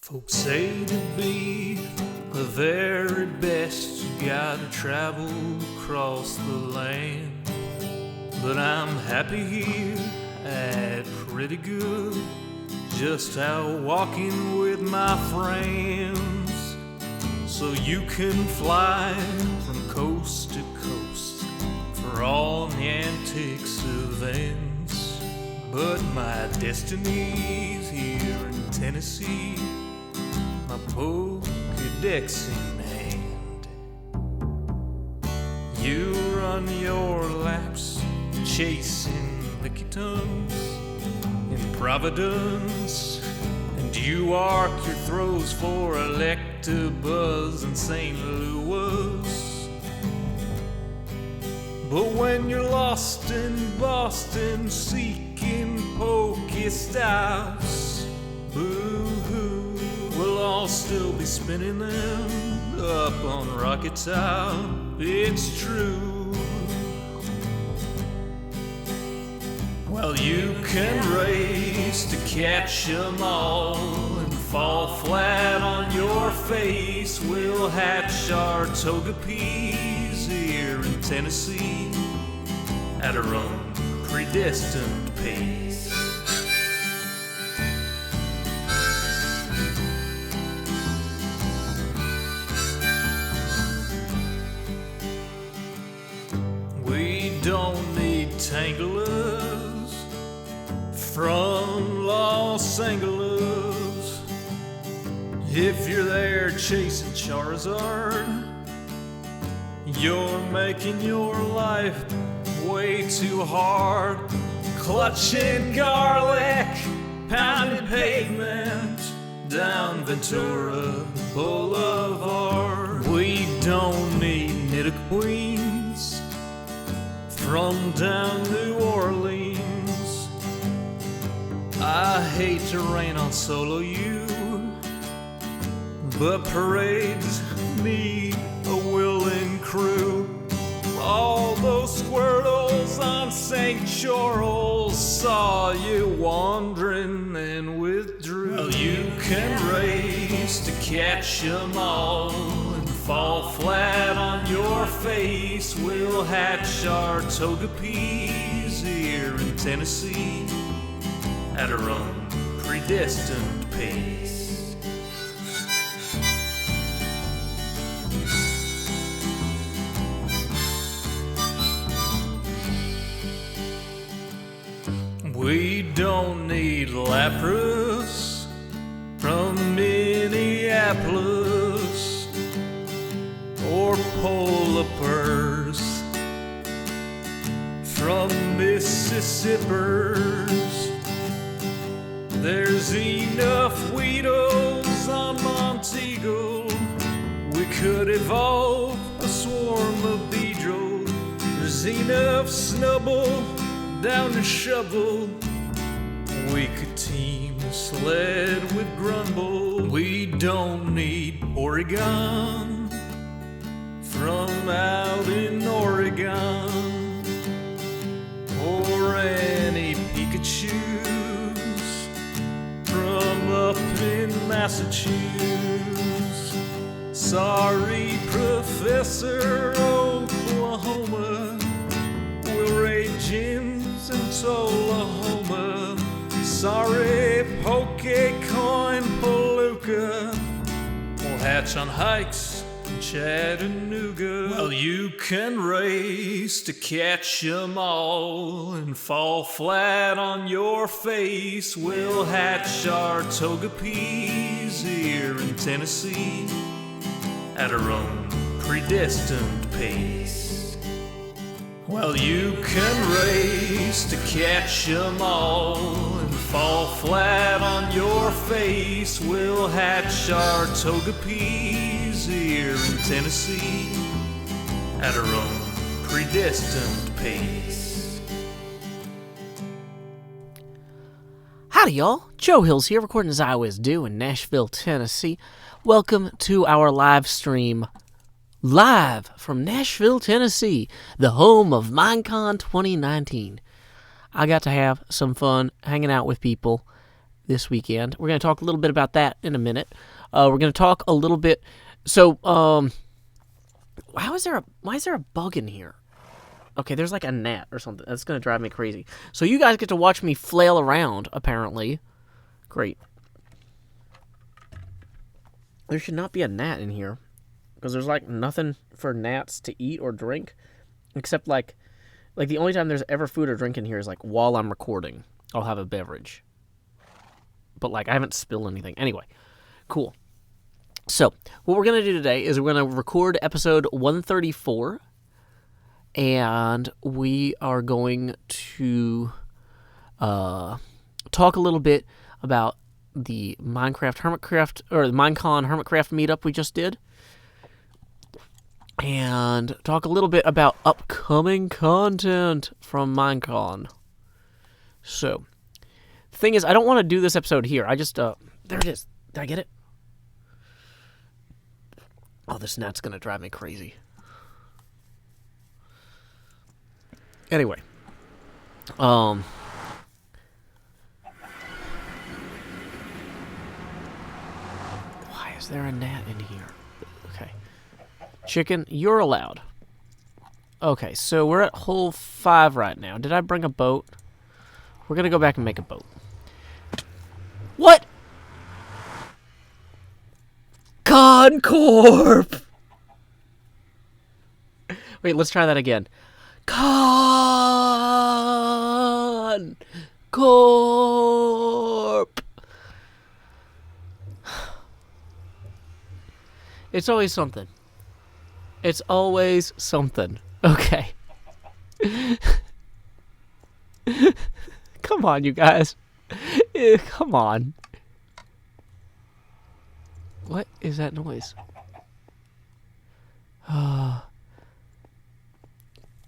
Folks say to be the very best, you gotta travel across the land. But I'm happy here at pretty good, just out walking with my friends. So you can fly from coast to coast for all the antics events. But my destiny's here in Tennessee, my Pokédex in hand. You run your laps chasing lickitung in Providence, and you arc your throws for Electabuzz in St. Louis. But when you're lost in Boston seeking Pokestops, boo-hoo, we'll all still be spinning them up on Rocket Top. It's true. Well, you can race to catch 'em all and fall flat on your face. We'll hatch our Togepi's here in Tennessee at our own predestined pace. We don't need Tanglers from Los Angeles. If you're there chasing Charizard, you're making your life way too hard. Clutching garlic, pounding pavement down Ventura Boulevard. We don't need Nidoqueens from down New Orleans. I hate to rain on Solo U, but parades need a willing crew. All those Squirtles on St. Charles saw you wandering and withdrew. Well, you can race to catch 'em all and fall flat on your face. We'll hatch our Togepi's here in Tennessee at our own predestined pace. We don't need Lapras from Minneapolis or Polipers from Mississippers. There's enough Weedles on Montego. We could evolve a swarm of Beedrill. There's enough Snubbull down to Shovel. We could team Sled with Grumble. We don't need Oregon from out in Oregon, or any Pikachus from up in Massachusetts. Sorry, Professor Oklahoma, we'll raid gyms in Tullahoma. Sorry, Pokecoin Palooka, we'll hatch on hikes in Chattanooga. Well, you can race to catch 'em all and fall flat on your face. We'll hatch our Togepi's here in Tennessee at our own predestined pace. Well, you can race to catch 'em all and fall flat on your face. We'll hatch our Togepi's here in Tennessee at our own predestined pace. Howdy, y'all. Joe Hills here, recording as I always do in Nashville, Tennessee. Welcome to our live stream. Live from Nashville, Tennessee, the home of Minecon 2019. I got to have some fun hanging out with people this weekend. We're going to talk a little bit about that in a minute. We're going to talk a little bit. So, why is there a bug in here? Okay, there's like a gnat or something. That's going to drive me crazy. So you guys get to watch me flail around, apparently. Great. There should not be a gnat in here, because there's like nothing for gnats to eat or drink, except like the only time there's ever food or drink in here is like while I'm recording. I'll have a beverage. But like I haven't spilled anything. Anyway, cool. So what we're going to do today is we're going to record episode 134, and we are going to talk a little bit about the Hermitcraft, or the Minecon Hermitcraft meetup we just did, and talk a little bit about upcoming content from Minecon. So, the thing is, I don't want to do this episode here. I just, there it is. Did I get it? Oh, this gnat's gonna drive me crazy. Anyway. Why is there a gnat in here? Okay. Chicken, you're allowed. Okay, so we're at hole 5 right now. Did I bring a boat? We're gonna go back and make a boat. What? Concorp! Wait, let's try that again. Concorp! It's always something. It's always something. Okay. Come on, you guys. Come on. What is that noise? I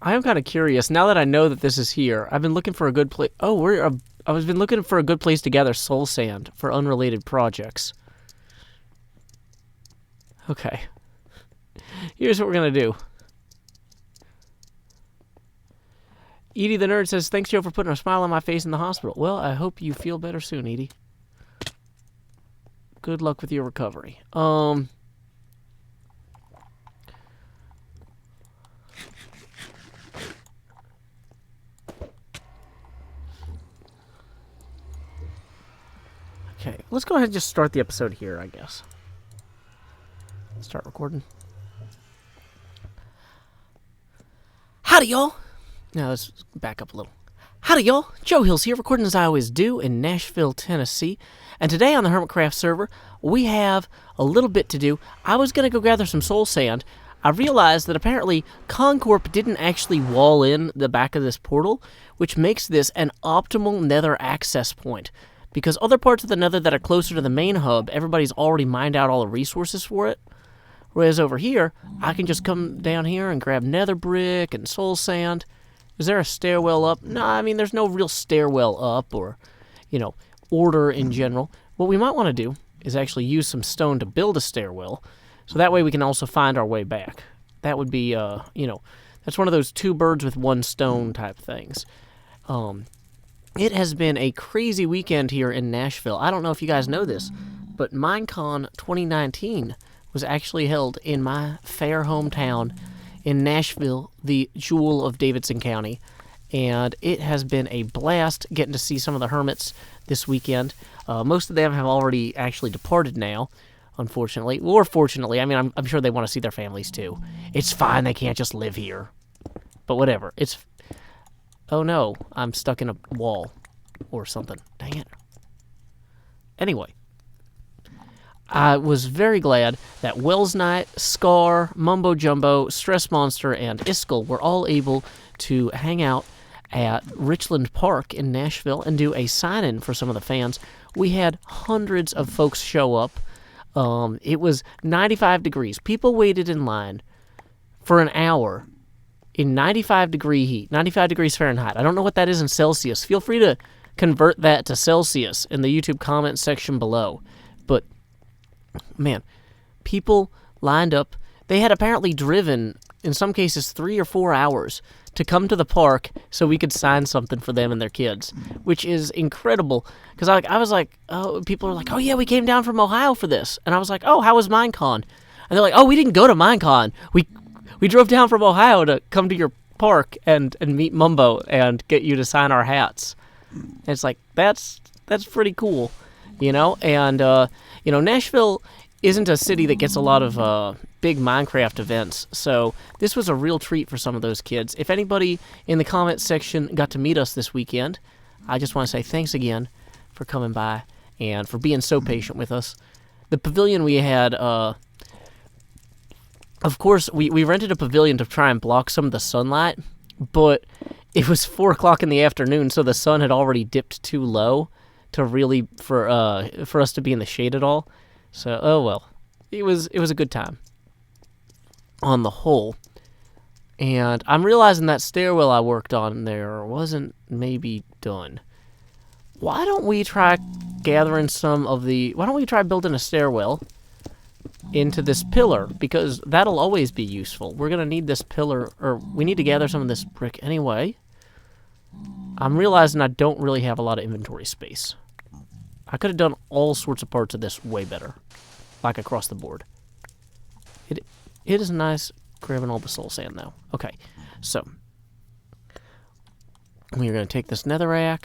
am kind of curious. Now that I know that this is here, I've been looking for a good place. Oh, I've been looking for a good place to gather soul sand for unrelated projects. Okay. Here's what we're going to do. Edie the Nerd says, thanks, Joe, for putting a smile on my face in the hospital. Well, I hope you feel better soon, Edie. Good luck with your recovery. Okay, let's go ahead and just start the episode here, I guess. Start recording. Howdy, y'all. Now, let's back up a little. Howdy, y'all. Joe Hills here, recording as I always do in Nashville, Tennessee. And today on the Hermitcraft server, we have a little bit to do. I was going to go gather some soul sand. I realized that apparently Concorp didn't actually wall in the back of this portal, which makes this an optimal nether access point. Because other parts of the nether that are closer to the main hub, everybody's already mined out all the resources for it. Whereas over here, I can just come down here and grab nether brick and soul sand. Is there a stairwell up? No, I mean, there's no real stairwell up or, order in general. What we might want to do is actually use some stone to build a stairwell, so that way we can also find our way back. That would be, that's one of those 2 birds with 1 stone type things. It has been a crazy weekend here in Nashville. I don't know if you guys know this, but Minecon 2019 was actually held in my fair hometown in Nashville, the jewel of Davidson County, and it has been a blast getting to see some of the hermits this weekend. Most of them have already actually departed now, unfortunately, or fortunately. I mean, I'm sure they want to see their families too. It's fine, they can't just live here, but whatever. Oh no, I'm stuck in a wall or something. Dang it. Anyway. I was very glad that Wells Knight, Scar, Mumbo Jumbo, Stress Monster, and Iskall were all able to hang out at Richland Park in Nashville and do a sign-in for some of the fans. We had hundreds of folks show up. It was 95 degrees. People waited in line for an hour in 95-degree heat, 95 degrees Fahrenheit. I don't know what that is in Celsius. Feel free to convert that to Celsius in the YouTube comment section below. But man, people lined up. They had apparently driven in some cases 3 or 4 hours to come to the park so we could sign something for them and their kids, which is incredible. Because I was like, oh, people are like, oh yeah, we came down from Ohio for this, and I was like, oh, how was Minecon? And they're like, oh, we didn't go to Minecon. We drove down from Ohio to come to your park and meet Mumbo and get you to sign our hats. And it's like, that's pretty cool, you know? And, you know, Nashville isn't a city that gets a lot of big Minecraft events, so this was a real treat for some of those kids. If anybody in the comments section got to meet us this weekend, I just want to say thanks again for coming by and for being so patient with us. The pavilion we had, of course, we rented a pavilion to try and block some of the sunlight, but it was 4 o'clock in the afternoon, so the sun had already dipped too low to really, for us to be in the shade at all. So, oh well, it was a good time on the whole. And I'm realizing that stairwell I worked on there wasn't maybe done. Why don't we try building a stairwell into this pillar? Because that'll always be useful. We're going to need this pillar, or we need to gather some of this brick anyway. I'm realizing I don't really have a lot of inventory space. I could have done all sorts of parts of this way better, like across the board. It is nice grabbing all the soul sand, though. Okay, so we're going to take this netherrack,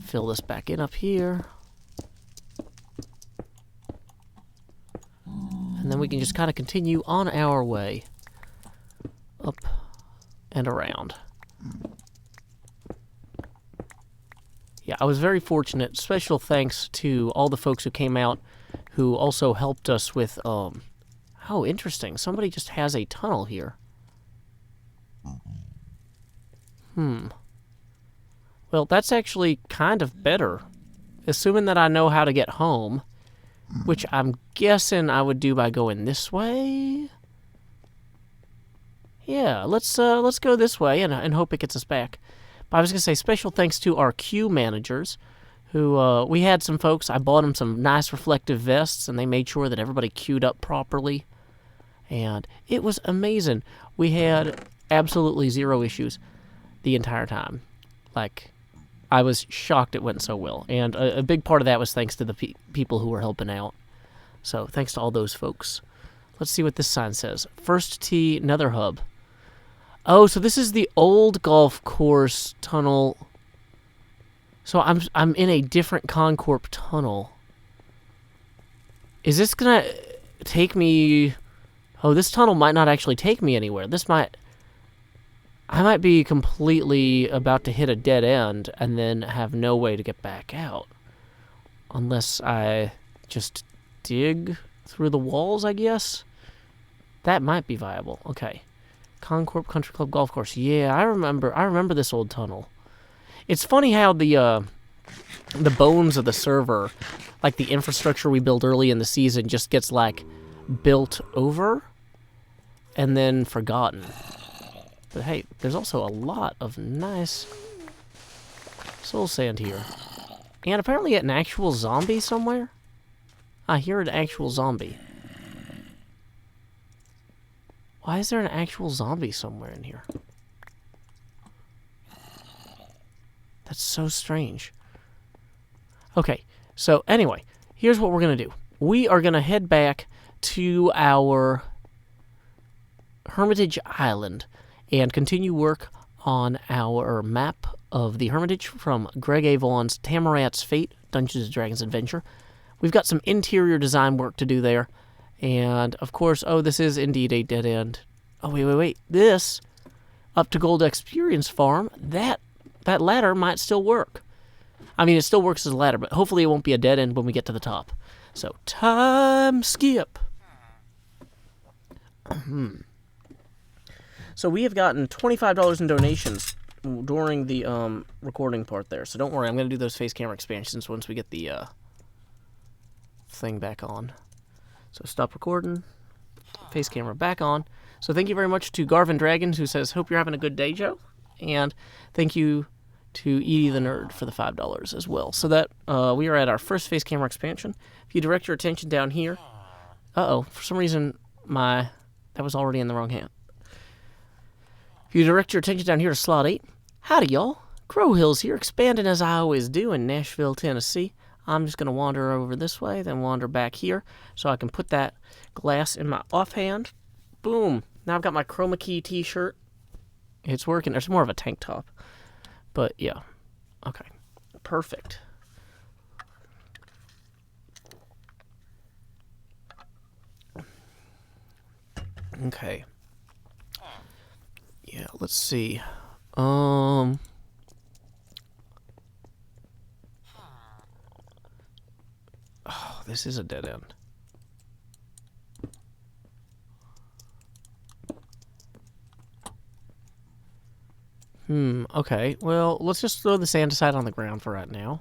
fill this back in up here, and then we can just kind of continue on our way up and around. Yeah, I was very fortunate. Special thanks to all the folks who came out who also helped us with, oh, interesting. Somebody just has a tunnel here. Well, that's actually kind of better. Assuming that I know how to get home, which I'm guessing I would do by going this way. Yeah, let's go this way and hope it gets us back. But I was going to say special thanks to our queue managers, who, we had some folks, I bought them some nice reflective vests, and they made sure that everybody queued up properly. And it was amazing. We had absolutely zero issues the entire time. Like, I was shocked it went so well. And a big part of that was thanks to the people who were helping out. So, thanks to all those folks. Let's see what this sign says. First Tee Nether Hub. Oh, so this is the old golf course tunnel. So I'm in a different Concorp tunnel. Is this gonna take me... Oh, this tunnel might not actually take me anywhere. I might be completely about to hit a dead end and then have no way to get back out. Unless I just dig through the walls, I guess? That might be viable. Okay. Concorp Country Club Golf Course. Yeah, I remember this old tunnel. It's funny how the bones of the server, like the infrastructure we built early in the season, just gets like built over and then forgotten. But hey, there's also a lot of nice soul sand here. And apparently an actual zombie somewhere. I hear an actual zombie. Why is there an actual zombie somewhere in here? That's so strange. Okay, so anyway, here's what we're going to do. We are going to head back to our Hermitage Island and continue work on our map of the Hermitage from Greg A. Vaughan's Tamarat's Fate, Dungeons & Dragons Adventure. We've got some interior design work to do there. And, of course, oh, this is indeed a dead end. Oh, wait. This, up to Gold Experience Farm, that ladder might still work. I mean, it still works as a ladder, but hopefully it won't be a dead end when we get to the top. So, time skip. So, we have gotten $25 in donations during the recording part there. So, don't worry, I'm going to do those face camera expansions once we get the thing back on. So stop recording, face camera back on. So thank you very much to Garvin Dragons, who says, hope you're having a good day, Joe. And thank you to Edie the Nerd for the $5 as well. So that we are at our first face camera expansion. If you direct your attention down here, for some reason That was already in the wrong hand. If you direct your attention down here to slot 8. Howdy, y'all. Crow Hills here, expanding as I always do in Nashville, Tennessee. I'm just going to wander over this way, then wander back here, so I can put that glass in my offhand. Boom. Now I've got my chroma key t-shirt. It's working. There's more of a tank top. But, yeah. Okay. Perfect. Okay. Yeah, let's see. Oh, this is a dead end. Okay. Well, let's just throw the andesite on the ground for right now.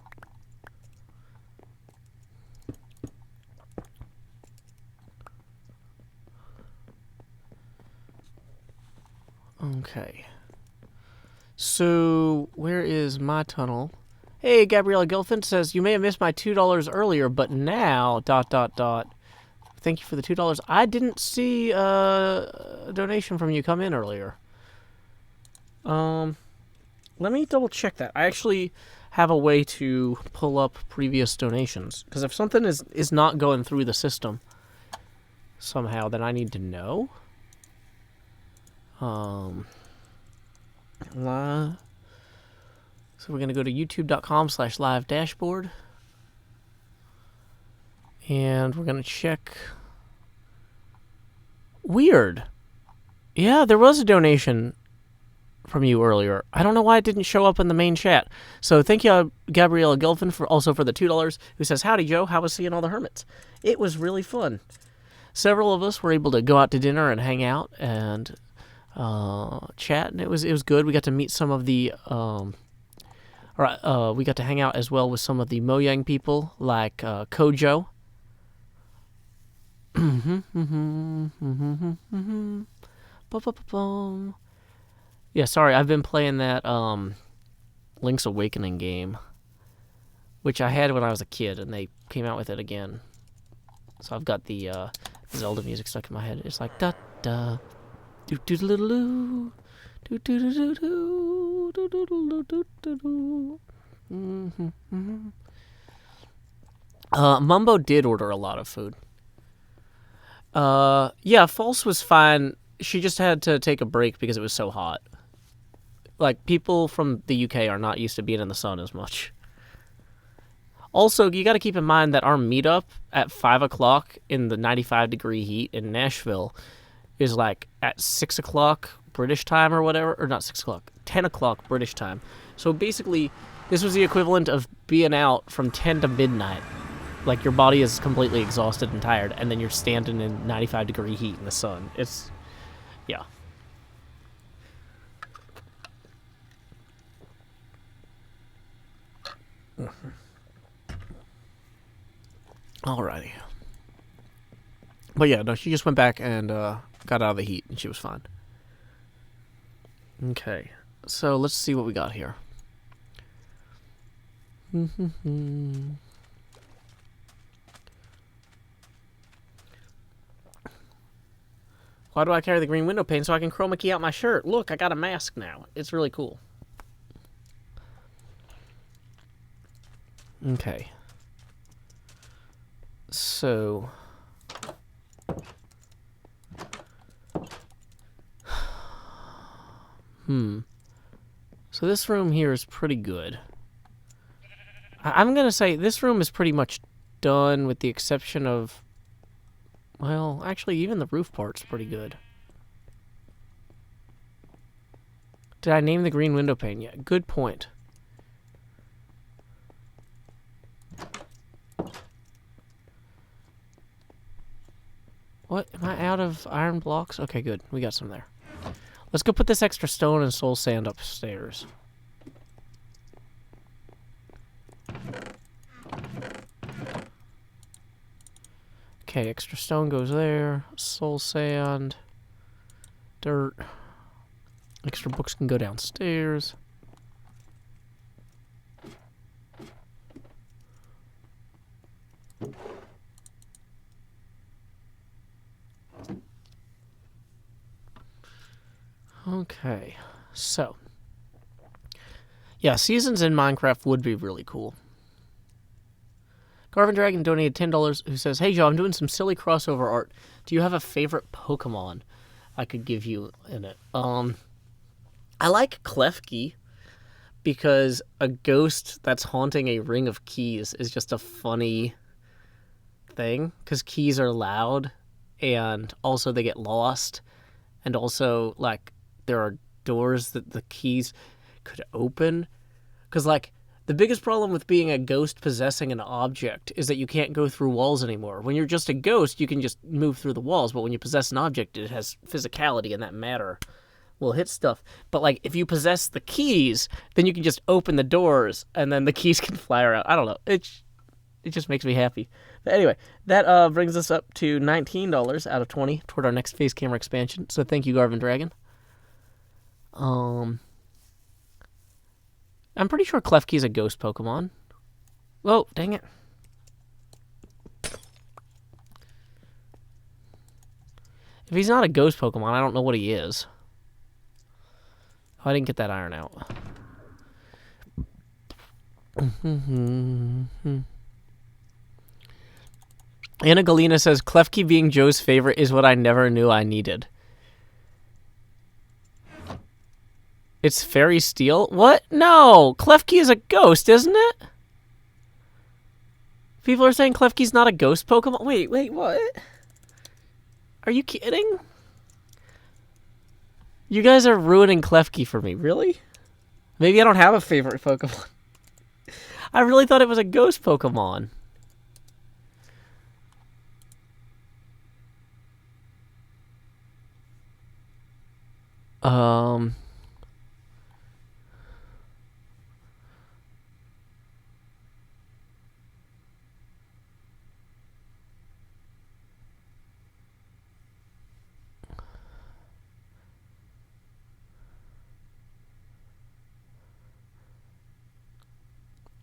Okay. So, where is my tunnel? Hey, Gabriella Gilfin says, you may have missed my $2 earlier, but now, ... Thank you for the $2. I didn't see a donation from you come in earlier. Let me double check that. I actually have a way to pull up previous donations. Because if something is not going through the system somehow, then I need to know. So we're going to go to youtube.com/live dashboard. And we're going to check. Weird. Yeah, there was a donation from you earlier. I don't know why it didn't show up in the main chat. So thank you, Gabriella Gilfin, for the $2, who says, howdy, Joe. How was seeing all the hermits? It was really fun. Several of us were able to go out to dinner and hang out and chat, and it was good. We got to meet some of the we got to hang out as well with some of the Mojang people, like Kojo. Yeah, sorry, I've been playing that Link's Awakening game, which I had when I was a kid, and they came out with it again. So I've got the Zelda music stuck in my head. It's like da da do do do do do do do do do do do do do. Mumbo did order a lot of food. Yeah, False was fine. She just had to take a break because it was so hot. Like, people from the UK are not used to being in the sun as much. Also, you got to keep in mind that our meetup at 5 o'clock in the 95-degree heat in Nashville is like at 6 o'clock British time or whatever. Or not 6 o'clock, 10 o'clock British time. So basically, this was the equivalent of being out from 10 to midnight. Like, your body is completely exhausted and tired, and then you're standing in 95-degree heat in the sun. It's, yeah. Alrighty. But yeah, no, she just went back and got out of the heat, and she was fine. Okay, so let's see what we got here. Why do I carry the green window pane? So I can chroma key out my shirt. Look, I got a mask now. It's really cool. Okay. So... So this room here is pretty good. I'm going to say this room is pretty much done with the exception of... Well, actually, even the roof part's pretty good. Did I name the green window pane yet? Good point. What? Am I out of iron blocks? Okay, good. We got some there. Let's go put this extra stone and soul sand upstairs. Okay, extra stone goes there. Soul sand. Dirt. Extra books can go downstairs. Okay, so yeah, seasons in Minecraft would be really cool. Garvin Dragon donated $10, who says, "Hey Joe, I'm doing some silly crossover art. Do you have a favorite Pokemon I could give you in it?" I like Klefki because a ghost that's haunting a ring of keys is just a funny thing, because keys are loud and also they get lost, and also like there are doors that the keys could open, because like the biggest problem with being a ghost possessing an object is that you can't go through walls anymore. When you're just a ghost, you can just move through the walls, but when you possess an object, it has physicality, and that matter will hit stuff. But like if you possess the keys, then you can just open the doors and then the keys can fly around. I don't know. It just makes me happy. But anyway, that brings us up to $19 out of 20 toward our next face camera expansion. So thank you, Garvin Dragon. I'm pretty sure Klefki's a ghost Pokemon. Whoa, dang it. If he's not a ghost Pokemon, I don't know what he is. Oh, I didn't get that iron out. Anna Galena says, Klefki being Joe's favorite is what I never knew I needed. It's Fairy Steel? What? No! Klefki is a ghost, isn't it? People are saying Klefki's not a ghost Pokemon? Wait, what? Are you kidding? You guys are ruining Klefki for me, really? Maybe I don't have a favorite Pokemon. I really thought it was a ghost Pokemon.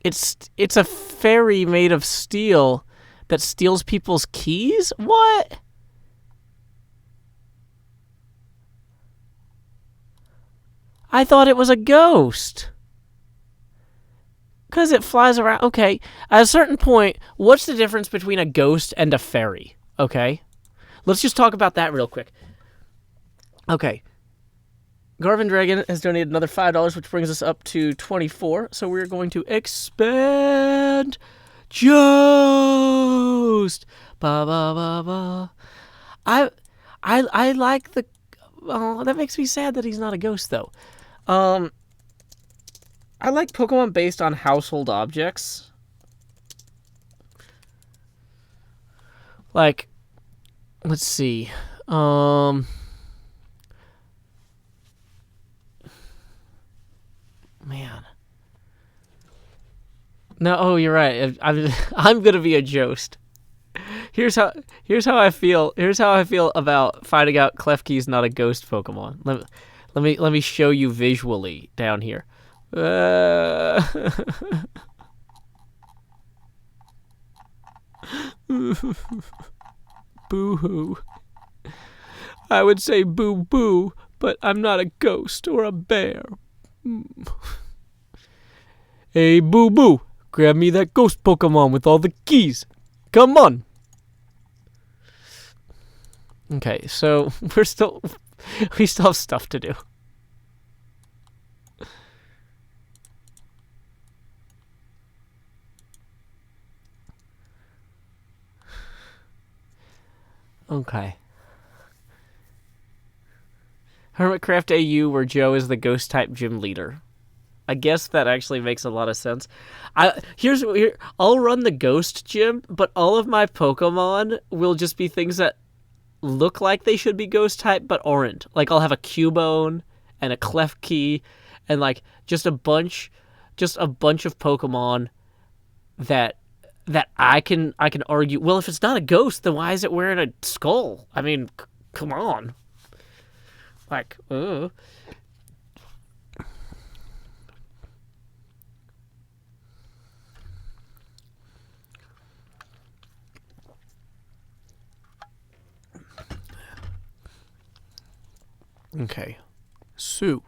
It's a fairy made of steel that steals people's keys? What? I thought it was a ghost. Because it flies around. Okay, at a certain point, what's the difference between a ghost and a fairy? Okay? Let's just talk about that real quick. Okay. Garvin Dragon has donated another $5, which brings us up to 24. So we're going to expand Joust. Ba ba ba ba. I like the. Oh, that makes me sad that he's not a ghost though. I like Pokemon based on household objects. Like, let's see. Man. No, oh, you're right. I'm gonna be a Joust. Here's how I feel. Here's how I feel about finding out Klefki's not a ghost Pokemon. Let me show you visually down here. Boo-hoo. I would say boo-boo, but I'm not a ghost or a bear. Hey, boo-boo, grab me that ghost Pokemon with all the keys. Come on. Okay, so we still have stuff to do. Okay. Hermitcraft AU, where Joe is the ghost type gym leader. I guess that actually makes a lot of sense. I'll run the ghost gym, but all of my Pokemon will just be things that look like they should be ghost type but aren't. Like I'll have a Cubone and a Klefki and like just a bunch of Pokemon that I can argue. Well, if it's not a ghost, then why is it wearing a skull? I mean, come on. Like, Okay. 2.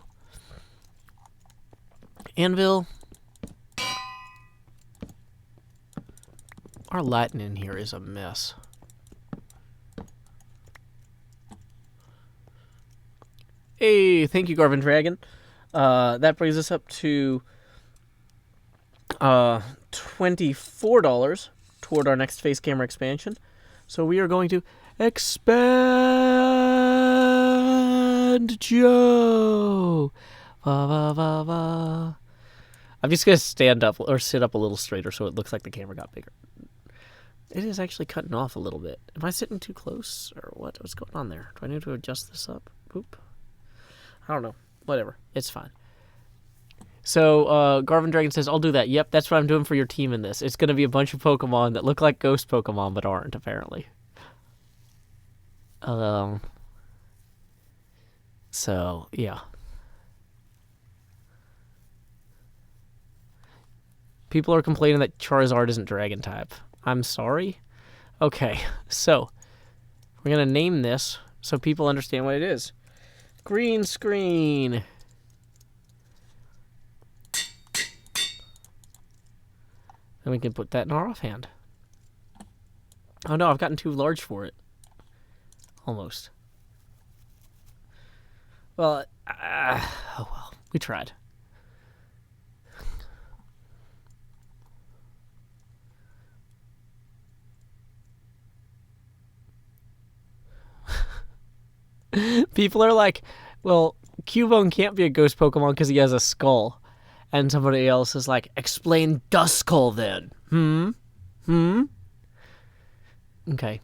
Anvil. Our Latin in here is a mess. Hey, thank you, Garvin Dragon. That brings us up to $24 toward our next face camera expansion. So we are going to expand Joe. Va, va, va, va. I'm just going to stand up or sit up a little straighter so it looks like the camera got bigger. It is actually cutting off a little bit. Am I sitting too close or what? What's going on there? Do I need to adjust this up? Oop. I don't know. Whatever. It's fine. So, Garvin Dragon says, I'll do that. Yep, that's what I'm doing for your team in this. It's going to be a bunch of Pokemon that look like ghost Pokemon but aren't, apparently. So, yeah. People are complaining that Charizard isn't Dragon type. I'm sorry? Okay, so we're going to name this so people understand what it is. Green screen. And we can put that in our offhand. Oh no, I've gotten too large for it. Almost. Well, oh well, we tried. People are like, well, Cubone can't be a ghost Pokemon because he has a skull. And somebody else is like, explain Duskull then. Okay.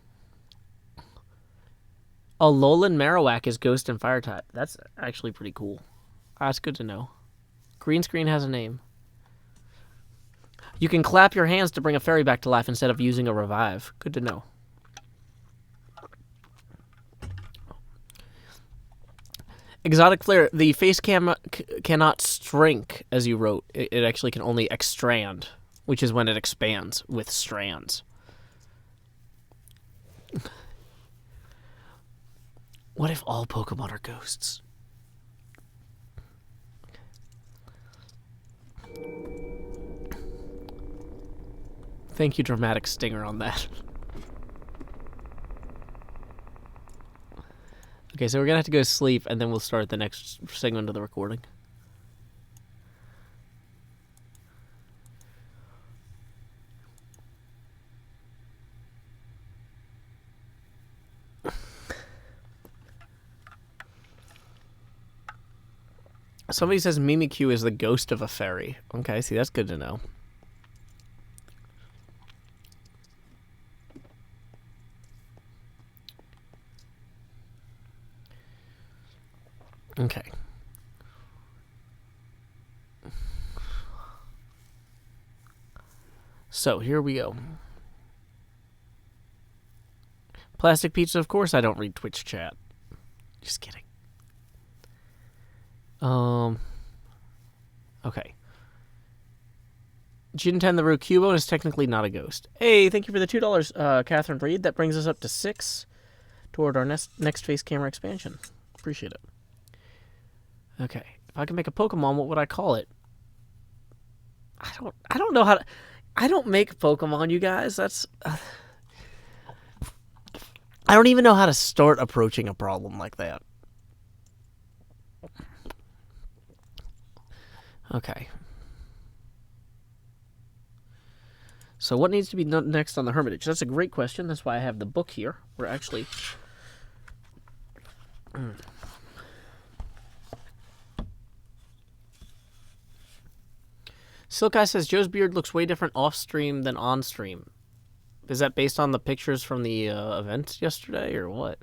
Alolan Marowak is ghost and fire type. That's actually pretty cool. That's good to know. Green screen has a name. You can clap your hands to bring a fairy back to life instead of using a revive. Good to know. Exotic Flare, the face cam cannot strink, as you wrote. It actually can only extrand, which is when it expands with strands. What if all Pokemon are ghosts? Thank you, Dramatic Stinger, on that. Okay, so we're going to have to go to sleep, and then we'll start the next segment of the recording. Somebody says Mimikyu is the ghost of a fairy. Okay, see, that's good to know. Okay. So, here we go. Plastic Pizza, of course I don't read Twitch chat. Just kidding. Okay. Jinten the Rue Cubone is technically not a ghost. Hey, thank you for the $2, Catherine Reed. That brings us up to 6 toward our next face camera expansion. Appreciate it. Okay, if I can make a Pokemon, what would I call it? I don't know how to... I don't make Pokemon, you guys. That's... I don't even know how to start approaching a problem like that. Okay. So what needs to be done next on the Hermitage? That's a great question. That's why I have the book here. We're actually... Silk Eye says, Joe's beard looks way different off-stream than on-stream. Is that based on the pictures from the event yesterday, or what?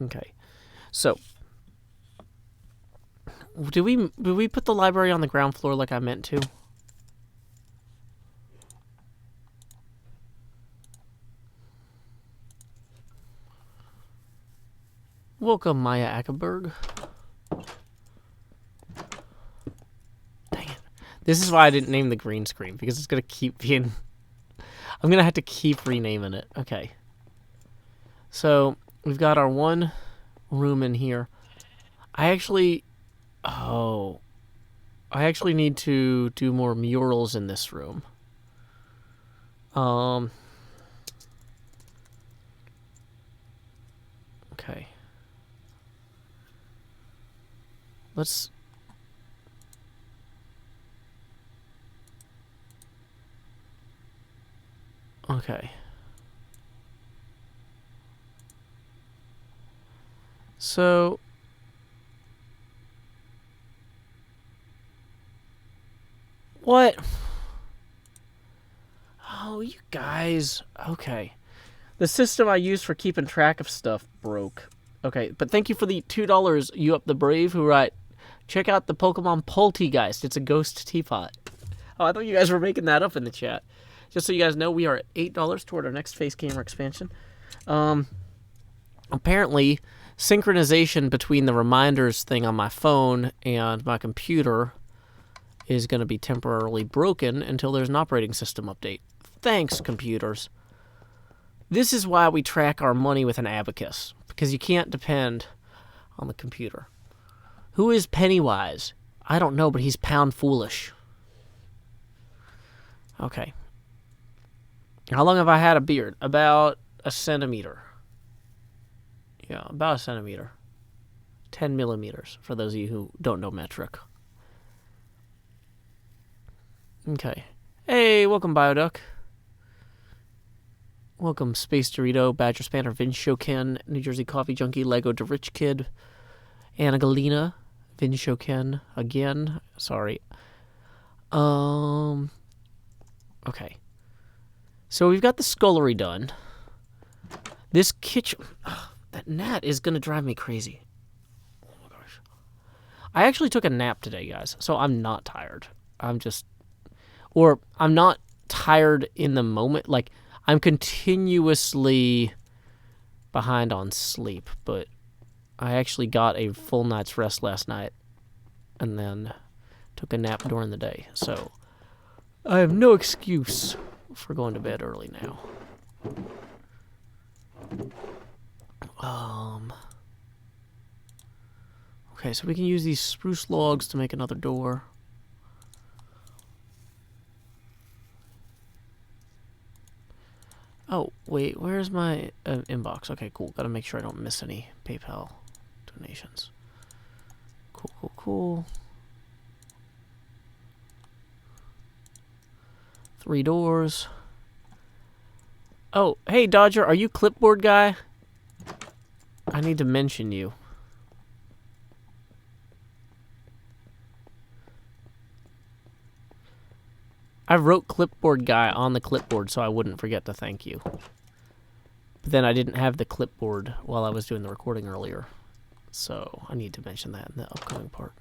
Okay. So, did we put the library on the ground floor like I meant to? Welcome, Maya Ackerberg. Dang it. This is why I didn't name the green screen, because it's going to keep being... I'm going to have to keep renaming it. Okay. So, we've got our one room in here. I actually need to do more murals in this room. Okay. Let's... Okay. So... What? Oh, you guys. Okay. The system I use for keeping track of stuff broke. Okay, but thank you for the $2, You Up the Brave, who write, check out the Pokemon Poltegeist. It's a ghost teapot. Oh, I thought you guys were making that up in the chat. Just so you guys know, we are at $8 toward our next face camera expansion. Apparently, synchronization between the reminders thing on my phone and my computer is going to be temporarily broken until there's an operating system update. Thanks, computers. This is why we track our money with an abacus, because you can't depend on the computer. Who is Pennywise? I don't know, but he's pound foolish. Okay. How long have I had a beard? About a centimeter. Yeah, about a centimeter. 10 millimeters, for those of you who don't know metric. Okay. Hey, welcome, Bioduck. Welcome, Space Dorito, Badger Spanner, Vince Shoken, New Jersey Coffee Junkie, Lego the Rich Kid, Anna Galena, Vince Shoken, again. Sorry. Okay. So we've got the scullery done. This kitchen... that gnat is going to drive me crazy. Oh my gosh. I actually took a nap today, guys, so I'm not tired. I'm not tired in the moment. Like, I'm continuously behind on sleep, but I actually got a full night's rest last night and then took a nap during the day. So I have no excuse for going to bed early now. Okay, so we can use these spruce logs to make another door. Oh, wait, where's my inbox? Okay, cool. Gotta make sure I don't miss any PayPal donations. Cool. 3 doors. Oh, hey, Dodger, are you clipboard guy? I need to mention you. I wrote clipboard guy on the clipboard so I wouldn't forget to thank you. But then I didn't have the clipboard while I was doing the recording earlier. So I need to mention that in the upcoming part.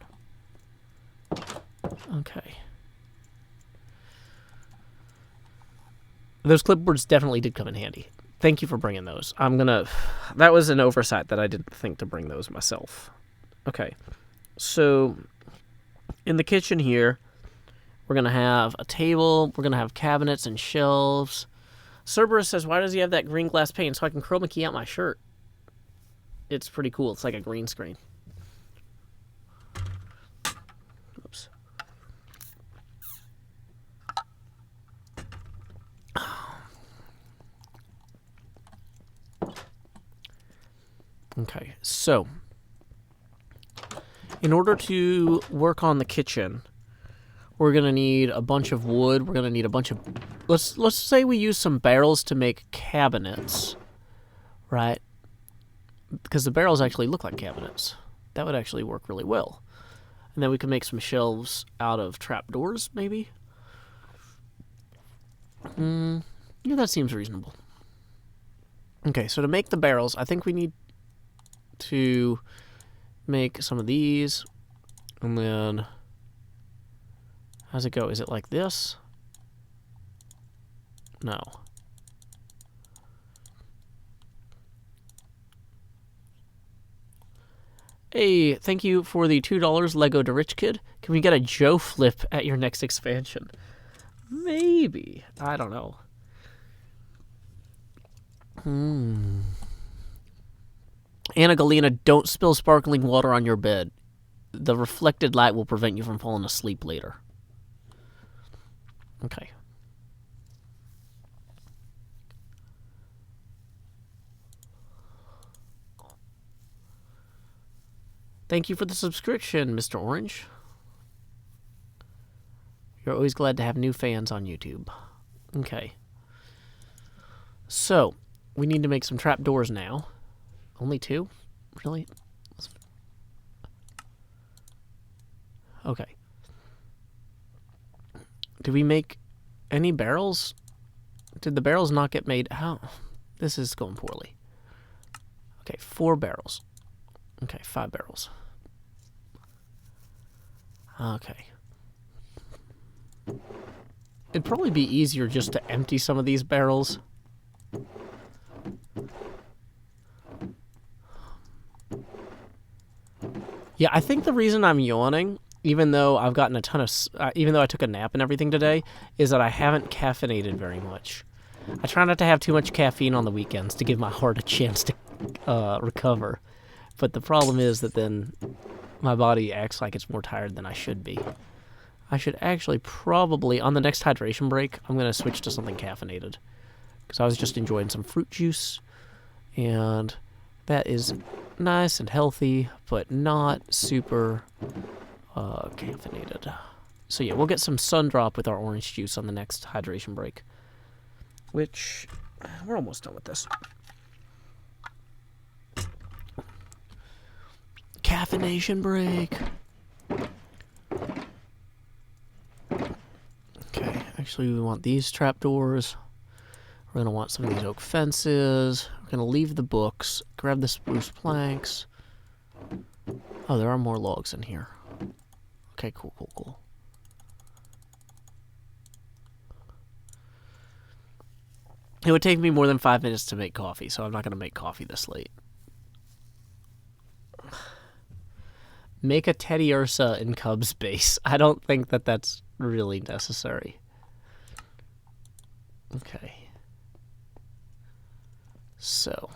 Okay. Those clipboards definitely did come in handy. Thank you for bringing those. That was an oversight that I didn't think to bring those myself. Okay. So in the kitchen here, we're going to have a table. We're going to have cabinets and shelves. Cerberus says, why does he have that green glass pane? So I can chroma key out my shirt. It's pretty cool. It's like a green screen. Oops. Okay, so in order to work on the kitchen, we're going to need a bunch of wood. We're going to need a bunch of... Let's say we use some barrels to make cabinets, right? Because the barrels actually look like cabinets. That would actually work really well. And then we can make some shelves out of trapdoors, maybe? Yeah, that seems reasonable. Okay, so to make the barrels, I think we need to make some of these, and then how's it go? Is it like this? No. Hey, thank you for the $2 Lego the Rich Kid. Can we get a Joe flip at your next expansion? Maybe. I don't know. Anna Galena, don't spill sparkling water on your bed. The reflected light will prevent you from falling asleep later. Okay. Thank you for the subscription, Mr. Orange. You're always glad to have new fans on YouTube. Okay. So, we need to make some trapdoors now. Only 2? Really? Okay. Did we make any barrels? Did the barrels not get made? How? This is going poorly. Okay, 4 barrels. Okay, 5 barrels. Okay. It'd probably be easier just to empty some of these barrels. Yeah, I think the reason I'm yawning, even though I've gotten a ton of, even though I took a nap and everything today, is that I haven't caffeinated very much. I try not to have too much caffeine on the weekends to give my heart a chance to recover. But the problem is that then my body acts like it's more tired than I should be. I should actually probably, on the next hydration break, I'm going to switch to something caffeinated. Because I was just enjoying some fruit juice, and that is nice and healthy, but not super caffeinated. So yeah, we'll get some Sundrop with our orange juice on the next hydration break. Which, we're almost done with this. Caffeination break. Okay, actually we want these trapdoors. We're going to want some of these oak fences. We're going to leave the books. Grab the spruce planks. Oh, there are more logs in here. Okay, cool. It would take me more than 5 minutes to make coffee, so I'm not going to make coffee this late. Make a Teddy Ursa in Cubs base. I don't think that that's really necessary. Okay. So.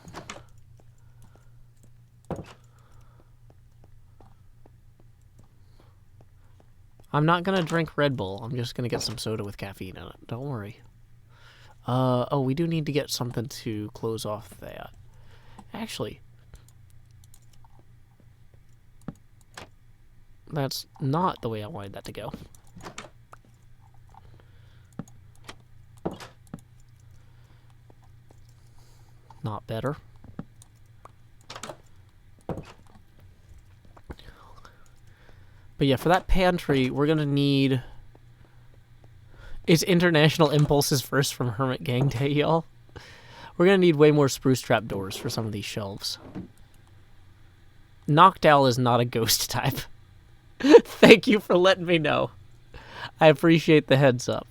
I'm not going to drink Red Bull. I'm just going to get some soda with caffeine in it. Don't worry. Oh, we do need to get something to close off that. Actually, that's not the way I wanted that to go. Not better. But yeah, for that pantry, we're going to need... It's International Impulses first from Hermit Gang Day, y'all. We're going to need way more spruce trap doors for some of these shelves. Noctowl is not a ghost type. Thank you for letting me know. I appreciate the heads up.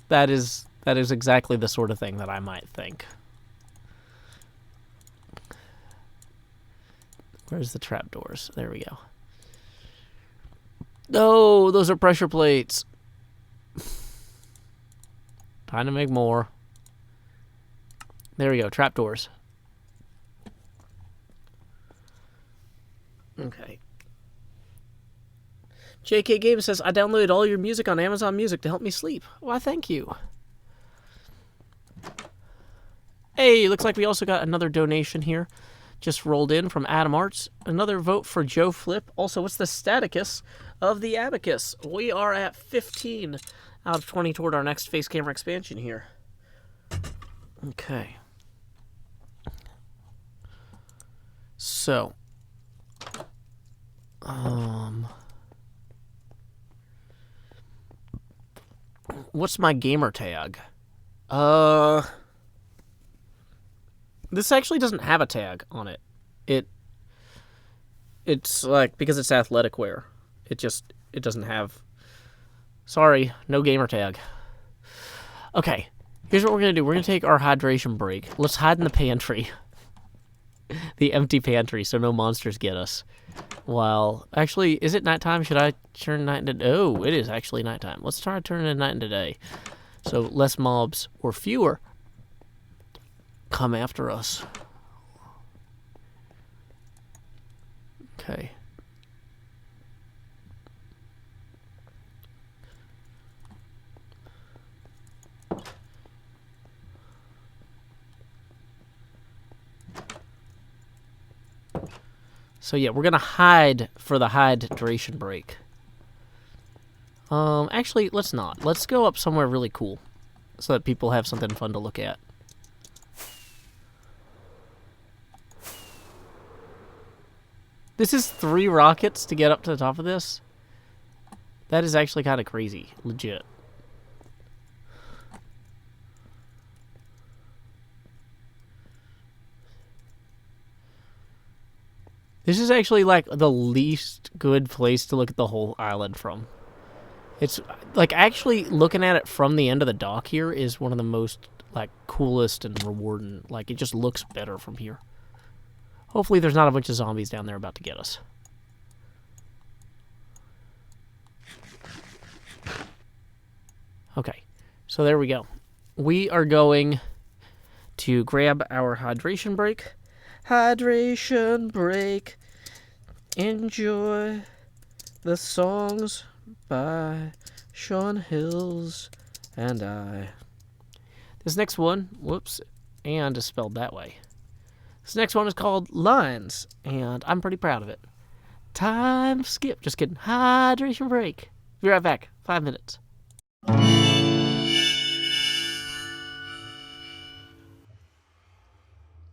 That is exactly the sort of thing that I might think. Where's the trapdoors? There we go. No, those are pressure plates. Time to make more. There we go, trapdoors. Okay. JK Games says, I downloaded all your music on Amazon Music to help me sleep. Why, thank you. Hey, looks like we also got another donation here. Just rolled in from Adam Arts. Another vote for Joe Flip. Also, what's the staticus of the abacus? We are at 15 out of 20 toward our next face camera expansion here. Okay. So. What's my gamer tag? This actually doesn't have a tag on it. It's like, because it's athletic wear. It doesn't have... Sorry, no gamer tag. Okay, here's what we're going to do. We're going to take our hydration break. Let's hide in the pantry. The empty pantry, so no monsters get us. While, actually, is it nighttime? Should I turn night into... Oh, it is actually nighttime. Let's try turning it night into day. So less mobs, or fewer. come after us. Okay. So yeah, we're gonna hide for the hydration break. Actually, let's not. Let's go up somewhere really cool, so that people have something fun to look at. This is 3 rockets to get up to the top of this. That is actually kind of crazy, legit. This is actually like the least good place to look at the whole island from. It's like actually looking at it from the end of the dock here is one of the most like coolest and rewarding. Like it just looks better from here. Hopefully there's not a bunch of zombies down there about to get us. Okay, so there we go. We are going to grab our hydration break. Hydration break. Enjoy the songs by Sean Hills and I. This next one, whoops, and is spelled that way. This next one is called Lines, and I'm pretty proud of it. Time skip. Just kidding. Hydration break. Be right back. 5 minutes.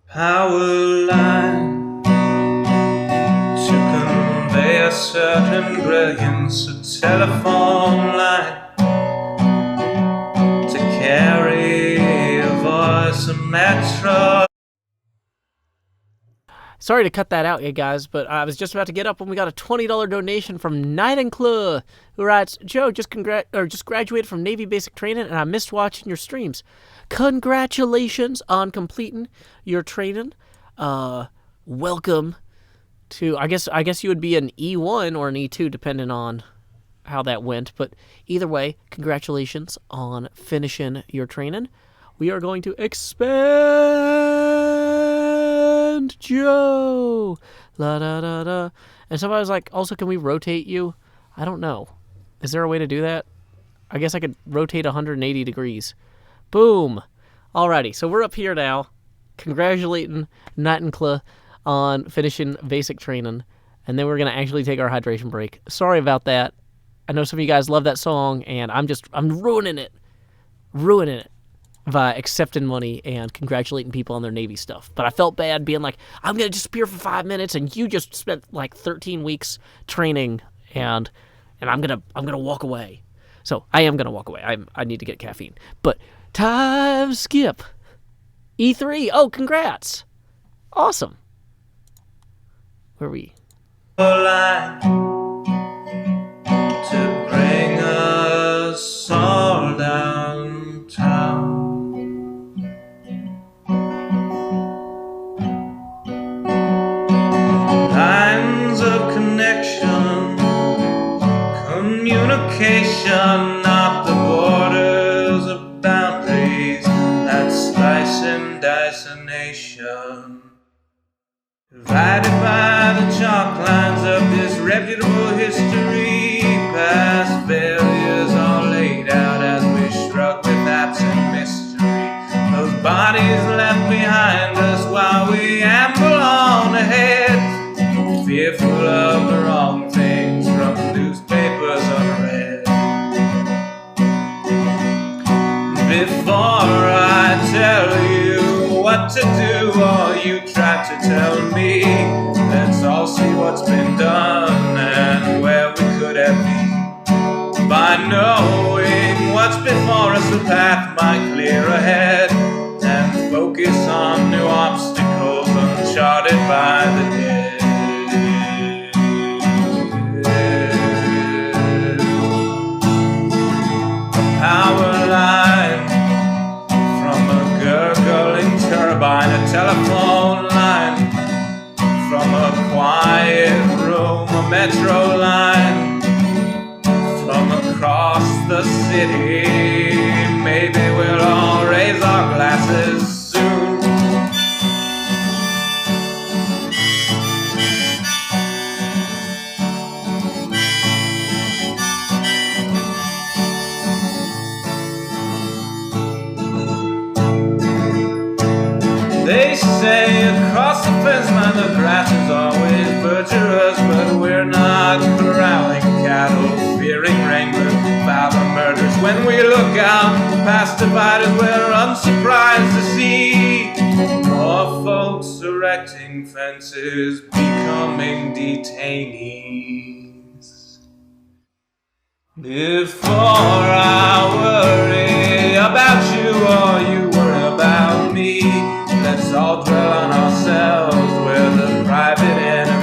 Power line to convey a certain brilliance, a telephone line to carry a voice, a metro. Sorry to cut that out, you guys, but I was just about to get up when we got a $20 donation from Nightingale, who writes, Joe, just graduated from Navy basic training, and I missed watching your streams. Congratulations on completing your training. Welcome to, I guess you would be an E1 or an E2, depending on how that went. But either way, congratulations on finishing your training. We are going to expand Joe. La da da da. And somebody was like, also, can we rotate you? I don't know. Is there a way to do that? I guess I could rotate 180 degrees. Boom. Alrighty, so we're up here now, congratulating Nightingale on finishing basic training, and then we're going to actually take our hydration break. Sorry about that. I know some of you guys love that song, and I'm ruining it by accepting money and congratulating people on their Navy stuff. But I felt bad being like, I'm going to disappear for 5 minutes, and you just spent like 13 weeks training, and I'm going to walk away. So I am going to walk away. I need to get caffeine. But time skip. E3. Oh, congrats. Awesome. Where are we? To bring us all downtown. Lines of connection, communication, not the borders of boundaries that slice and dice a nation. Divided by the chalk lines of disreputable history, past failures are laid out as we shrug with absent mystery. Those bodies left behind us while we amble on ahead, fearful of the wrong things from newspapers unread. Before I tell you what to do, or you try to tell me, let's all see what's been done and where we could have been. By knowing what's before us, the path might clear ahead, and focus on new obstacles uncharted by the dead. A power line from a gurgling turbine, a telephone line from a quiet room, a metro line from across the city. Maybe we'll all raise our glasses soon When we look out past dividers, we're unsurprised to see more folks erecting fences, becoming detainees. Before I worry about you or you worry about me, let's all dwell on ourselves, we're the private enemy.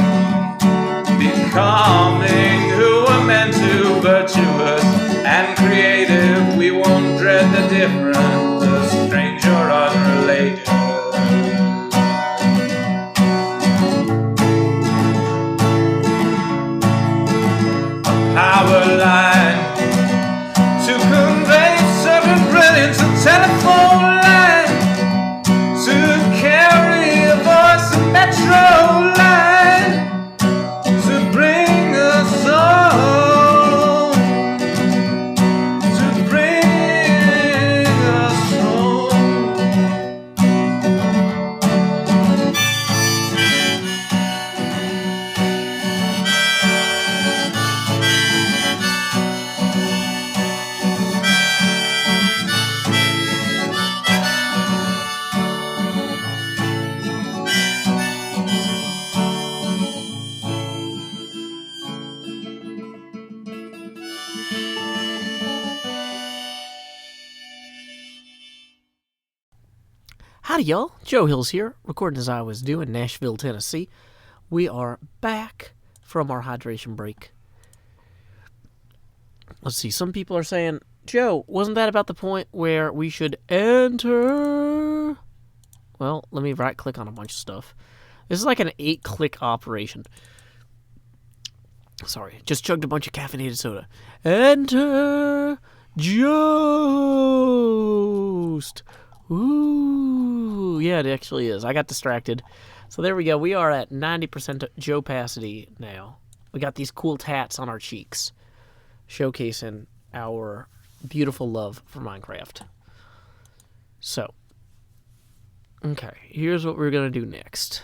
Becoming who we're meant to, virtuous and creative, we won't dread the different, the strange or unrelated. A power line to convey certain brilliance, a telephone line to carry a voice, a metro line to bring us home, to bring us home. Howdy, y'all. Joe Hills here, recording as I always do in Nashville, Tennessee. We are back from our hydration break. Let's see, some people are saying, Joe, wasn't that about the point where we should enter? Well, let me right-click on a bunch of stuff. This is like an 8-click operation. Sorry, just chugged a bunch of caffeinated soda. Enter Joost. Ooh, yeah, it actually is. I got distracted. So there we go. We are at 90% Joe-pacity now. We got these cool tats on our cheeks, showcasing our beautiful love for Minecraft. So, okay, here's what we're going to do next.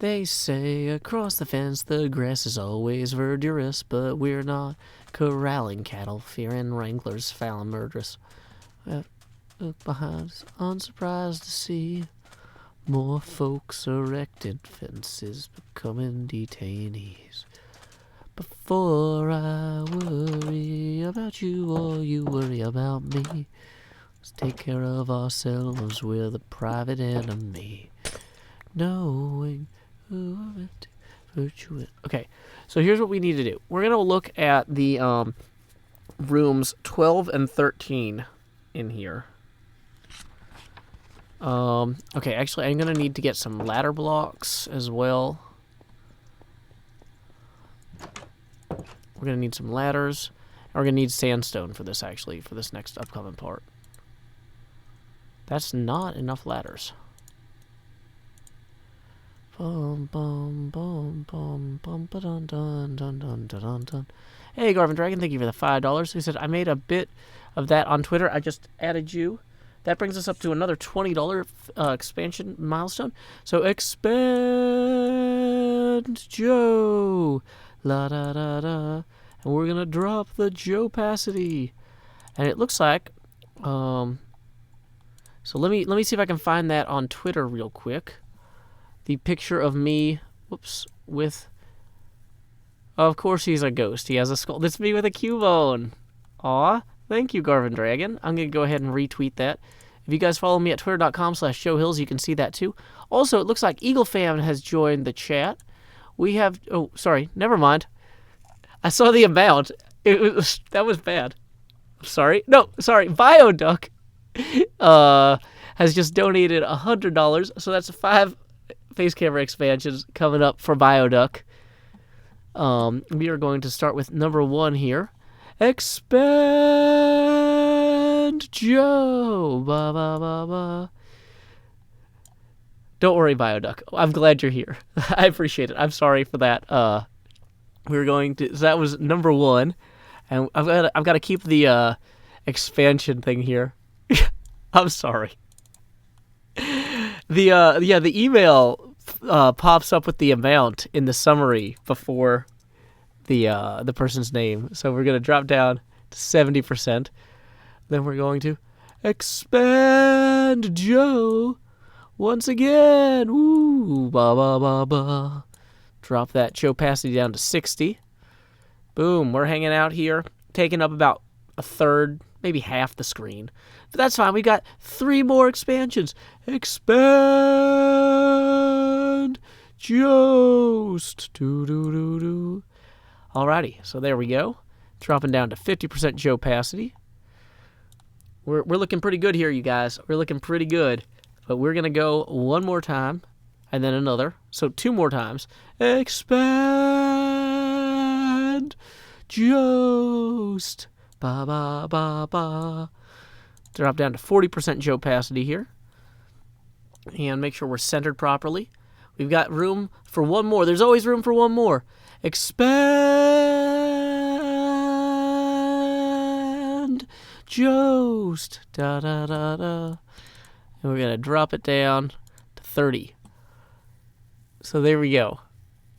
They say across the fence the grass is always verdurous, but we're not corralling cattle, fearing wranglers foul and murderous. Look behind us, unsurprised to see more folks erected fences, becoming detainees. Before I worry about you or you worry about me, let's take care of ourselves, we're the private enemy. Knowing who we're meant to, virtuous. Okay, so here's what we need to do. We're going to look at the rooms 12 and 13 in here. Okay, actually, I'm going to need to get some ladder blocks as well. We're going to need some ladders. And we're going to need sandstone for this, actually, for this next upcoming part. That's not enough ladders. Bum, bum, bum, bum, bum, ba-dun, dun, dun, dun, dun, dun, dun. Hey, Garvin Dragon, thank you for the $5. Who said, I made a bit of that on Twitter. I just added you. That brings us up to another $20 expansion milestone. So expand Joe. La da da da. And we're gonna drop the Joe-pacity. And it looks like so let me see if I can find that on Twitter real quick. The picture of me, whoops, with, of course he's a ghost. He has a skull. That's me with a Cubone. Aw. Thank you, Garvin Dragon. I'm going to go ahead and retweet that. If you guys follow me at twitter.com/showhills, you can see that too. Also, it looks like EagleFam has joined the chat. We have... Oh, sorry. Never mind. I saw the amount. That was bad. Sorry. No, sorry. Bioduck has just donated $100. So that's 5 face camera expansions coming up for Bioduck. We are going to start with number 1 here. Expand Joe. Ba, ba, ba, ba. Don't worry, Bioduck. I'm glad you're here. I appreciate it. I'm sorry for that. We're going to. So that was number 1, and I've got to keep the expansion thing here. I'm sorry. The email pops up with the amount in the summary before the person's name. So we're gonna drop down to 70%. Then we're going to expand Joe once again. Ooh, ba ba ba ba. Drop that Joe opacity down to 60. Boom, we're hanging out here, taking up about a third, maybe half the screen. But that's fine. We got 3 more expansions. Expand Jost. Do. Alrighty, so there we go. Dropping down to 50% Joe opacity. We're looking pretty good here, you guys. We're looking pretty good. But we're going to go one more time, and then another. So 2 more times. Expand Jost. Ba, ba, ba, ba. Drop down to 40% Joe opacity here. And make sure we're centered properly. We've got room for one more. There's always room for one more. Expand Jost. Da, da, da, da. And we're going to drop it down to 30. So there we go.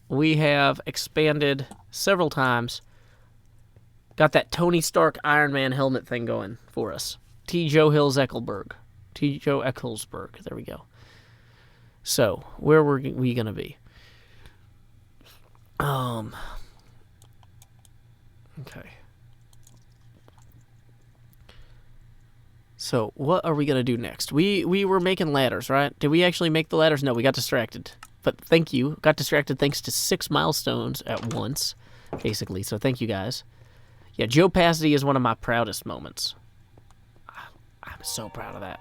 We have expanded several times. Got that Tony Stark Iron Man helmet thing going for us. T. Joe Ecclesburg. There we go. So, where were we going to be? Okay. So, what are we going to do next? We were making ladders, right? Did we actually make the ladders? No, we got distracted. But thank you. Got distracted thanks to 6 milestones at once, basically. So, thank you guys. Yeah, Joe opacity is one of my proudest moments. I'm so proud of that.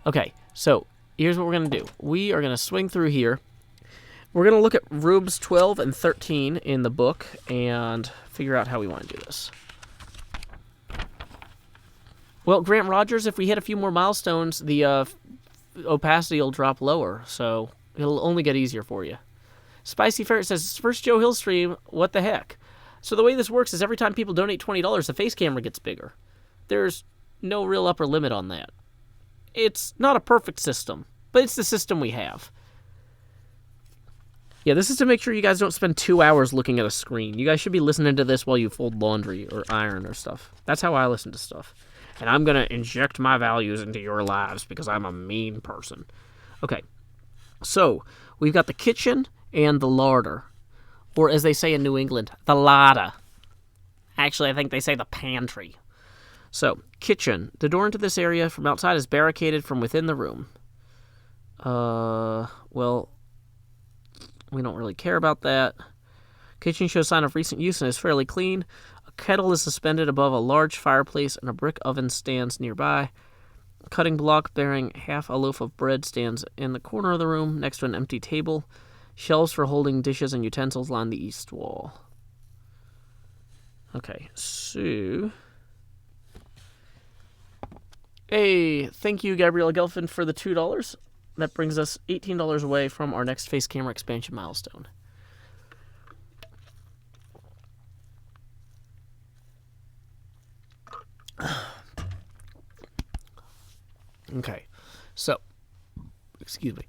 Okay, so here's what we're going to do. We are going to swing through here. We're going to look at rooms 12 and 13 in the book and figure out how we want to do this. Well, Grant Rogers, if we hit a few more milestones, the opacity will drop lower, so it'll only get easier for you. Spicy Ferret says, first Joe Hill stream, what the heck? So the way this works is every time people donate $20, the face camera gets bigger. There's no real upper limit on that. It's not a perfect system, but it's the system we have. Yeah, this is to make sure you guys don't spend 2 hours looking at a screen. You guys should be listening to this while you fold laundry or iron or stuff. That's how I listen to stuff. And I'm going to inject my values into your lives because I'm a mean person. Okay, so we've got the kitchen and the larder. Or as they say in New England, the larder. Actually, I think they say the pantry. So, kitchen. The door into this area from outside is barricaded from within the room. Well, we don't really care about that. Kitchen shows sign of recent use and is fairly clean. A kettle is suspended above a large fireplace and a brick oven stands nearby. A cutting block bearing half a loaf of bread stands in the corner of the room next to an empty table. Shelves for holding dishes and utensils line the east wall. Okay, so... Hey, thank you, Gabrielle Gelfin, for the $2. That brings us $18 away from our next face camera expansion milestone. Okay, so, excuse me.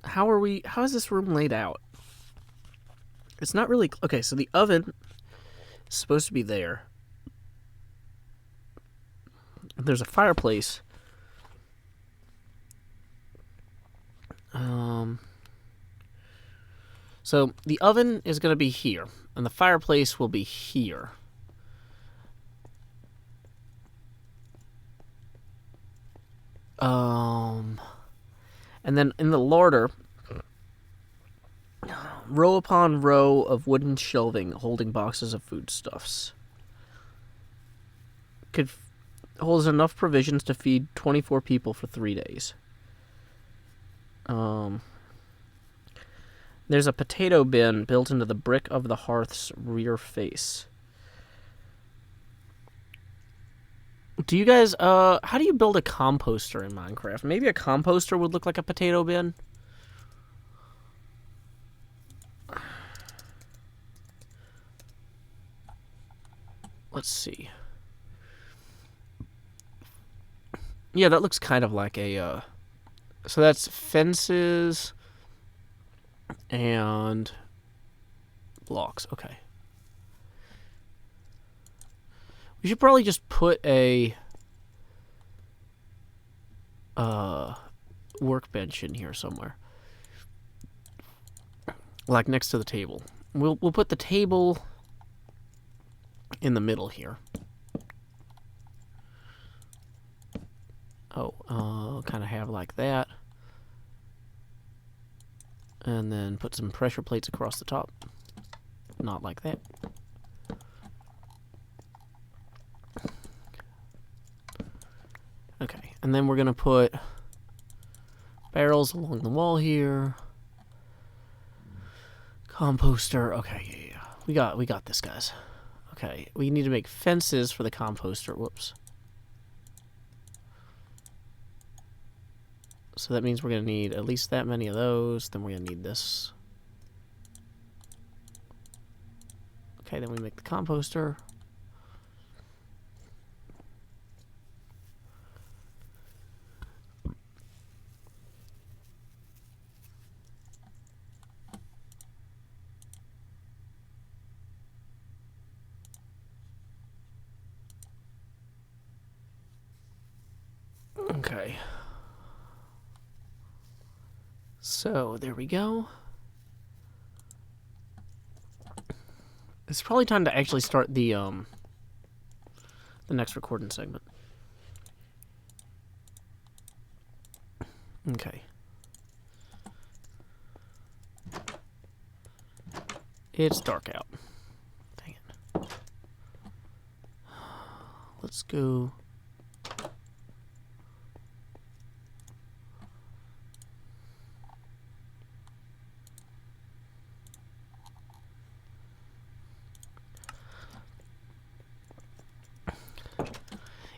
How is this room laid out? It's not really, okay, so the oven is supposed to be there. There's a fireplace. So the oven is going to be here, and the fireplace will be here. And then in the larder, row upon row of wooden shelving holding boxes of foodstuffs. Holds enough provisions to feed 24 people for 3 days. There's a potato bin built into the brick of the hearth's rear face. Do you guys, how do you build a composter in Minecraft? Maybe a composter would look like a potato bin? Let's see. Yeah, that looks kind of like a, so that's fences and blocks. Okay. We should probably just put a workbench in here somewhere, like next to the table. We'll put the table in the middle here. Oh, kind of have like that. And then put some pressure plates across the top. Not like that. Okay, and then we're going to put barrels along the wall here. Composter. Okay, yeah. We got this, guys. Okay, we need to make fences for the composter. Whoops. So that means we're going to need at least that many of those. Then we're going to need this. Okay, then we make the composter. Okay. So, there we go. It's probably time to actually start the next recording segment. Okay. It's dark out. Dang it. Let's go.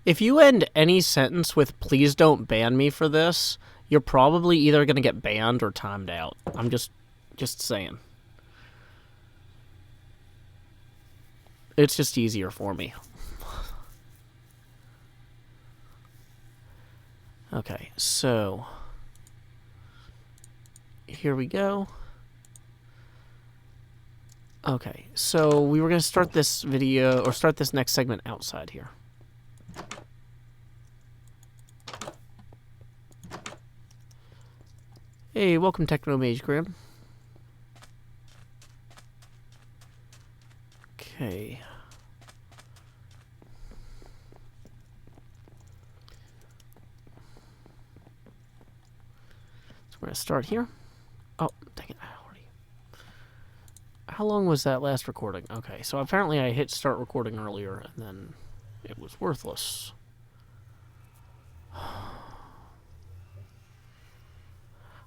If you end any sentence with "please don't ban me for this," you're probably either going to get banned or timed out. I'm just saying. It's just easier for me. Okay, so here we go. Okay, so we were going to start this video, or start this next segment outside here. Hey, welcome Techno Mage Grim. Okay. So we're going to start here. Oh, dang it. How long was that last recording? Okay, so apparently I hit start recording earlier, and then it was worthless.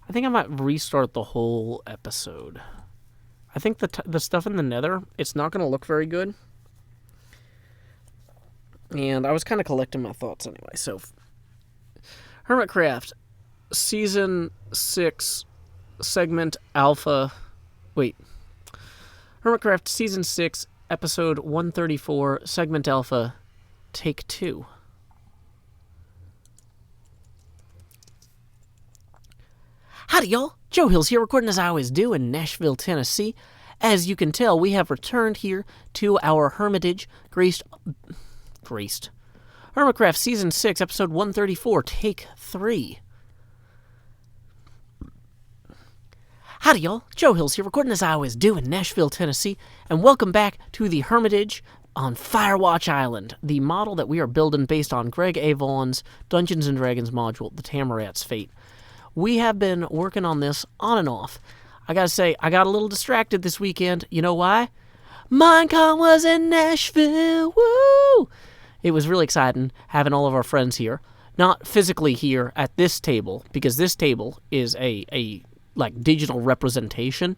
I think I might restart the whole episode. I think the stuff in the nether, it's not going to look very good. And I was kind of collecting my thoughts anyway. So, Hermitcraft, Season 6, Segment Alpha... Wait. Hermitcraft, Season 6, Episode 134, Segment Alpha, Take 2. Howdy, y'all. Joe Hills here, recording as I always do in Nashville, Tennessee. As you can tell, we have returned here to our Hermitage, graced. Hermitcraft Season 6, Episode 134, Take 3. Howdy, y'all. Joe Hills here, recording as I always do in Nashville, Tennessee, and welcome back to the Hermitage on Firewatch Island, the model that we are building based on Greg A. Vaughan's Dungeons & Dragons module, The Tamarat's Fate. We have been working on this on and off. I gotta say, I got a little distracted this weekend. You know why? Minecon was in Nashville. Woo! It was really exciting having all of our friends here. Not physically here at this table, because this table is a like digital representation.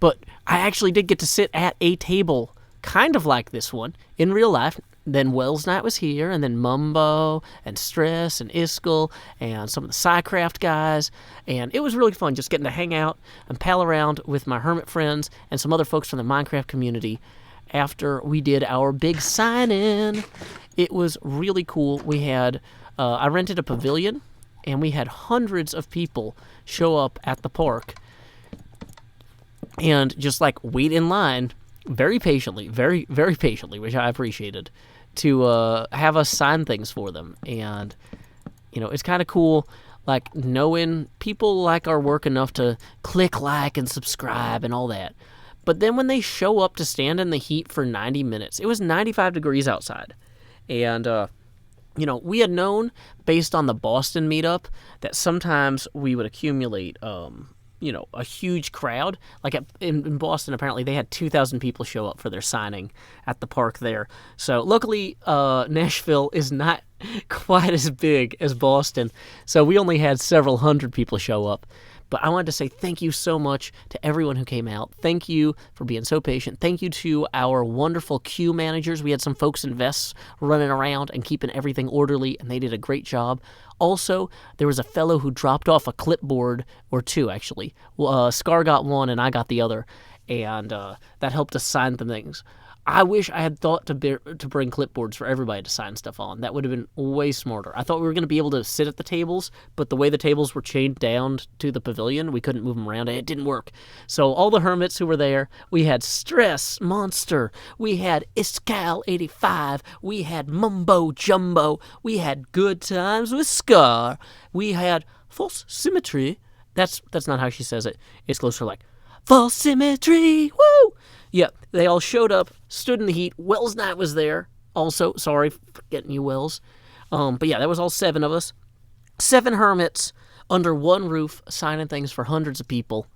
But I actually did get to sit at a table kind of like this one in real life. Then Wells Knight was here, and then Mumbo, and Stress, and Iskell, and some of the Psycraft guys, and it was really fun just getting to hang out and pal around with my hermit friends and some other folks from the Minecraft community after we did our big sign-in. It was really cool. We had, I rented a pavilion, and we had hundreds of people show up at the park and just, like, wait in line very patiently, very, very patiently, which I appreciated, to have us sign things for them. And, it's kind of cool, like, knowing people like our work enough to click like and subscribe and all that. But then when they show up to stand in the heat for 90 minutes, it was 95 degrees outside. And, we had known based on the Boston meetup that sometimes we would accumulate, a huge crowd. Like in Boston, apparently they had 2,000 people show up for their signing at the park there. So luckily, Nashville is not quite as big as Boston. So we only had several hundred people show up. But I wanted to say thank you so much to everyone who came out. Thank you for being so patient. Thank you to our wonderful queue managers. We had some folks in vests running around and keeping everything orderly, and they did a great job. Also, there was a fellow who dropped off a clipboard, or two actually. Scar got one and I got the other, and that helped us sign the things. I wish I had thought to bring clipboards for everybody to sign stuff on. That would have been way smarter. I thought we were going to be able to sit at the tables, but the way the tables were chained down to the pavilion, we couldn't move them around. It didn't work. So all the hermits who were there, we had Stress Monster, we had Iscal 85, we had Mumbo Jumbo, we had Good Times with Scar, we had False Symmetry. That's not how she says it. It's closer like, False Symmetry, woo! Yeah, they all showed up, stood in the heat. Wells Knight was there. Also, sorry for getting you, Wells. But yeah, that was all 7 of us. 7 hermits under one roof, signing things for hundreds of people.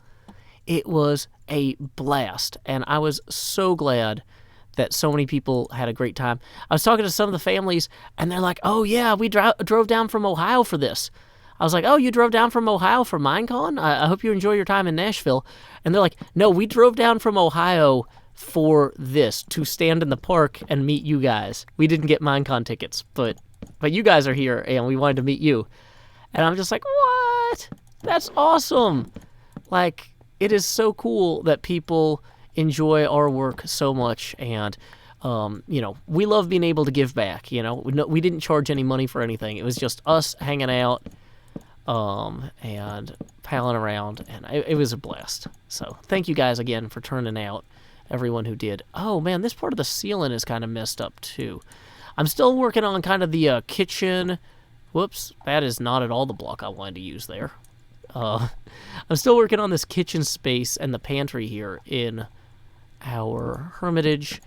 It was a blast, and I was so glad that so many people had a great time. I was talking to some of the families, and they're like, oh yeah, we drove down from Ohio for this. I was like, oh, you drove down from Ohio for Minecon? I hope you enjoy your time in Nashville. And they're like, no, we drove down from Ohio for this, to stand in the park and meet you guys. We didn't get Minecon tickets, but you guys are here, and we wanted to meet you. And I'm just like, what? That's awesome. Like, it is so cool that people enjoy our work so much, and we love being able to give back. We didn't charge any money for anything. It was just us hanging out and palling around, and it was a blast. So thank you guys again for turning out, everyone who did. Oh man, this part of the ceiling is kind of messed up too. I'm still working on kind of the kitchen. Whoops, that is not at all the block I wanted to use there. I'm still working on this kitchen space and the pantry here in our hermitage.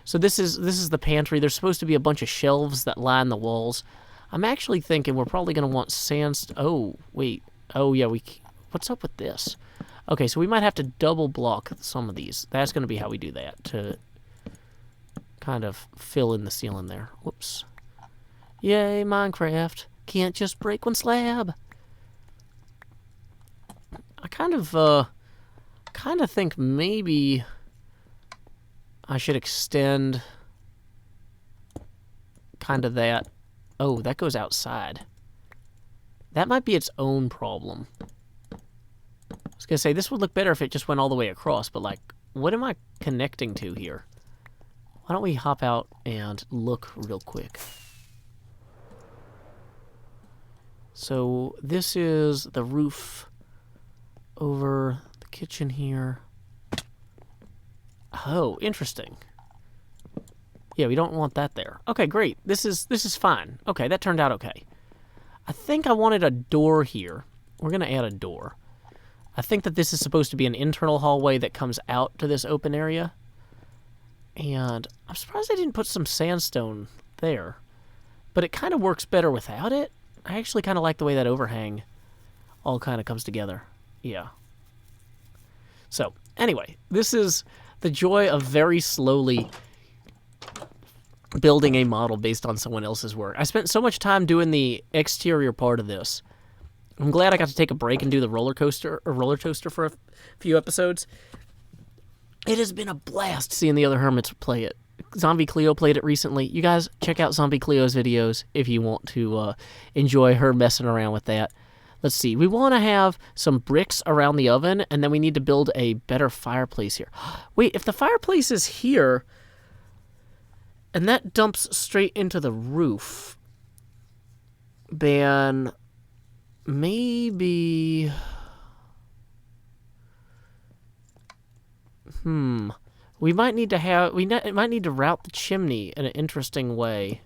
So this is the pantry. There's supposed to be a bunch of shelves that line the walls. I'm actually thinking we're probably going to want sandstone. Oh, wait. Oh, yeah, what's up with this? Okay, so we might have to double block some of these. That's going to be how we do that, to kind of fill in the ceiling there. Whoops. Yay, Minecraft. Can't just break one slab. I kind of think maybe I should extend kind of that. Oh, that goes outside. That might be its own problem. I was going to say, this would look better if it just went all the way across, but, like, what am I connecting to here? Why don't we hop out and look real quick? So, this is the roof over the kitchen here. Oh, interesting. Yeah, we don't want that there. Okay, great. This is fine. Okay, that turned out okay. I think I wanted a door here. We're going to add a door. I think that this is supposed to be an internal hallway that comes out to this open area. And I'm surprised I didn't put some sandstone there. But it kind of works better without it. I actually kind of like the way that overhang all kind of comes together. Yeah. So, anyway, this is the joy of very slowly building a model based on someone else's work. I spent so much time doing the exterior part of this. I'm glad I got to take a break and do the roller toaster for a few episodes. It has been a blast seeing the other hermits play it. Zombie Cleo played it recently. You guys check out Zombie Cleo's videos if you want to enjoy her messing around with that. Let's see. We want to have some bricks around the oven, and then we need to build a better fireplace here. Wait, if the fireplace is here, and that dumps straight into the roof, then maybe... We might need to might need to route the chimney in an interesting way.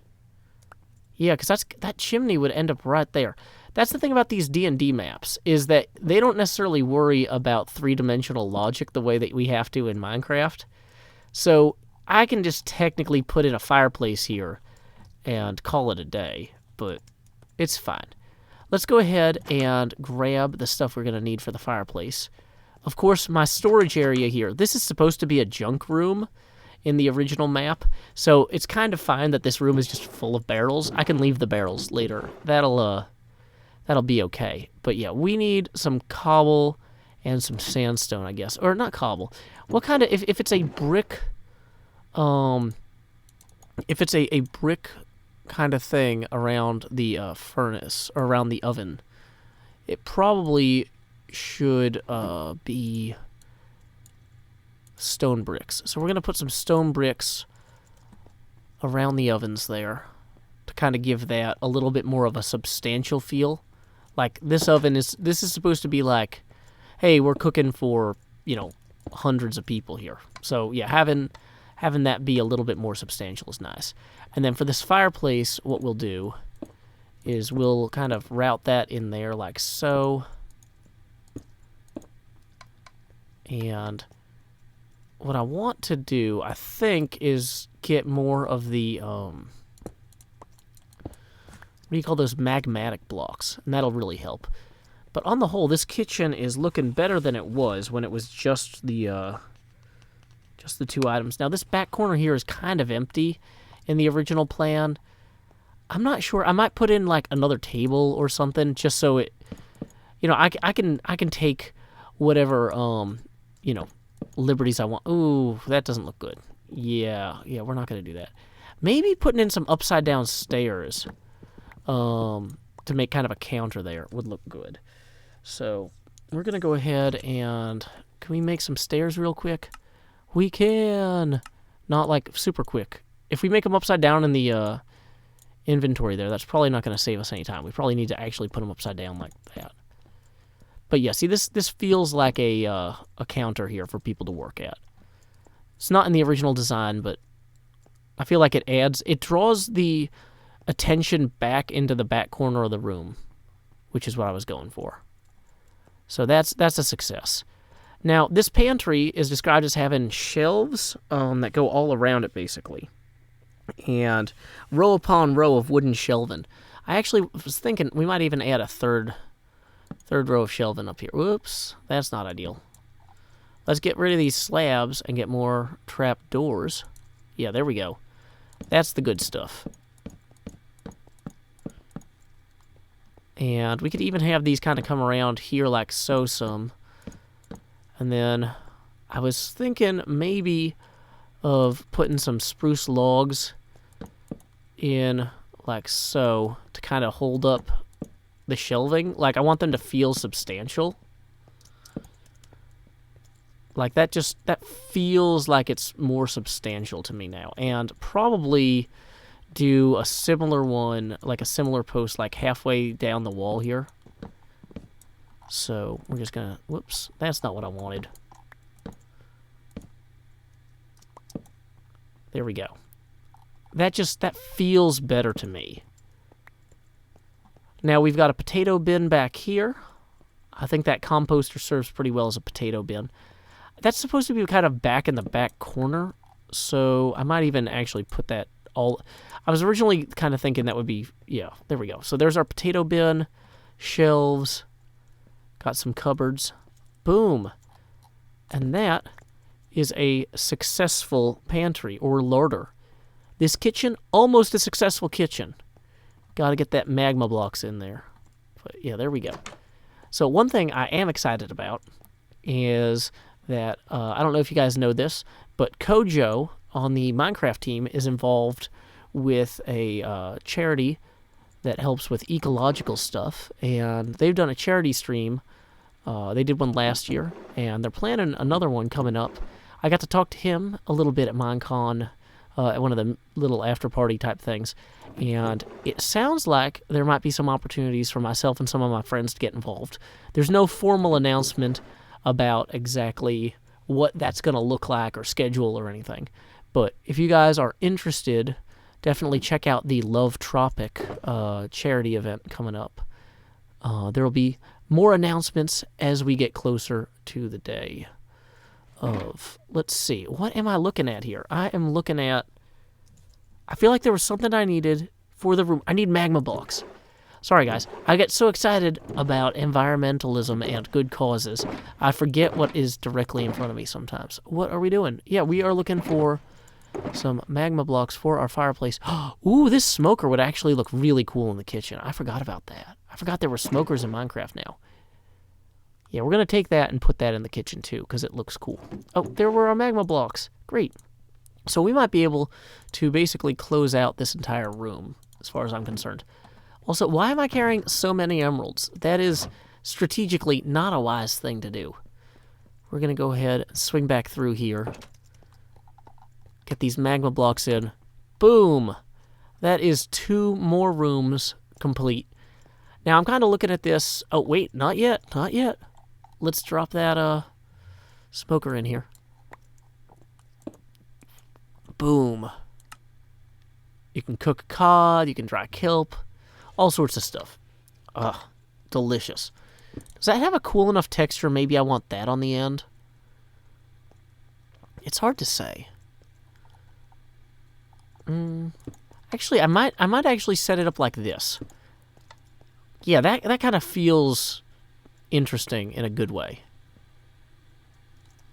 Yeah, because that chimney would end up right there. That's the thing about these D&D maps, is that they don't necessarily worry about three-dimensional logic the way that we have to in Minecraft. So I can just technically put in a fireplace here and call it a day, but it's fine. Let's go ahead and grab the stuff we're going to need for the fireplace. Of course, my storage area here, this is supposed to be a junk room in the original map, so it's kind of fine that this room is just full of barrels. I can leave the barrels later. That'll be okay. But yeah, we need some cobble and some sandstone, I guess. Or not cobble. What kind of, if it's a brick, if it's a brick kind of thing around the furnace, or around the oven, it probably should be stone bricks. So we're going to put some stone bricks around the ovens there to kind of give that a little bit more of a substantial feel. Like, this is supposed to be like, hey, we're cooking for, hundreds of people here. So yeah, having that be a little bit more substantial is nice. And then for this fireplace, what we'll do is we'll kind of route that in there like so. And what I want to do, I think, is get more of the, what do you call those, magmatic blocks, and that'll really help. But on the whole, this kitchen is looking better than it was when it was just the two items. Now, this back corner here is kind of empty in the original plan. I'm not sure. I might put in, like, another table or something, just so it, I can take whatever, liberties I want. Ooh, that doesn't look good. Yeah, we're not going to do that. Maybe putting in some upside-down stairs to make kind of a counter there would look good. So we're going to go ahead and... Can we make some stairs real quick? We can! Not, like, super quick. If we make them upside down in the inventory there, that's probably not going to save us any time. We probably need to actually put them upside down like that. But yeah, see, this feels like a counter here for people to work at. It's not in the original design, but I feel like it draws the attention back into the back corner of the room, which is what I was going for. So that's a success. Now, this pantry is described as having shelves that go all around it, basically. And row upon row of wooden shelving. I actually was thinking we might even add a third row of shelving up here. Whoops, that's not ideal. Let's get rid of these slabs and get more trap doors. Yeah, there we go. That's the good stuff. And we could even have these kind of come around here like so some. And then I was thinking maybe of putting some spruce logs in like so to kind of hold up the shelving. Like, I want them to feel substantial. Like, that feels like it's more substantial to me now. And probably do a similar one, like a similar post, like halfway down the wall here. So we're just gonna, whoops, that's not what I wanted. There we go. That feels better to me. Now we've got a potato bin back here. I think that composter serves pretty well as a potato bin. That's supposed to be kind of back in the back corner, so I might even actually put that all... I was originally kind of thinking that would be... Yeah, there we go. So there's our potato bin, shelves, got some cupboards. Boom. And that is a successful pantry, or larder. This kitchen, almost a successful kitchen. Got to get that magma blocks in there. But yeah, there we go. So one thing I am excited about is that, I don't know if you guys know this, but Kojo on the Minecraft team is involved with a charity that helps with ecological stuff, and they've done a charity stream. They did one last year, and they're planning another one coming up. I got to talk to him a little bit at Minecon, at one of the little after-party type things, and it sounds like there might be some opportunities for myself and some of my friends to get involved. There's no formal announcement about exactly what that's going to look like or schedule or anything. But if you guys are interested, definitely check out the Love Tropic charity event coming up. There will be more announcements as we get closer to the day of... Let's see. What am I looking at here? I am looking at... I feel like there was something I needed for the room. I need magma blocks. Sorry, guys. I get so excited about environmentalism and good causes, I forget what is directly in front of me sometimes. What are we doing? Yeah, we are looking for some magma blocks for our fireplace. Ooh, this smoker would actually look really cool in the kitchen. I forgot about that. I forgot there were smokers in Minecraft now. Yeah, we're going to take that and put that in the kitchen too, because it looks cool. Oh, there were our magma blocks. Great. So we might be able to basically close out this entire room, as far as I'm concerned. Also, why am I carrying so many emeralds? That is strategically not a wise thing to do. We're going to go ahead and swing back through here. Get these magma blocks in. Boom! That is 2 more rooms complete. Now, I'm kind of looking at this... Oh, wait, not yet. Not yet. Let's drop that smoker in here. Boom. You can cook cod, you can dry kelp, all sorts of stuff. Ugh, delicious. Does that have a cool enough texture? Maybe I want that on the end. It's hard to say. Actually, I might actually set it up like this. Yeah, that kind of feels interesting in a good way.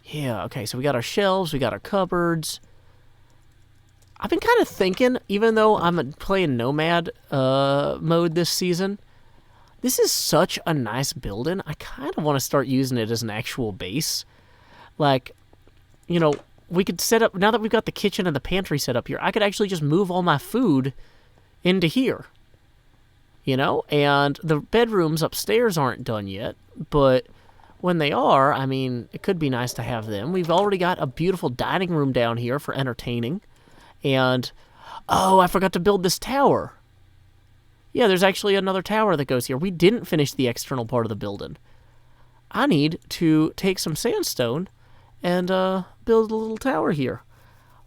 Yeah, okay, so we got our shelves, we got our cupboards. I've been kind of thinking, even though I'm playing Nomad mode this season, this is such a nice building. I kind of want to start using it as an actual base. Like, you know, we could set up, now that we've got the kitchen and the pantry set up here, I could actually just move all my food into here. You know, and the bedrooms upstairs aren't done yet, but when they are, I mean, it could be nice to have them. We've already got a beautiful dining room down here for entertaining. And, oh, I forgot to build this tower. Yeah, there's actually another tower that goes here. We didn't finish the external part of the building. I need to take some sandstone and build a little tower here.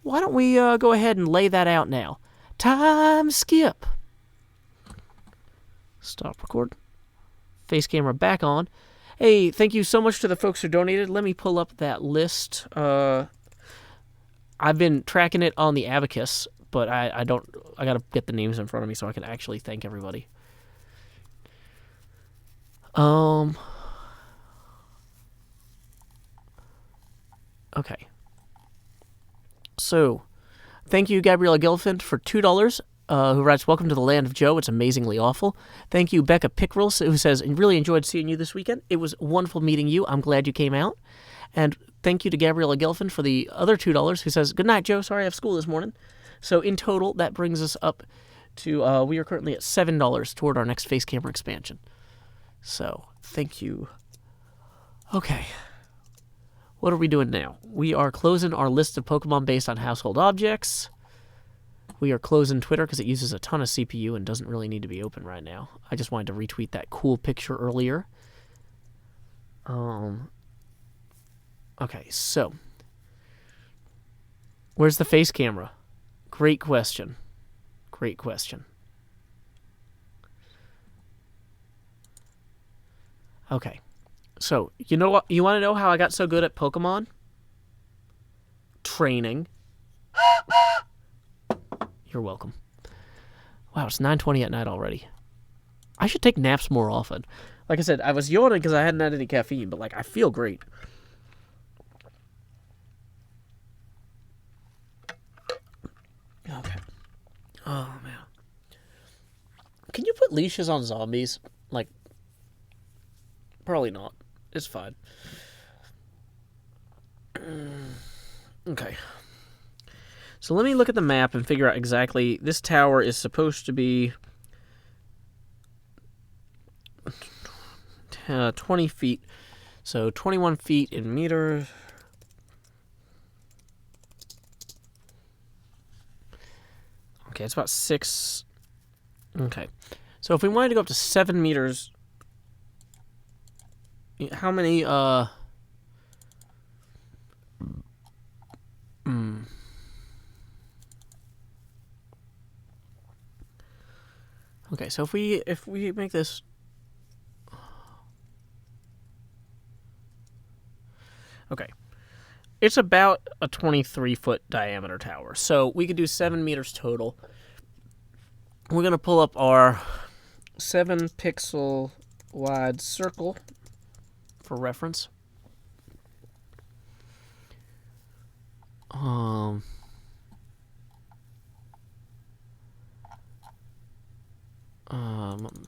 Why don't we go ahead and lay that out now? Time skip. Stop record. Face camera back on. Hey, thank you so much to the folks who donated. Let me pull up that list. I've been tracking it on the Abacus, but I gotta get the names in front of me so I can actually thank everybody. Okay. So, thank you, Gabriella Gelfand, for $2, who writes, "Welcome to the land of Joe. It's amazingly awful." Thank you, Becca Pickrell, who says, "Really enjoyed seeing you this weekend. It was wonderful meeting you. I'm glad you came out." And thank you to Gabriella Gelfand for the other $2, who says, "Good night, Joe. Sorry I have school this morning." So in total, that brings us up to, we are currently at $7 toward our next face camera expansion. So, thank you. Okay. What are we doing now? We are closing our list of Pokemon based on household objects. We are closing Twitter because it uses a ton of CPU and doesn't really need to be open right now. I just wanted to retweet that cool picture earlier. Okay, so. Where's the face camera? Great question. Great question. Okay. So, you know what? You want to know how I got so good at Pokemon? Training. You're welcome. Wow, it's 9:20 at night already. I should take naps more often. Like I said, I was yawning because I hadn't had any caffeine, but like I feel great. Okay. Oh, man. Can you put leashes on zombies? Like, probably not. It's fine. Okay. So let me look at the map and figure out exactly. This tower is supposed to be 20 feet. So 21 feet in meters. Okay, it's about 6. Okay. So if we wanted to go up to 7 meters, how many Okay, so if we make this, okay, it's about a 23-foot diameter tower, so we could do 7 meters total. We're gonna pull up our 7-pixel wide circle for reference.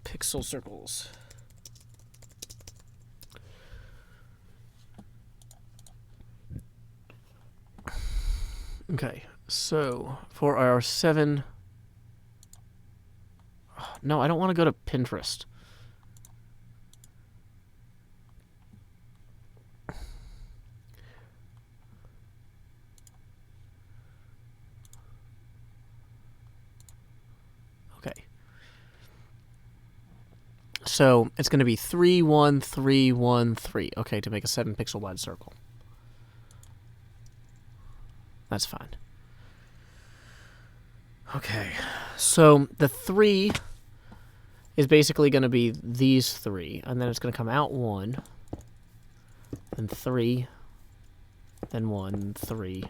Pixel circles. Okay, so for our 7... No, I don't want to go to Pinterest. Okay. So it's going to be 3, 1, 3, 1, 3. Okay, to make a 7-pixel wide circle. That's fine. Okay, so the 3 is basically going to be these 3, and then it's going to come out 1, then 3, then 1, 3,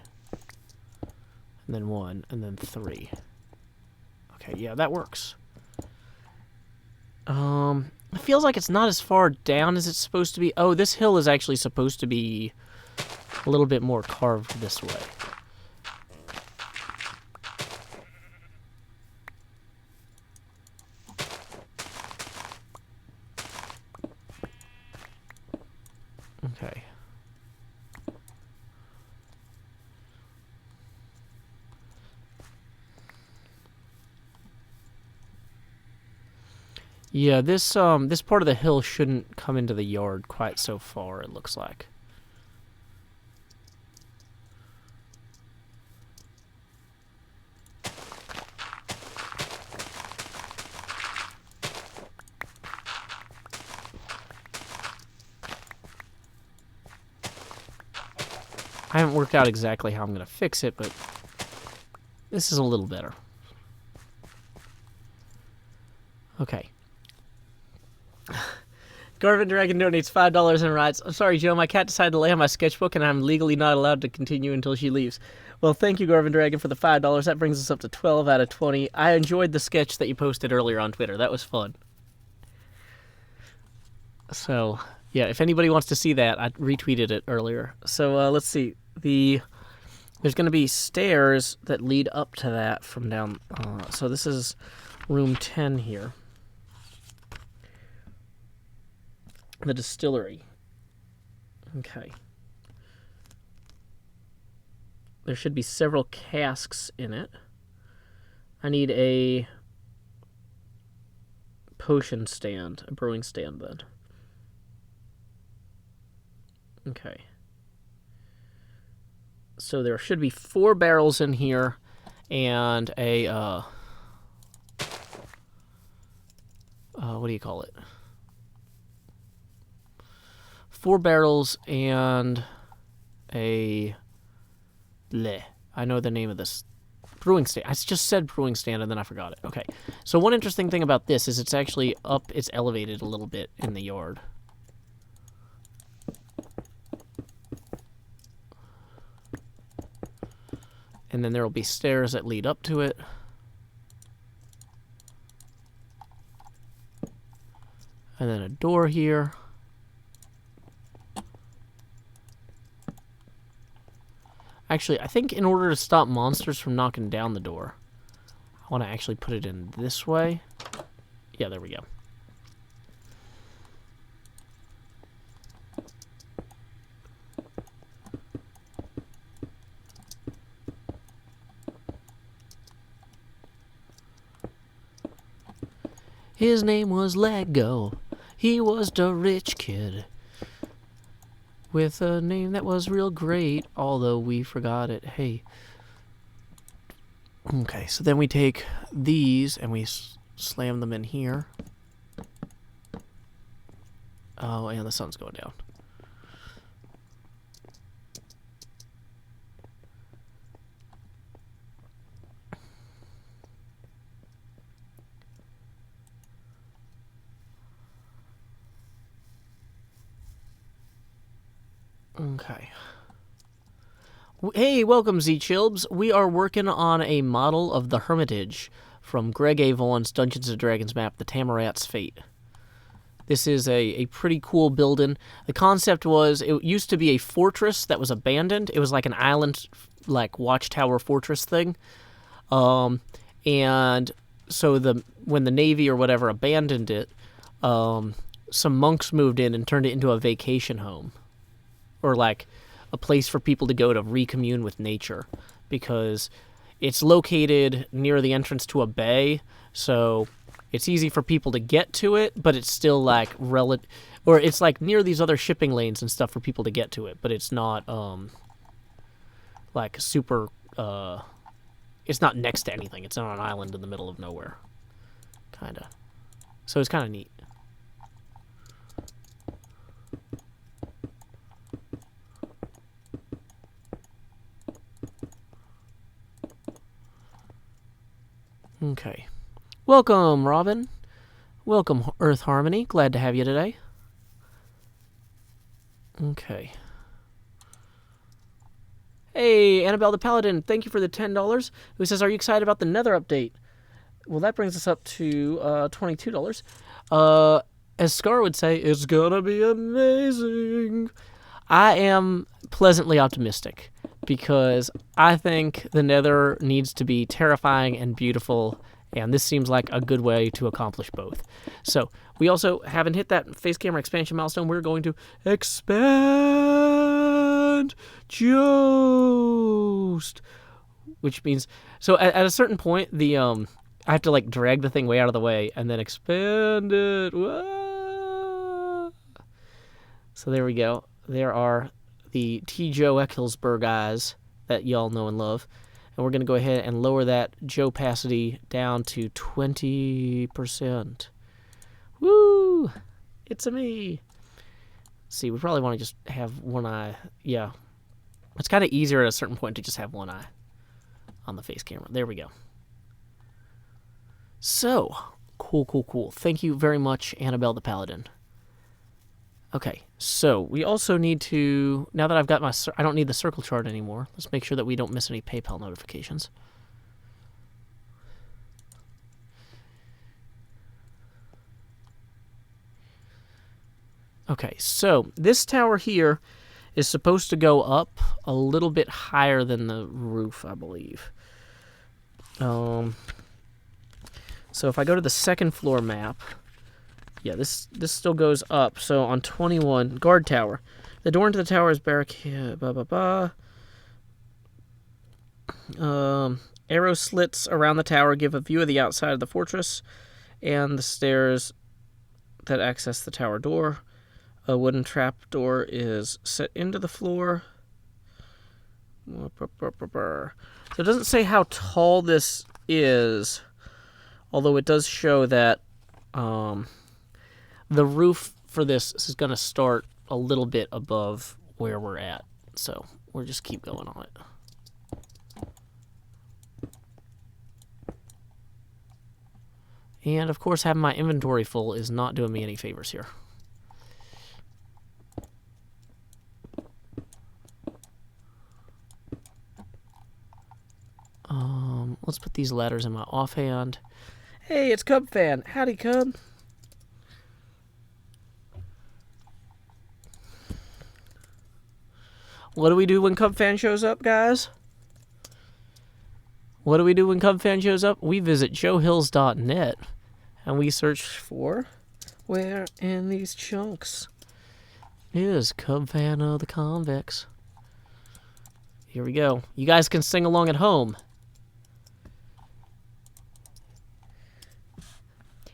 and then 1, and then 3. Okay, yeah, that works. It feels like it's not as far down as it's supposed to be. Oh, this hill is actually supposed to be a little bit more carved this way. Okay. Yeah, this part of the hill shouldn't come into the yard quite so far, it looks like. I haven't worked out exactly how I'm going to fix it, but this is a little better. Okay. Garvin Dragon donates $5 and writes, "I'm sorry, Joe, my cat decided to lay on my sketchbook and I'm legally not allowed to continue until she leaves." Well, thank you, Garvin Dragon, for the $5. That brings us up to 12 out of 20. I enjoyed the sketch that you posted earlier on Twitter. That was fun. So, yeah, if anybody wants to see that, I retweeted it earlier. So, let's see. There's going to be stairs that lead up to that from down. So this is room 10 here. The distillery. Okay. There should be several casks in it. I need a potion stand, a brewing stand then. Okay. So there should be 4 barrels in here and a, what do you call it? 4 barrels and a, I know the name of this. Brewing stand. I just said brewing stand and then I forgot it. Okay. So one interesting thing about this is it's actually up, it's elevated a little bit in the yard. And then there will be stairs that lead up to it. And then a door here. Actually, I think in order to stop monsters from knocking down the door, I want to actually put it in this way. Yeah, there we go. His name was Lego. He was the rich kid with a name that was real great, although we forgot it. Hey. Okay, so then we take these and we slam them in here. Oh, and the sun's going down. Okay. Hey, welcome, Z-Chilbs. We are working on a model of the Hermitage from Greg A. Vaughan's Dungeons & Dragons map, The Tamarat's Fate. This is a pretty cool building. The concept was, it used to be a fortress that was abandoned. It was like an island, like watchtower fortress thing. And so when the Navy or whatever abandoned it, some monks moved in and turned it into a vacation home. Or like a place for people to go to recommune with nature, because it's located near the entrance to a bay, so it's easy for people to get to it, but it's still like or it's like near these other shipping lanes and stuff for people to get to it, but it's not like super it's not next to anything. It's on an island in the middle of nowhere, kind of. So it's kind of neat. Okay. Welcome, Robin. Welcome, Earth Harmony. Glad to have you today. Okay. Hey, Annabelle the Paladin, thank you for the $10. Who says, are you excited about the Nether update? Well, that brings us up to $22. As Scar would say, it's gonna be amazing. I am pleasantly optimistic, because I think the Nether needs to be terrifying and beautiful, and this seems like a good way to accomplish both. So, we also haven't hit that face camera expansion milestone. We're going to expand Joost, which means, so at a certain point, the I have to like drag the thing way out of the way and then expand it. Whoa. So there we go. There are the T. Joe Eckelsberg eyes that y'all know and love. And we're going to go ahead and lower that Joe opacity down to 20%. Woo! It's a me. See, we probably want to just have one eye. Yeah. It's kind of easier at a certain point to just have one eye on the face camera. There we go. So, cool. Thank you very much, Annabelle the Paladin. Okay, so we also need to, now that I've got I don't need the circle chart anymore. Let's make sure that we don't miss any PayPal notifications. Okay, so this tower here is supposed to go up a little bit higher than the roof, I believe. So if I go to the second floor map, yeah, this still goes up. So on 21, guard tower. The door into the tower is barricade. Arrow slits around the tower give a view of the outside of the fortress and the stairs that access the tower door. A wooden trap door is set into the floor. So it doesn't say how tall this is, although it does show that the roof for this is going to start a little bit above where we're at. So we'll just keep going on it. And of course, having my inventory full is not doing me any favors here. Let's put these ladders in my offhand. Hey, it's Cub Fan. Howdy, Cub. What do we do when Cub Fan shows up, guys? What do we do when Cub Fan shows up? We visit joehills.net and we search for where in these chunks is Cub Fan of the Convex. Here we go. You guys can sing along at home.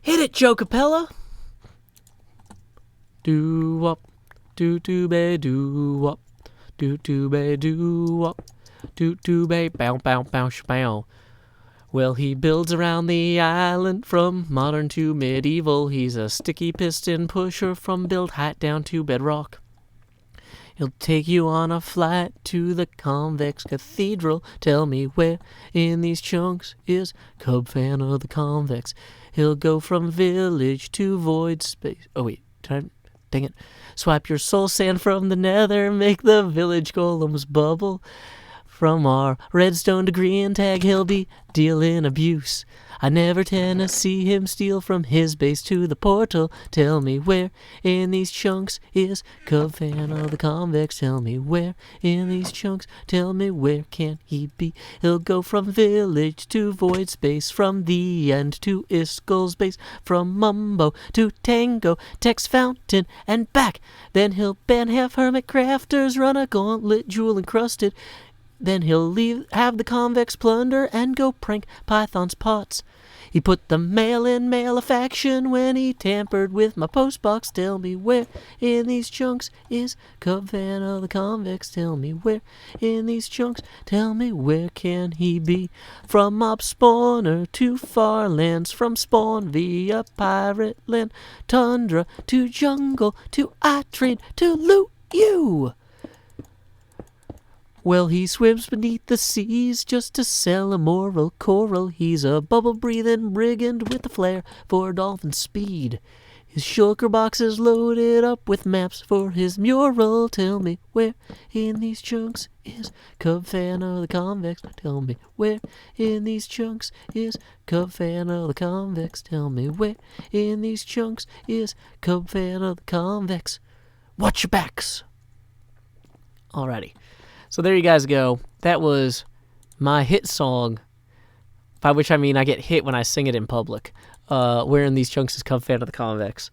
Hit it, Joe Capella. Do-wop, do-do-be, do-wop, do-do-be, do-wop, do-do-be, bow-bow-bow-sh-bow. Well, he builds around the island from modern to medieval. He's a sticky piston pusher from build height down to bedrock. He'll take you on a flight to the Convex Cathedral. Tell me where in these chunks is Cub Fan of the Convex. He'll go from village to void space. Oh, wait. Dang it. Swipe your soul sand from the nether, make the village golems bubble. From our redstone to green tag, he'll be dealing abuse. I never tend to see him steal from his base to the portal. Tell me where in these chunks is Cub Fan of the Convex. Tell me where in these chunks. Tell me where can he be? He'll go from village to void space, from the end to Iskel's base, from Mumbo to Tango, Tex Fountain and back. Then he'll ban half Hermitcrafters, run a gauntlet jewel encrusted. Then he'll have the convex plunder and go prank Python's pots. He put the mail in malefaction when he tampered with my postbox. Tell me where in these chunks is Cub Fan of the Convex. Tell me where in these chunks. Tell me where can he be? From mob spawner to far lands, from spawn via pirate land, tundra to jungle to I train to loot you. Well, he swims beneath the seas just to sell immoral coral. He's a bubble-breathing brigand with a flair for dolphin speed. His shulker box is loaded up with maps for his mural. Tell me where in these chunks is Cub Fan of the Convex. Tell me where in these chunks is Cub Fan of the Convex. Tell me where in these chunks is Cub Fan of the Convex. Watch your backs. Alrighty. So there you guys go. That was my hit song, by which I mean I get hit when I sing it in public. Where in these chunks is Cub Fan of the Convex.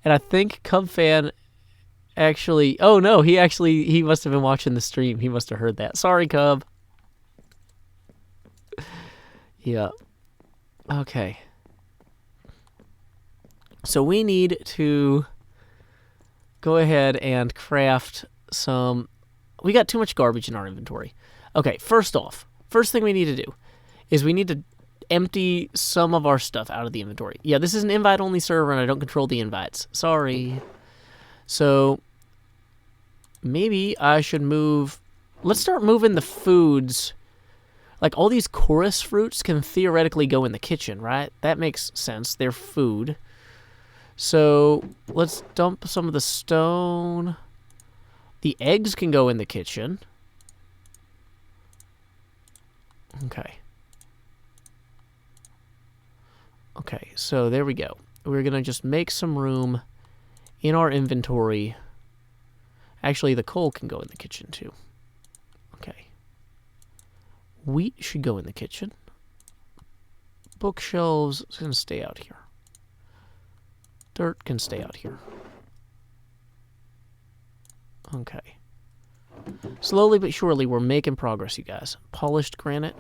And I think Cub Fan actually... Oh, no, he must have been watching the stream. He must have heard that. Sorry, Cub. Yeah. Okay. So we need to go ahead and craft some... We got too much garbage in our inventory. Okay, first thing we need to do is we need to empty some of our stuff out of the inventory. Yeah, this is an invite-only server, and I don't control the invites. Sorry. So, maybe I should move... Let's start moving the foods. Like, all these chorus fruits can theoretically go in the kitchen, right? That makes sense. They're food. So, let's dump some of the stone... The eggs can go in the kitchen. Okay. Okay, so there we go. We're going to just make some room in our inventory. Actually, the coal can go in the kitchen too. Okay. Wheat should go in the kitchen. Bookshelves can stay out here. Dirt can stay out here. Okay. Slowly but surely, we're making progress, you guys. Polished granite.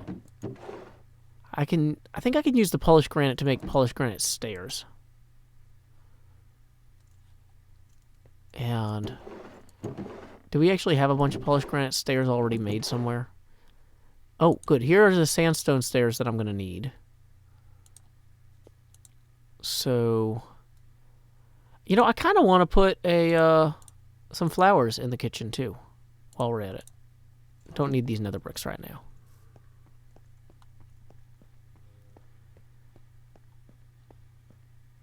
I think I can use the polished granite to make polished granite stairs. And do we actually have a bunch of polished granite stairs already made somewhere? Oh, good. Here are the sandstone stairs that I'm going to need. So, you know, I kind of want to put some flowers in the kitchen too, while we're at it. Don't need these nether bricks right now.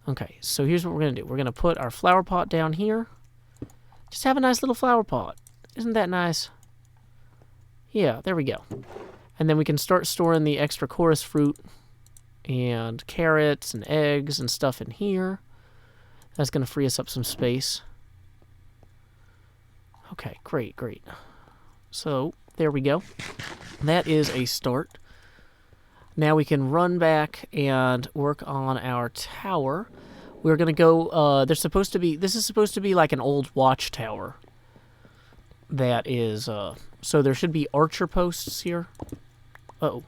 Okay, so here's what we're going to do. We're going to put our flower pot down here. Just have a nice little flower pot. Isn't that nice? Yeah, there we go. And then we can start storing the extra chorus fruit and carrots and eggs and stuff in here. That's going to free us up some space. Okay, great, great. So, there we go. That is a start. Now we can run back and work on our tower. We're going to go, this is supposed to be like an old watchtower. That is, so there should be archer posts here. Uh-oh.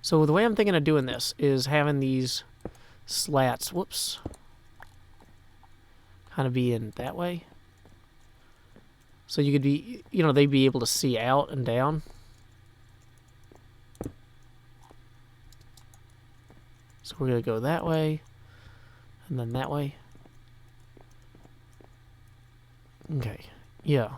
So the way I'm thinking of doing this is having these slats, whoops, kind of be in that way. So you could be, you know, they'd be able to see out and down. So we're going to go that way, and then that way. Okay, yeah.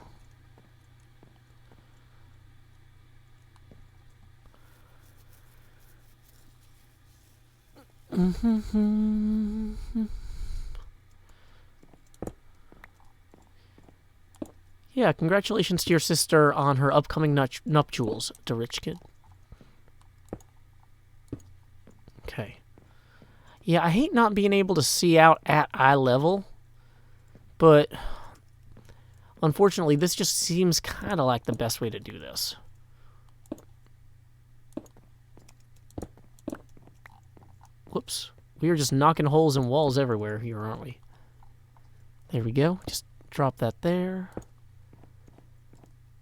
Yeah, congratulations to your sister on her upcoming nuptials, to rich kid. Okay. Yeah, I hate not being able to see out at eye level, but unfortunately, this just seems kind of like the best way to do this. Whoops. We are just knocking holes in walls everywhere here, aren't we? There we go. Just drop that there.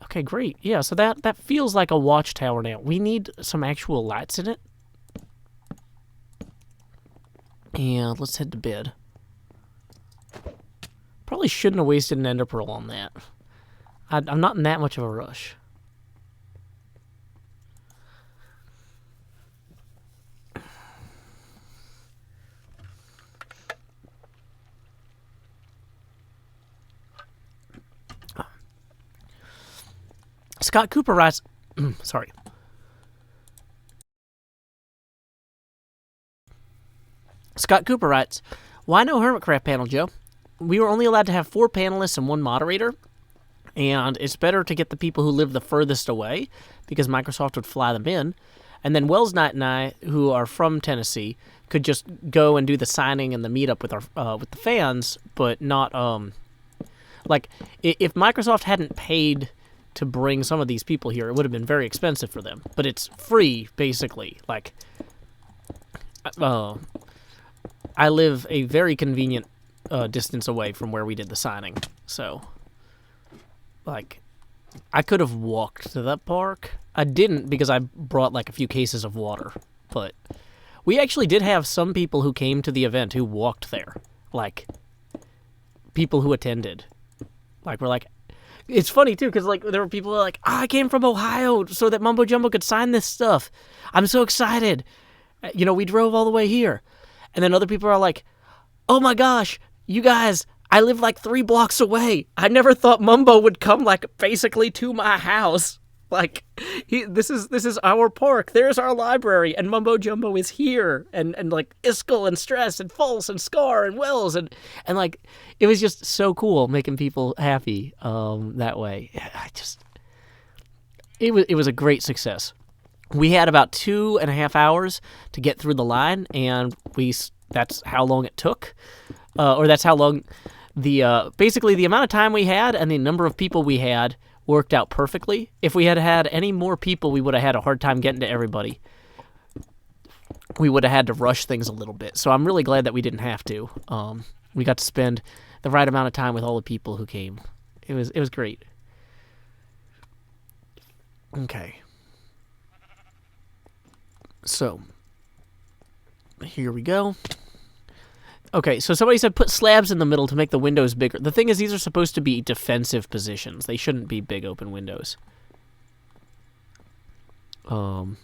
Okay, great. Yeah, so that feels like a watchtower now. We need some actual lights in it. And let's head to bed. Probably shouldn't have wasted an ender pearl on that. I'm not in that much of a rush. Scott Cooper writes... sorry. Scott Cooper writes, why no Hermitcraft panel, Joe? We were only allowed to have 4 panelists and 1 moderator, and it's better to get the people who live the furthest away, because Microsoft would fly them in, and then Wells Knight and I, who are from Tennessee, could just go and do the signing and the meetup with our with the fans, but not, like, if Microsoft hadn't paid to bring some of these people here, it would have been very expensive for them, but it's free, basically. Like, I live a very convenient distance away from where we did the signing, so, like, I could have walked to that park. I didn't because I brought, like, a few cases of water, but we actually did have some people who came to the event who walked there, like, people who attended. Like, we're like, it's funny, too, because, like, there were people who were like, I came from Ohio so that Mumbo Jumbo could sign this stuff. I'm so excited. You know, we drove all the way here. And then other people are like, oh my gosh, you guys, I live like 3 blocks away. I never thought Mumbo would come, like, basically to my house. Like, this is our park. There's our library, and Mumbo Jumbo is here. And like, Iskall and Stress and False and Scar and Wells. And like, it was just so cool making people happy that way. It was a great success. We had about 2.5 hours to get through the line, and that's how long it took. Or that's how long basically the amount of time we had and the number of people we had worked out perfectly. If we had had any more people, we would have had a hard time getting to everybody. We would have had to rush things a little bit. So I'm really glad that we didn't have to. We got to spend the right amount of time with all the people who came. It was great. Okay. So, here we go. Okay, so somebody said put slabs in the middle to make the windows bigger. The thing is, these are supposed to be defensive positions. They shouldn't be big open windows. Do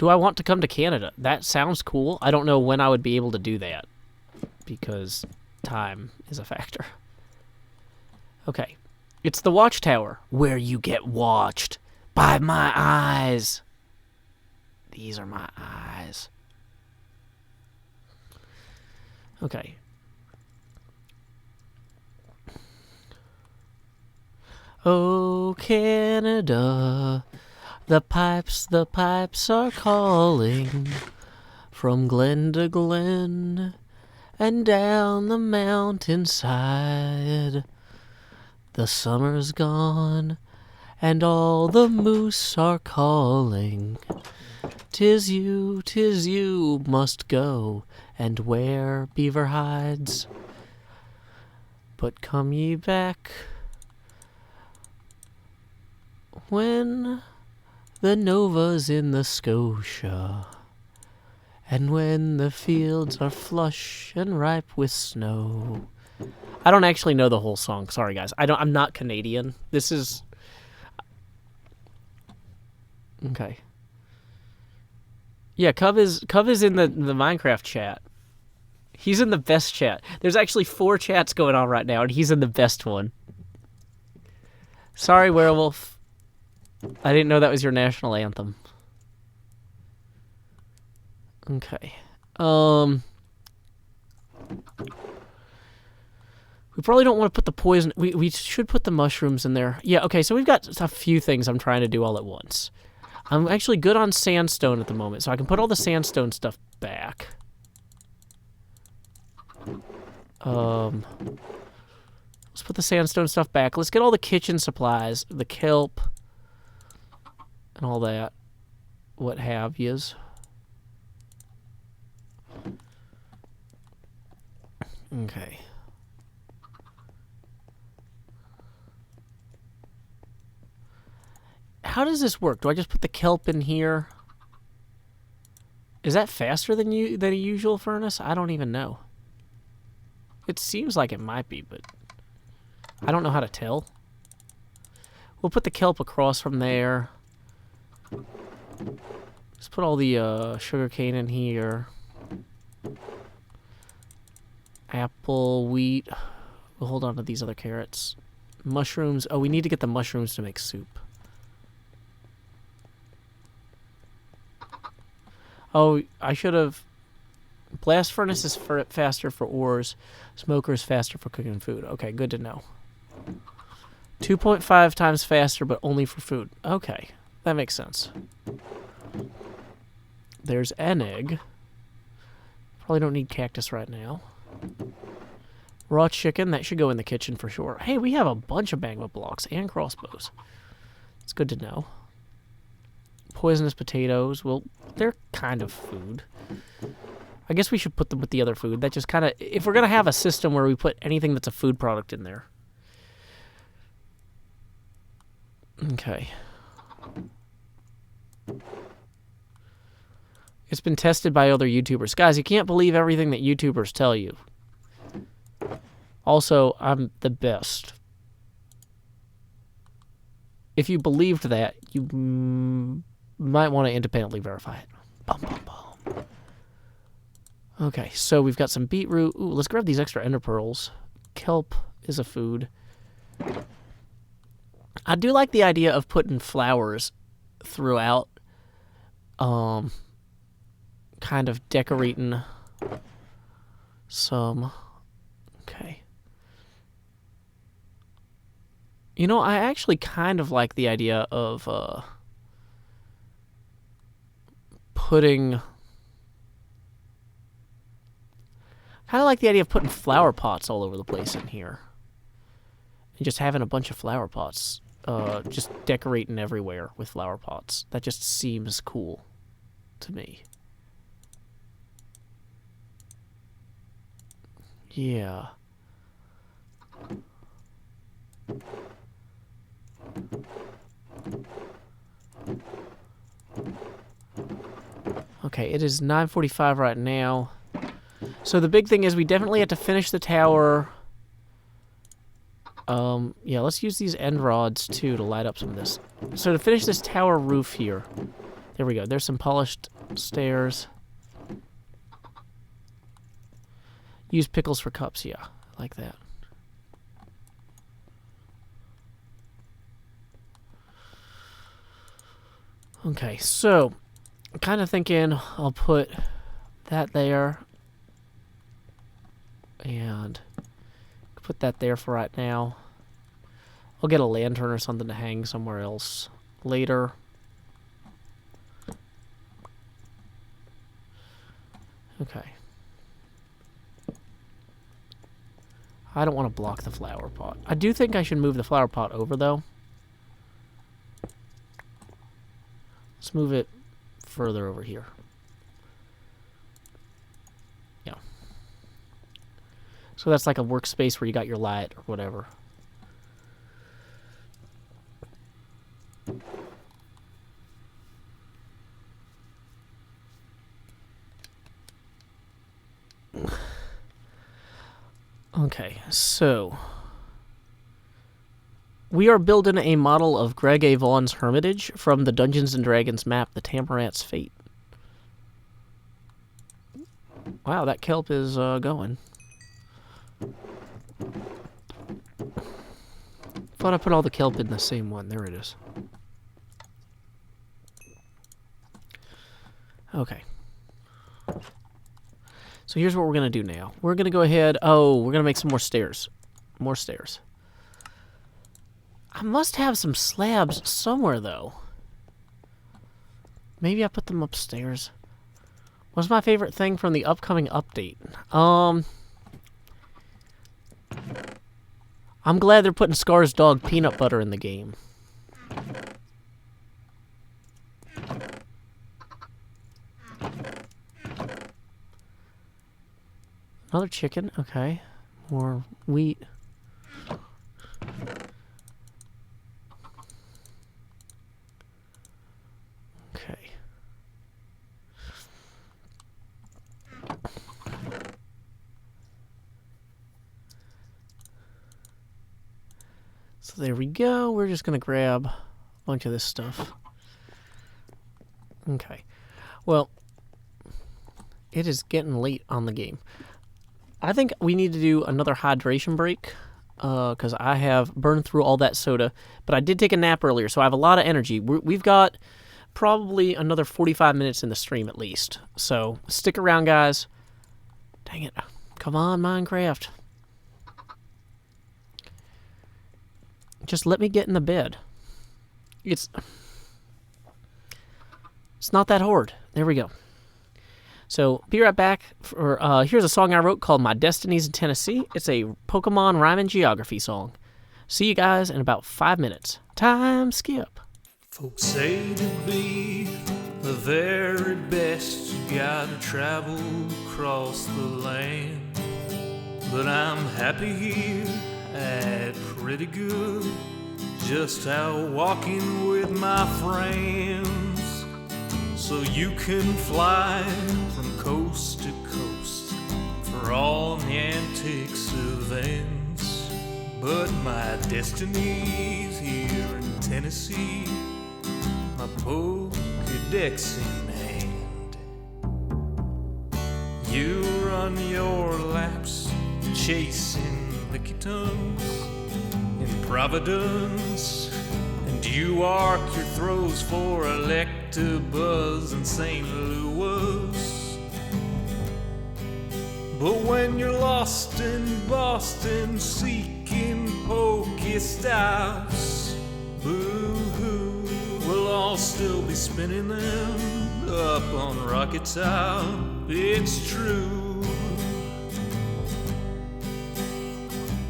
I want to come to Canada? That sounds cool. I don't know when I would be able to do that, because time is a factor. Okay. It's the Watchtower, where you get watched by my eyes. These are my eyes. Okay. Oh, Canada, the pipes are calling from glen to glen and down the mountainside. The summer's gone and all the moose are calling. 'Tis you must go and wear beaver hides. But come ye back when the Nova's in the Scotia, and when the fields are flush and ripe with snow. I don't actually know the whole song. Sorry, guys. I'm not Canadian. This is... Okay. Yeah, Cub is in the Minecraft chat. He's in the best chat. There's actually 4 chats going on right now, and he's in the best one. Sorry, Werewolf. I didn't know that was your national anthem. Okay. We probably don't want to put the poison... We should put the mushrooms in there. Yeah, okay, so we've got a few things I'm trying to do all at once. I'm actually good on sandstone at the moment, so I can put all the sandstone stuff back. Let's put the sandstone stuff back. Let's get all the kitchen supplies, the kelp, and all that. What have yous. Okay. How does this work? Do I just put the kelp in here? Is that faster than a usual furnace? I don't even know. It seems like it might be, but I don't know how to tell. We'll put the kelp across from there. Let's put all the sugarcane in here. Apple, wheat. We'll hold on to these other carrots. Mushrooms. Oh, we need to get the mushrooms to make soup. Oh, I should have... Blast furnace is faster for ores. Smoker is faster for cooking food. Okay, good to know. 2.5 times faster, but only for food. Okay, that makes sense. There's an egg. Probably don't need cactus right now. Raw chicken, that should go in the kitchen for sure. Hey, we have a bunch of magma blocks and crossbows. It's good to know. Poisonous potatoes, well, they're kind of food. I guess we should put them with the other food. That just kind of... If we're going to have a system where we put anything that's a food product in there. Okay. It's been tested by other YouTubers. Guys, you can't believe everything that YouTubers tell you. Also, I'm the best. If you believed that, you might want to independently verify it. Bum, bum, bum. Okay, so we've got some beetroot. Ooh, let's grab these extra ender pearls. Kelp is a food. I do like the idea of putting flowers throughout. Kind of decorating some. Okay. You know, I actually kind of like the idea of putting... Kind of like the idea of putting flower pots all over the place in here. And just having a bunch of flower pots. Just decorating everywhere with flower pots. That just seems cool to me. Yeah. Okay, it is 9:45 right now. So the big thing is we definitely have to finish the tower. Yeah, let's use these end rods, too, to light up some of this. So to finish this tower roof here, there we go. There's some polished stairs. Use pickles for cups, yeah. I like that. Okay, so I'm kind of thinking I'll put that there. And put that there for right now. I'll get a lantern or something to hang somewhere else later. Okay. I don't want to block the flower pot. I do think I should move the flower pot over, though. Let's move it further over here. Yeah. So that's like a workspace where you got your light or whatever. Okay, so we are building a model of Greg A. Vaughan's Hermitage from the Dungeons & Dragons map, The Tamarant's Fate. Wow, that kelp is going. Thought I put all the kelp in the same one. There it is. Okay. So here's what we're going to do now. We're going to go ahead. Oh, we're going to make some more stairs. More stairs. I must have some slabs somewhere, though. Maybe I put them upstairs. What's my favorite thing from the upcoming update? I'm glad they're putting Scar's dog peanut butter in the game. Another chicken, okay. More wheat. Okay. So there we go. We're just going to grab a bunch of this stuff. Okay. Well, it is getting late on the game. I think we need to do another hydration break because I have burned through all that soda. But I did take a nap earlier, so I have a lot of energy. We've got probably another 45 minutes in the stream at least. So stick around, guys. Dang it. Come on, Minecraft. Just let me get in the bed. It's not that hard. There we go. So, be right back. Here's a song I wrote called My Destinies in Tennessee. It's a Pokemon rhyme and geography song. See you guys in about 5 minutes. Time skip. Folks say to be the very best, you gotta travel across the land. But I'm happy here at pretty good, just out walking with my friends. So you can fly from coast to coast for all the antics events. But my destiny's here in Tennessee, my Pokedex in hand. You run your laps chasing lickitung in Providence, and you arc your throws for Electabuzz in St. Louis. But when you're lost in Boston seeking Pokestops, boo-hoo, we'll all still be spinning them up on Rocket Top. It's true.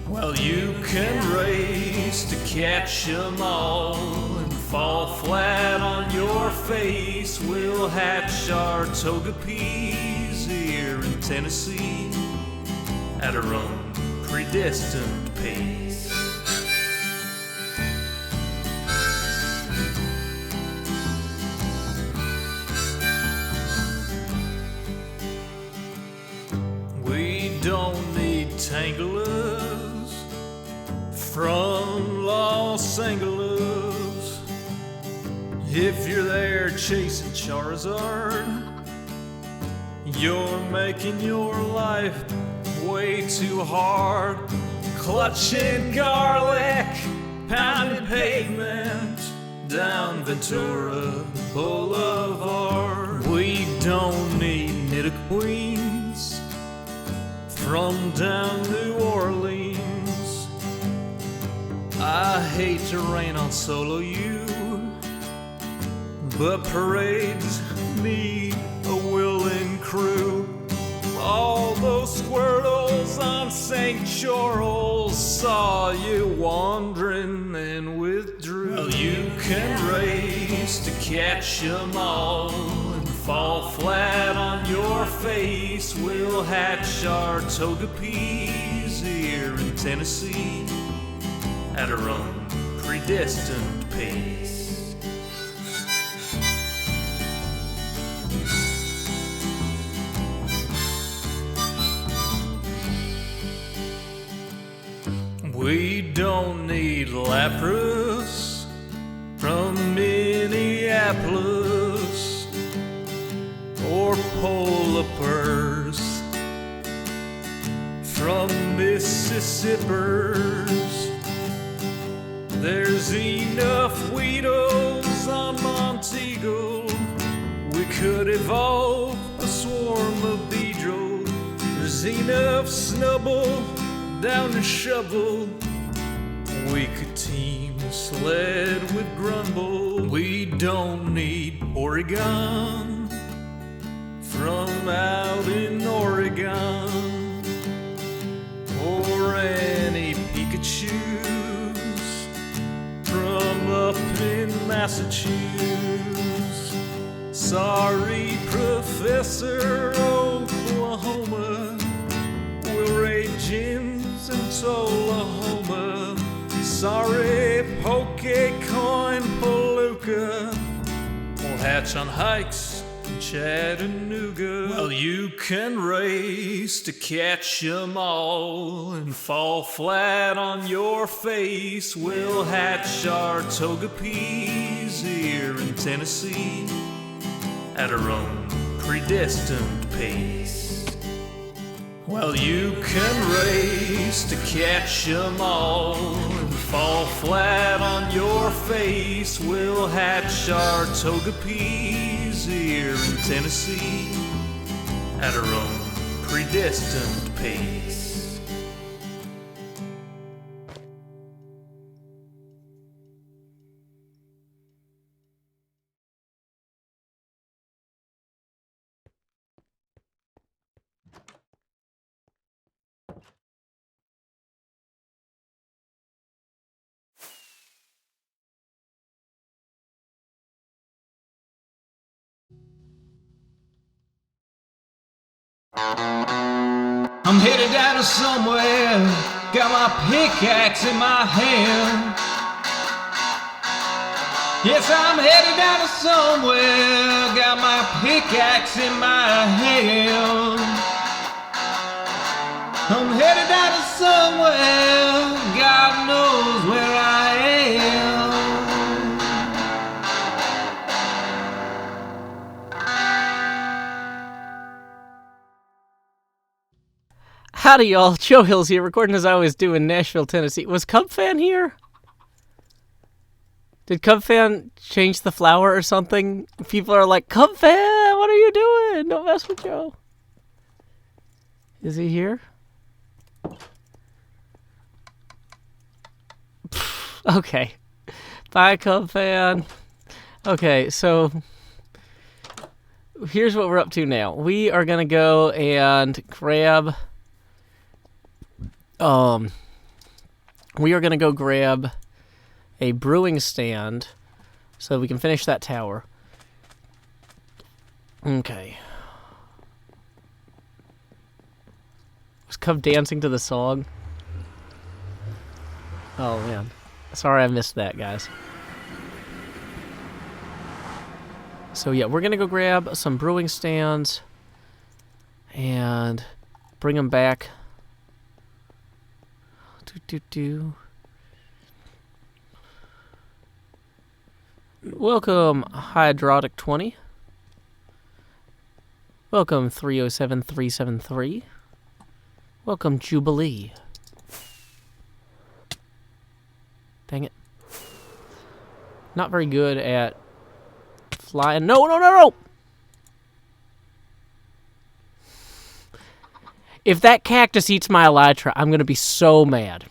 Well, you can race to catch 'em all and fall flat on your face. We'll hatch our Togepi's here in Tennessee at our own predestined pace. We don't need Tanglers from Los Angeles. If you're there chasing Charizard, you're making your life way too hard. Clutching garlic, pounding pavement down Ventura Boulevard. We don't need Nidoqueens from down New Orleans. I hate to rain on Solo U, but parades need a willing crew. All those squirtles on St. Charles saw you wandering and withdrew. Well, you can race to catch 'em all and fall flat on your face. We'll hatch our Togepi's here in Tennessee at our own predestined pace. We don't need Lapras from Minneapolis or Polipers from Mississippers. There's enough Weedles on Monteagle. We could evolve a swarm There's enough snubble down the shovel. We could team sled with Grumble. We don't need Oregon from out in Oregon, or any Pikachus from up in Massachusetts. Sorry, Professor Oklahoma, we'll raid gyms in Tullahoma. Sorry, Pokecoin Palooka, we'll hatch on hikes in Chattanooga. Well, you can race to catch 'em all and fall flat on your face. We'll hatch our Togepi's here in Tennessee at our own predestined pace. Well, you can race to catch 'em all and fall flat on your face. We'll hatch our Togepi's here in Tennessee at our own predestined pace. I'm headed down to somewhere, got my pickaxe in my hand. Yes, I'm headed down to somewhere, got my pickaxe in my hand. I'm headed down to somewhere, God knows where I am. Howdy, y'all. Joe Hills here, recording as I always do in Nashville, Tennessee. Was Cubfan here? Did Cubfan change the flower or something? People are like, Cubfan, what are you doing? Don't mess with Joe. Is he here? Okay. Bye, Cubfan. Okay, so here's what we're up to now. We are going to go and grab... we are going to go grab a brewing stand so we can finish that tower. Okay. Was Cub dancing to the song? Oh, man. Sorry I missed that, guys. So, yeah, we're going to go grab some brewing stands and bring them back. Welcome, Hydrotic 20. Welcome, 307373. Welcome, Jubilee. Dang it. Not very good at flying. No, no, no, no! If that cactus eats my elytra, I'm going to be so mad.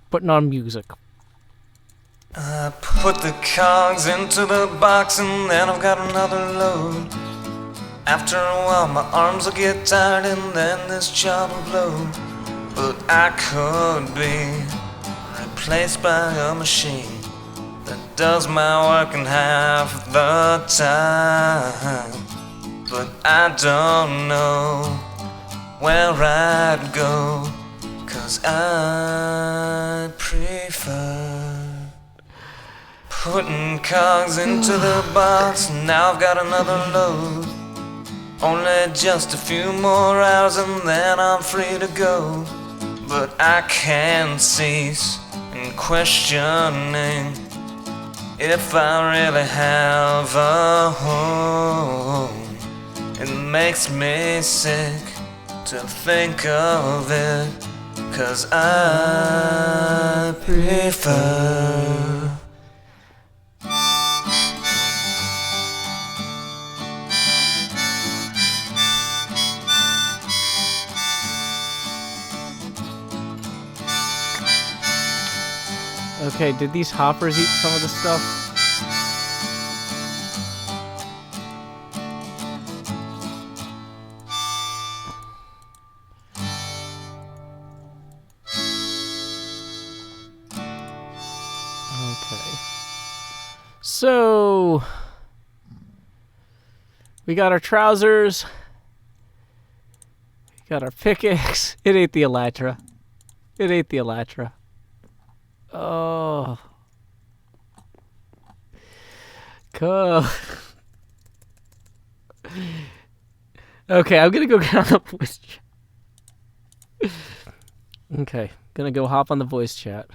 Putting on music. I put the cogs into the box and then I've got another load. After a while my arms will get tired and then this job will blow. But I could be replaced by a machine that does my work in half the time. But I don't know where I'd go, 'cause I prefer putting cogs into the box. Now I've got another load. Only just a few more hours and then I'm free to go. But I can't cease in questioning if I really have a home. It makes me sick to think of it, 'cause I prefer. Okay, did these hoppers eat some of the stuff? Okay. So, we got our trousers. We got our pickaxe. It ate the elytra. It ate the elytra. Oh. Cool. Okay, I'm gonna go get on the voice chat. Okay, gonna go hop on the voice chat.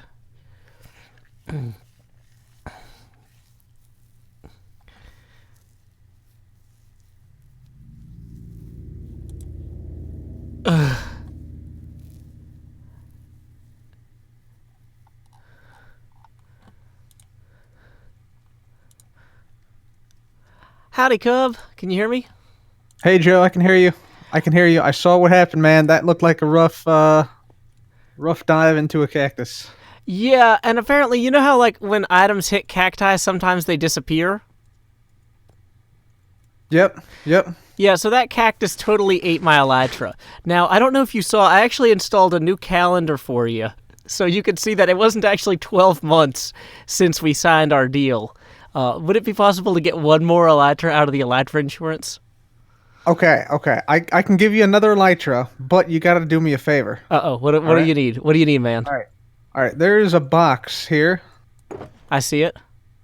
Howdy, Cub. Can you hear me? Hey, Joe, I can hear you. I saw what happened, man. That looked like a rough dive into a cactus. Yeah, and apparently, you know how, like, when items hit cacti, sometimes they disappear? Yep. Yeah, so that cactus totally ate my elytra. Now, I don't know if you saw, I actually installed a new calendar for you. So you could see that it wasn't actually 12 months since we signed our deal. Would it be possible to get one more elytra out of the elytra insurance? Okay. I can give you another elytra, but you got to do me a favor. Uh-oh, what do you need? What do you need, man? All right. There's a box here I see it.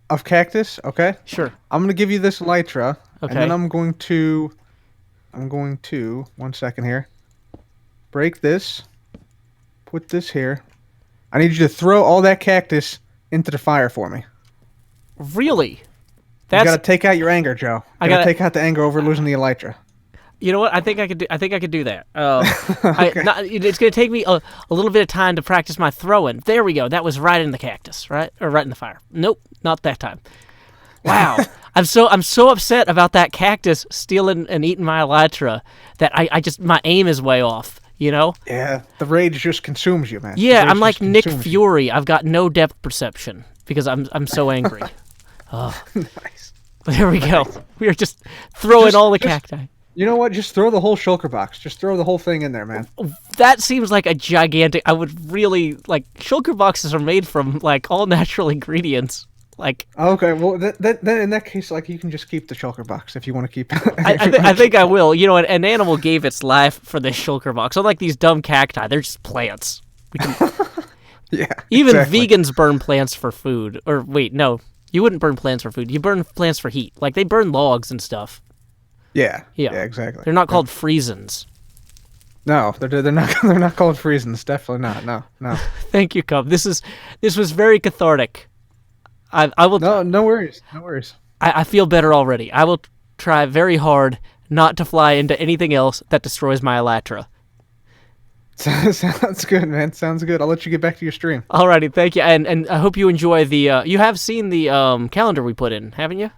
of cactus. Okay. Sure. I'm gonna give you this elytra, Okay. and then I'm going to 1 second here. Break this. Put this here. I need you to throw all that cactus into the fire for me. Really? You That's gotta take out your anger, Joe. I You gotta gotta- take out the anger over losing the elytra. You know what? I think I could do that. Okay. It's going to take me a little bit of time to practice my throwing. There we go. That was right in the cactus, right? Or right in the fire. Nope, not that time. Wow. I'm so upset about that cactus stealing and eating my elytra that I just my aim is way off, you know? Yeah, the rage just consumes you, man. The Yeah, rage I'm like just Nick consumes you. Fury. I've got no depth perception because I'm so angry. Nice. There we go. We are just throwing all the cacti. You know what? Just throw the whole shulker box. Just throw the whole thing in there, man. That seems like a gigantic. I would really like. Shulker boxes are made from like all natural ingredients. Like Okay, well, then in that case, like, you can just keep the shulker box if you want to keep it. I think I will. You know, an animal gave its life for this shulker box. Unlike these dumb cacti, they're just plants. We can, Yeah. even exactly. vegans burn plants for food. Or wait, no, you wouldn't burn plants for food. You burn plants for heat. Like they burn logs and stuff. Yeah. Yeah. Yeah, exactly. They're not called freezins. No, they're not. They're not called freezins. Definitely not. No. Thank you, Cub. This was very cathartic. I will. No worries. No worries. I feel better already. I will try very hard not to fly into anything else that destroys my elytra. Sounds good, man. Sounds good. I'll let you get back to your stream. Alrighty, thank you, and I hope you enjoy the. You have seen the calendar we put in, haven't you?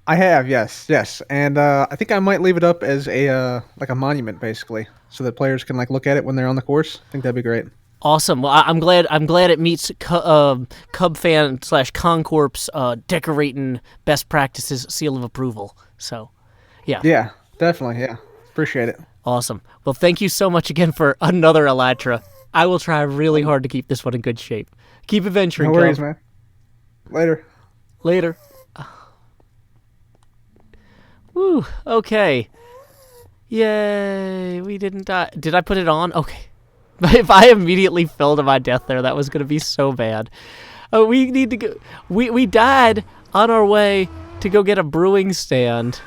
I have, yes, and I think I might leave it up as a like a monument, basically, so that players can like look at it when they're on the course. I think that'd be great. Awesome. Well, I'm glad it meets Cub fan / Concorp's decorating best practices seal of approval. So, yeah. Yeah, definitely. Yeah, appreciate it. Awesome. Well, thank you so much again for another elytra. I will try really hard to keep this one in good shape. Keep adventuring, No worries, Cub. man. Later. Later. Woo, okay. Yay, we didn't die. Did I put it on? Okay. If I immediately fell to my death there, that was going to be so bad. We need to go. We died on our way to go get a brewing stand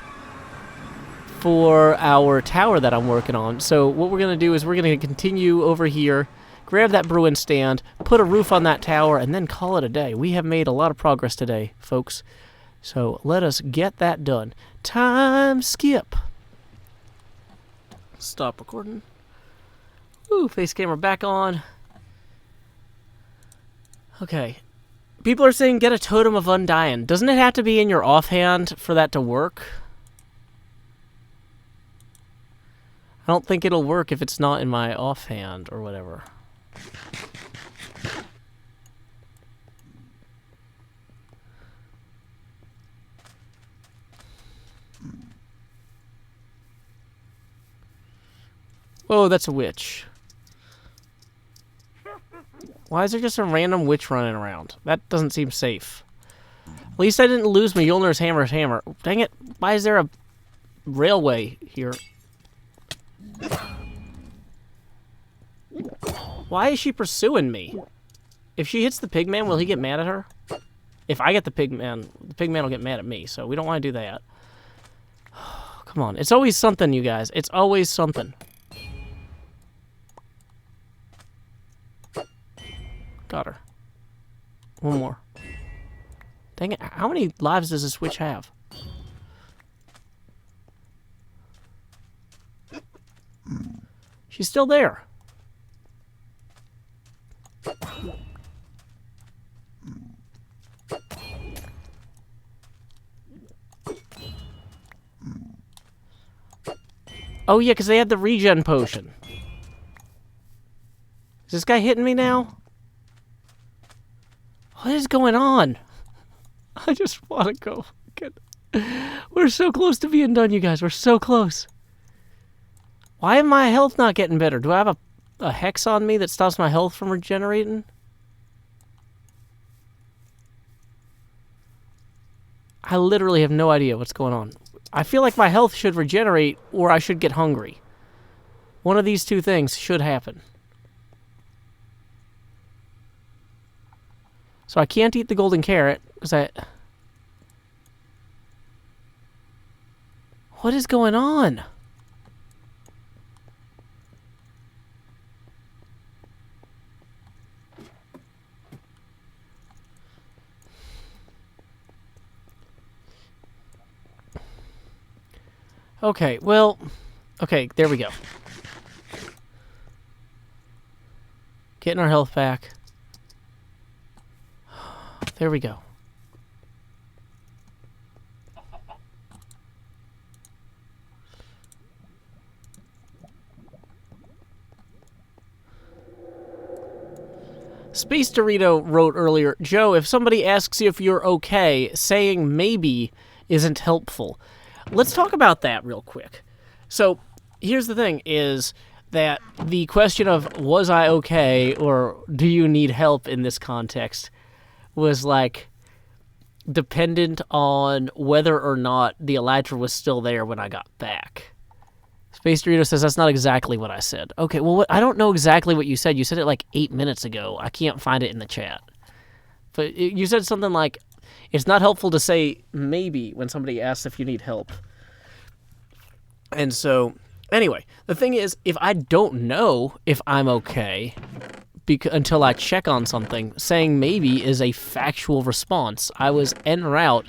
for our tower that I'm working on. So what we're going to do is we're going to continue over here, grab that brewing stand, put a roof on that tower, and then call it a day. We have made a lot of progress today, folks. So let us get that done. Time skip. Stop recording. Ooh, face camera back on. Okay. People are saying get a Totem of Undying. Doesn't it have to be in your offhand for that to work? I don't think it'll work if it's not in my offhand or whatever. Oh, that's a witch. Why is there just a random witch running around? That doesn't seem safe. At least I didn't lose Mjolnir's hammer. Dang it. Why is there a railway here? Why is she pursuing me? If she hits the pigman, will he get mad at her? If I get the pigman will get mad at me, so we don't want to do that. Come on. It's always something, you guys. It's always something. Got her. One more. Dang it. How many lives does this witch have? She's still there. Oh, yeah, because they had the regen potion. Is this guy hitting me now? What is going on? I just want to go. We're so close to being done, you guys. We're so close. Why am my health not getting better? Do I have a hex on me that stops my health from regenerating? I literally have no idea what's going on. I feel like my health should regenerate or I should get hungry. One of these two things should happen. So I can't eat the golden carrot because I... What is going on? Okay, well... Okay, there we go. Getting our health back. There we go. Space Dorito wrote earlier, Joe, if somebody asks you if you're okay, saying maybe isn't helpful. Let's talk about that real quick. So, here's the thing, is that the question of was I okay or do you need help in this context was like dependent on whether or not the elytra was still there when I got back. Space Dorito says that's not exactly what I said. Okay, well, I don't know exactly what you said. You said it like 8 minutes ago. I can't find it in the chat. But you said something like, it's not helpful to say maybe when somebody asks if you need help. And so, anyway, the thing is, if I don't know if I'm okay until I check on something, saying maybe is a factual response. I was en route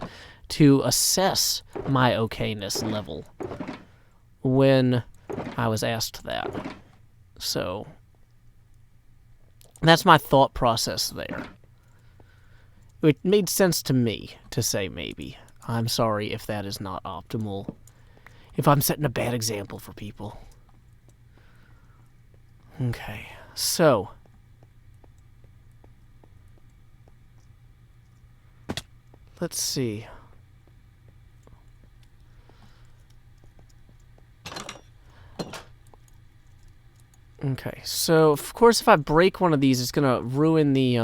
to assess my okayness level when I was asked that. So, that's my thought process there. It made sense to me to say maybe. I'm sorry if that is not optimal. If I'm setting a bad example for people. Okay, so... Let's see. Okay, so of course if I break one of these, it's gonna ruin the,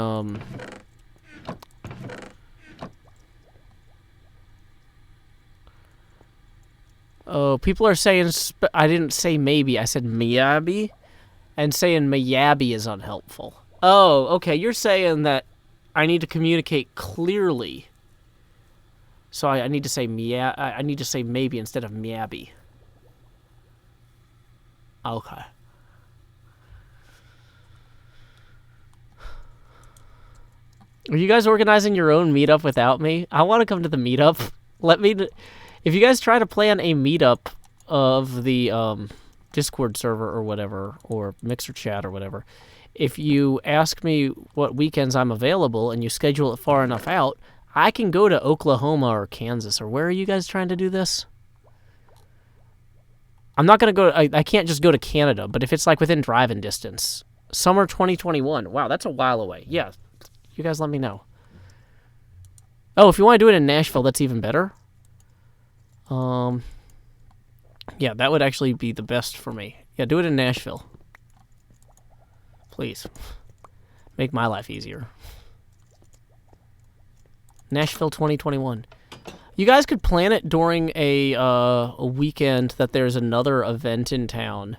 Oh, people are saying, I didn't say maybe, I said miyabi, and saying miyabi is unhelpful. Oh, okay, you're saying that I need to communicate clearly. So I need to say I need to say maybe instead of miyabi. Okay. Are you guys organizing your own meetup without me? I want to come to the meetup. If you guys try to plan a meetup of the Discord server or whatever, or Mixer chat or whatever, if you ask me what weekends I'm available and you schedule it far enough out, I can go to Oklahoma or Kansas. Or where are you guys trying to do this? I'm not going to go... I can't just go to Canada, but if it's like within driving distance. Summer 2021. Wow, that's a while away. Yeah, you guys let me know. Oh, if you want to do it in Nashville, that's even better. Yeah, that would actually be the best for me. Yeah, do it in Nashville. Please. Make my life easier. Nashville 2021. You guys could plan it during a weekend that there's another event in town.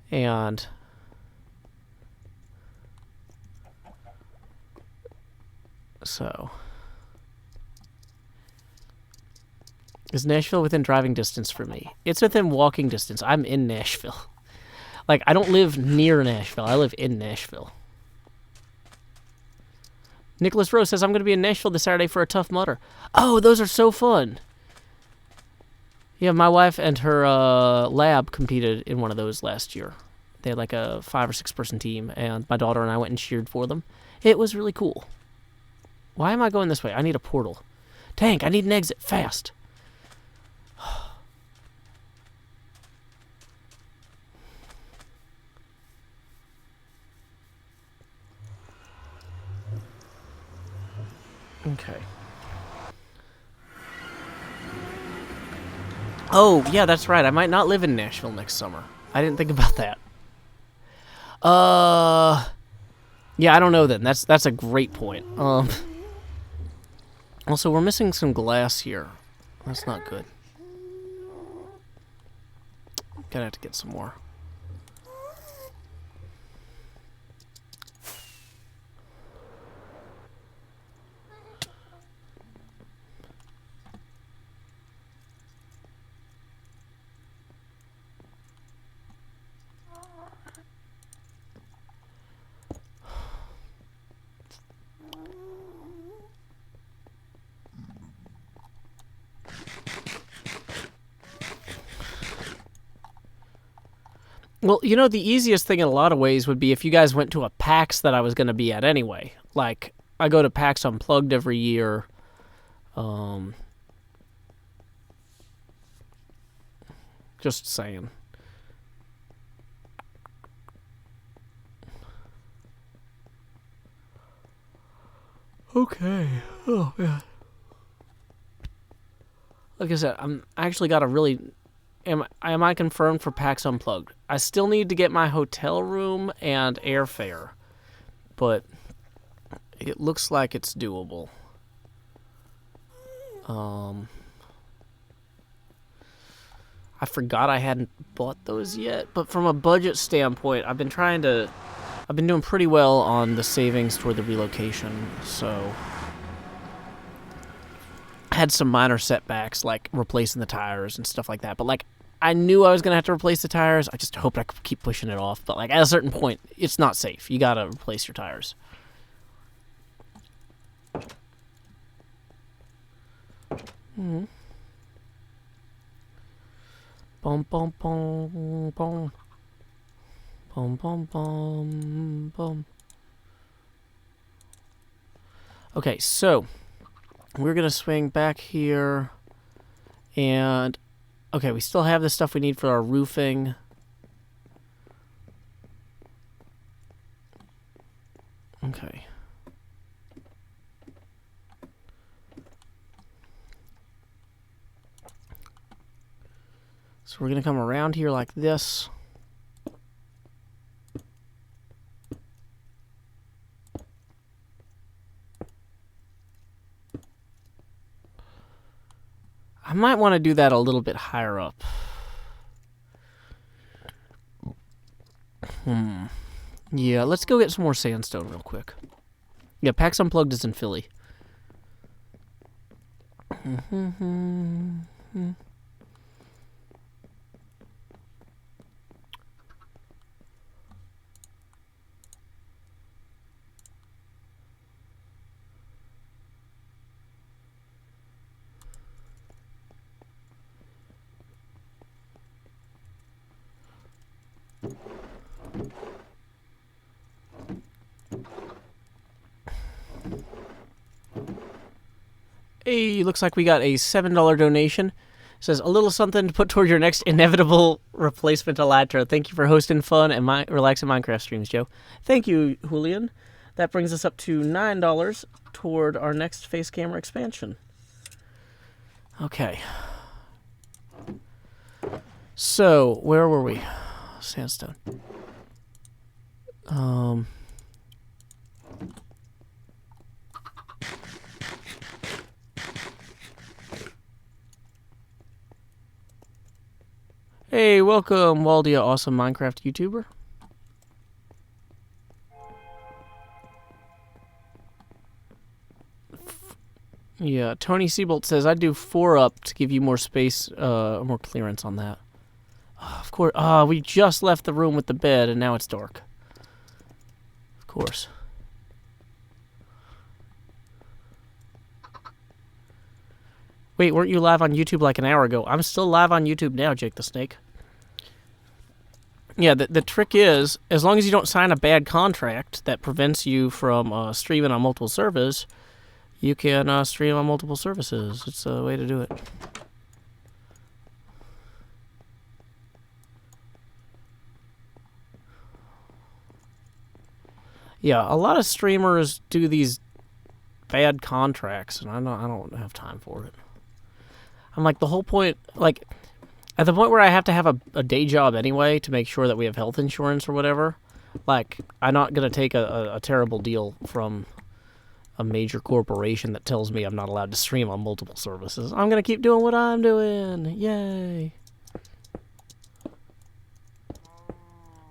And... so... Is Nashville within driving distance for me? It's within walking distance. I'm in Nashville. Like, I don't live near Nashville. I live in Nashville. Nicholas Rose says, I'm going to be in Nashville this Saturday for a Tough Mudder. Oh, those are so fun. Yeah, my wife and her lab competed in one of those last year. They had like a 5 or 6 person team, and my daughter and I went and cheered for them. It was really cool. Why am I going this way? I need a portal. Tank, I need an exit fast. Okay. Oh, yeah, that's right. I might not live in Nashville next summer. I didn't think about that. Yeah, I don't know then. That's a great point. Also, we're missing some glass here. That's not good. Gonna have to get some more. Well, you know, the easiest thing in a lot of ways would be if you guys went to a PAX that I was going to be at anyway. Like, I go to PAX Unplugged every year. Just saying. Okay. Oh, yeah. Like I said, I actually got a really... Am I confirmed for PAX Unplugged? I still need to get my hotel room and airfare, but it looks like it's doable. I forgot I hadn't bought those yet, but from a budget standpoint, I've been doing pretty well on the savings toward the relocation, so... I had some minor setbacks, like replacing the tires and stuff like that, but like, I knew I was going to have to replace the tires. I just hoped I could keep pushing it off. But, like, at a certain point, it's not safe. You got to replace your tires. Mm-hmm. Bum, bum, bum, bum. Bum, bum, bum, bum. Okay, so, we're going to swing back here. And... okay, we still have the stuff we need for our roofing. Okay. So we're going to come around here like this. I might want to do that a little bit higher up. Yeah, let's go get some more sandstone real quick. Yeah, PAX Unplugged is in Philly. Hey, looks like we got a $7 donation. It says, a little something to put toward your next inevitable replacement Elytra. Thank you for hosting fun and relaxing Minecraft streams, Joe. Thank you, Julian. That brings us up to $9 toward our next face camera expansion. Okay. So, where were we? Sandstone. Hey, welcome, Waldia, awesome Minecraft YouTuber. Yeah, Tony Siebold says, I'd do 4 up to give you more space, more clearance on that. Oh, of course. We just left the room with the bed, and now it's dark. Of course. Wait, weren't you live on YouTube like an hour ago? I'm still live on YouTube now, Jake the Snake. Yeah, the trick is, as long as you don't sign a bad contract that prevents you from streaming on multiple servers, you can stream on multiple services. It's a way to do it. Yeah, a lot of streamers do these bad contracts, and I don't have time for it. I'm like, the whole point, like, at the point where I have to have a day job anyway to make sure that we have health insurance or whatever, like, I'm not going to take a terrible deal from a major corporation that tells me I'm not allowed to stream on multiple services. I'm going to keep doing what I'm doing. Yay.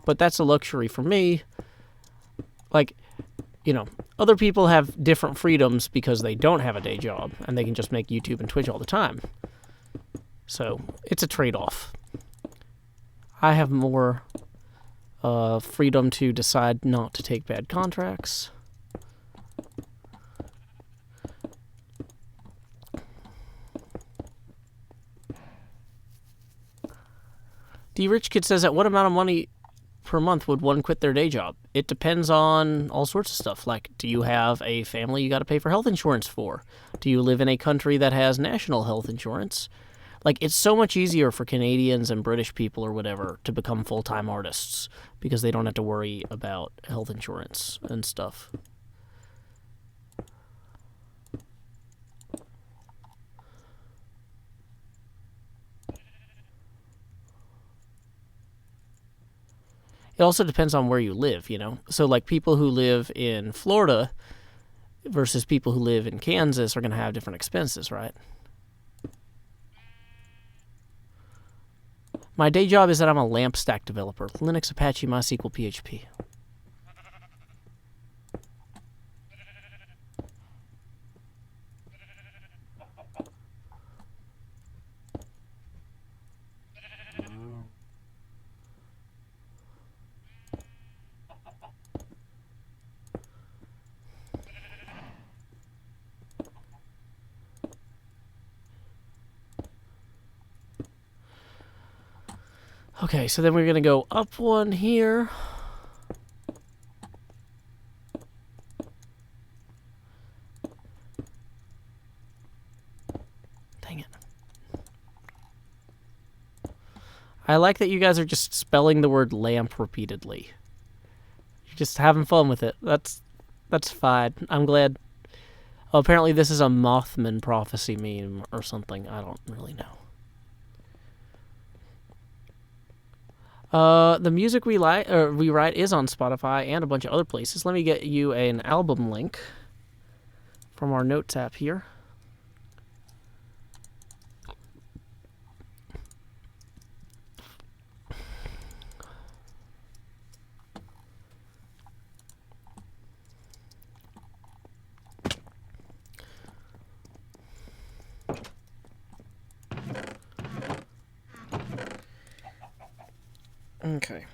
But that's a luxury for me. Like, you know, other people have different freedoms because they don't have a day job and they can just make YouTube and Twitch all the time. So, it's a trade-off. I have more freedom to decide not to take bad contracts. The Rich Kid says, at what amount of money per month would one quit their day job? It depends on all sorts of stuff. Like, do you have a family you got to pay for health insurance for? Do you live in a country that has national health insurance? Like, it's so much easier for Canadians and British people or whatever to become full-time artists because they don't have to worry about health insurance and stuff. It also depends on where you live, you know? So, like, people who live in Florida versus people who live in Kansas are going to have different expenses, right? My day job is that I'm a LAMP stack developer. Linux, Apache, MySQL, PHP. Okay, so then we're going to go up one here. Dang it. I like that you guys are just spelling the word lamp repeatedly. You're just having fun with it. That's fine. I'm glad. Oh, apparently this is a Mothman prophecy meme or something. I don't really know. The music we write is on Spotify and a bunch of other places. Let me get you an album link from our notes app here. Okay.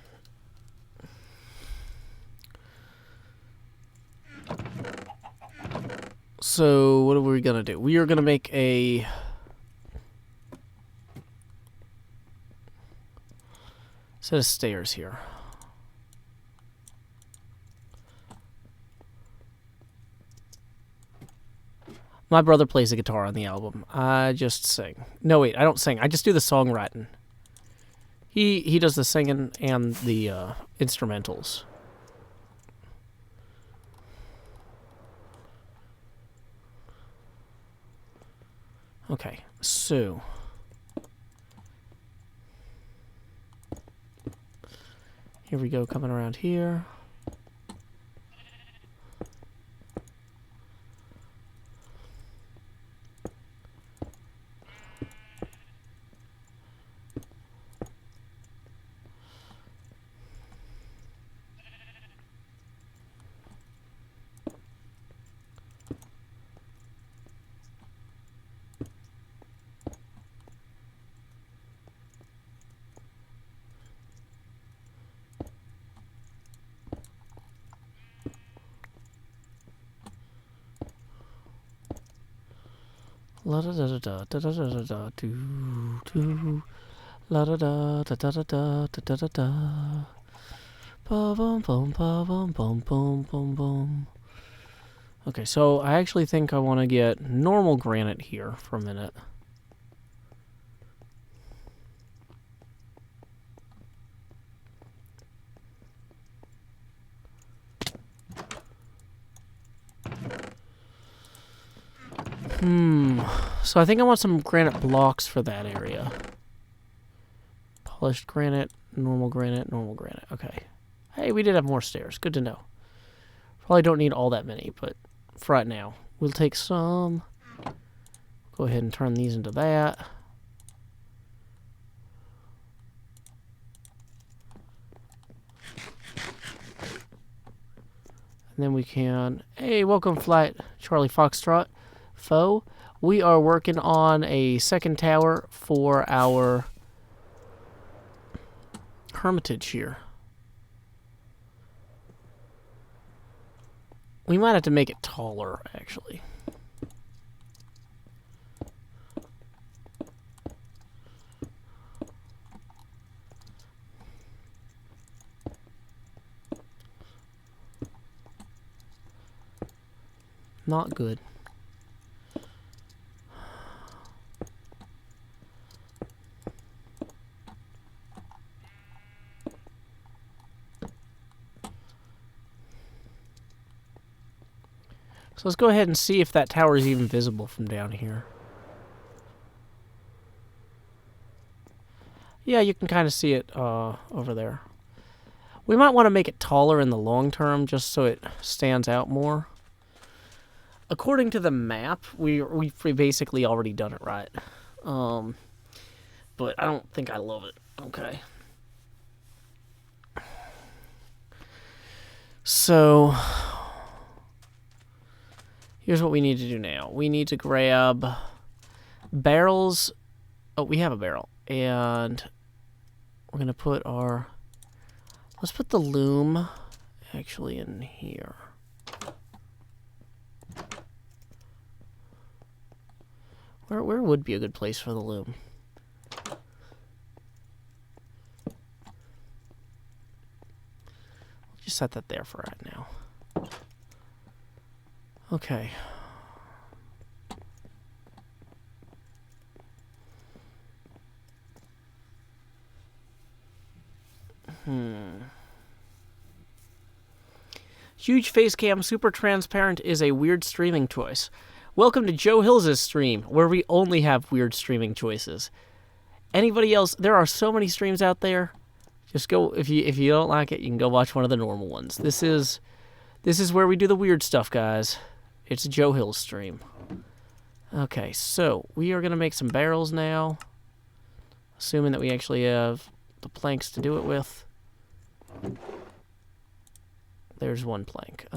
So, what are we going to do? We are going to make a set of stairs here. My brother plays the guitar on the album. I just sing. No, wait, I don't sing. I just do the songwriting. He does the singing and the instrumentals. Okay, so here we go, coming around here. La da da da da da da da da do do. La da da da da da da da da da. Ba bum bum ba bum bum bum bum bum. Okay, so I actually think I want to get normal granite here for a minute. So I think I want some granite blocks for that area. Polished granite, normal granite, normal granite. Okay. Hey, we did have more stairs. Good to know. Probably don't need all that many, but for right now, we'll take some. Go ahead and turn these into that. And then we can... Hey, welcome Flight Charlie Foxtrot. Foe. We are working on a second tower for our hermitage here. We might have to make it taller, actually. Not good. So let's go ahead and see if that tower is even visible from down here. Yeah, you can kind of see it over there. We might want to make it taller in the long term just so it stands out more. According to the map, we've basically already done it right. But I don't think I love it. Okay. So... here's what we need to do now. We need to grab barrels. Oh, we have a barrel. And we're going to put our... let's put the loom actually in here. Where would be a good place for the loom? Just set that there for right now. Okay. Huge face cam, super transparent is a weird streaming choice. Welcome to Joe Hills' stream, where we only have weird streaming choices. Anybody else? There are so many streams out there. Just go, if you don't like it, you can go watch one of the normal ones. This is where we do the weird stuff, guys. It's a Joe Hills stream. Okay, so we are going to make some barrels now. Assuming that we actually have the planks to do it with. There's one plank.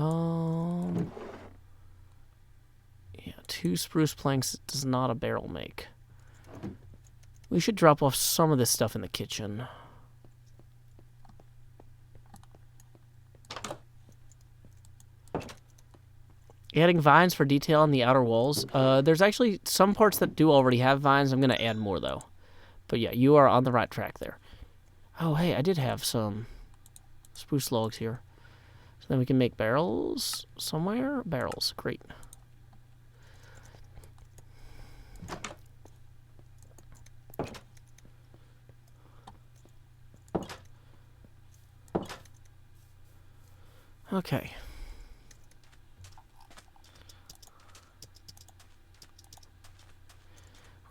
Yeah, 2 spruce planks does not a barrel make. We should drop off some of this stuff in the kitchen. Adding vines for detail on the outer walls. There's actually some parts that do already have vines. I'm going to add more, though. But yeah, you are on the right track there. Oh, hey, I did have some spruce logs here. So then we can make barrels somewhere. Barrels, great. Okay.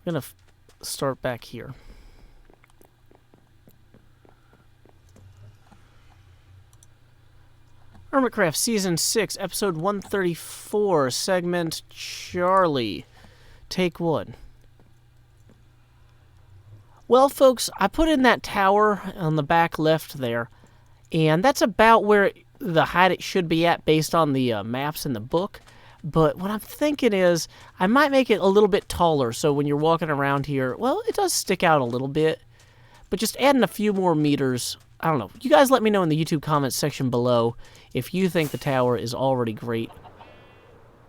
We're going to start back here. Hermitcraft Season 6, Episode 134, Segment Charlie. Take 1. Well, folks, I put in that tower on the back left there, and that's about where the height it should be at based on the maps in the book. But what I'm thinking is I might make it a little bit taller, so when you're walking around here, well, it does stick out a little bit. But just adding a few more meters, I don't know. You guys let me know in the YouTube comments section below if you think the tower is already great.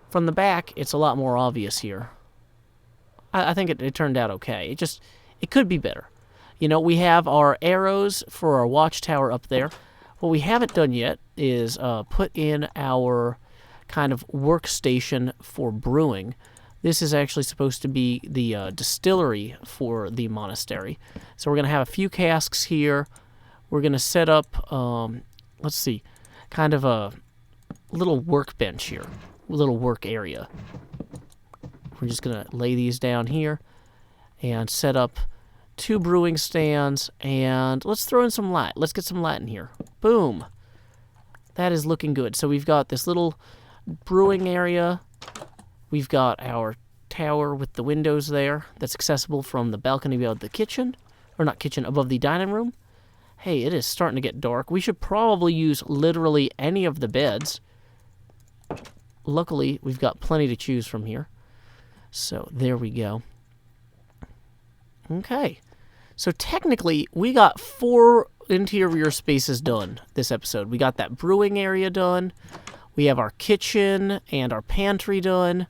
From the back, it's a lot more obvious here. I think it turned out okay. It could be better. You know, we have our arrows for our watchtower up there. What we haven't done yet is put in our kind of workstation for brewing. This is actually supposed to be the distillery for the monastery. So we're going to have a few casks here. We're going to set up, let's see, kind of a little workbench here, a little work area. We're just going to lay these down here and set up 2 brewing stands, and let's throw in some light. Let's get some light in here. Boom. That is looking good. So we've got this little brewing area. We've got our tower with the windows there that's accessible from the balcony above the kitchen, or not kitchen, above the dining room. Hey, it is starting to get dark. We should probably use literally any of the beds. Luckily, we've got plenty to choose from here. So there we go. Okay. So technically, we got 4 interior spaces done this episode. We got that brewing area done. We have our kitchen and our pantry done.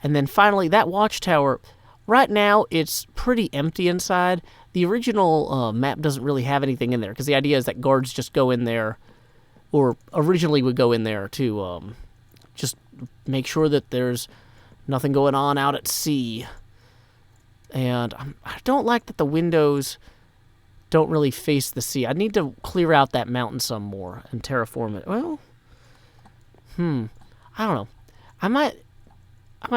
And then finally, that watchtower. Right now, it's pretty empty inside. The original map doesn't really have anything in there, because the idea is that guards just go in there, or originally would go in there to just make sure that there's nothing going on out at sea. And I don't like that the windows don't really face the sea. I need to clear out that mountain some more and terraform it. Well, I don't know. I might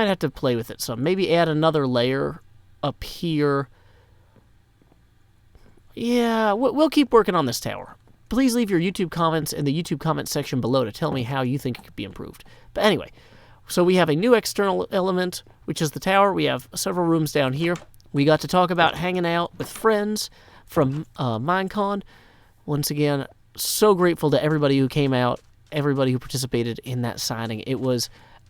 have to play with it some. Maybe add another layer up here. Yeah, we'll keep working on this tower. Please leave your YouTube comments in the YouTube comment section below to tell me how you think it could be improved. But anyway, so we have a new external element, which is the tower. We have several rooms down here. We got to talk about hanging out with friends from Minecon. Once again, so grateful to everybody who came out, everybody who participated in that signing. It was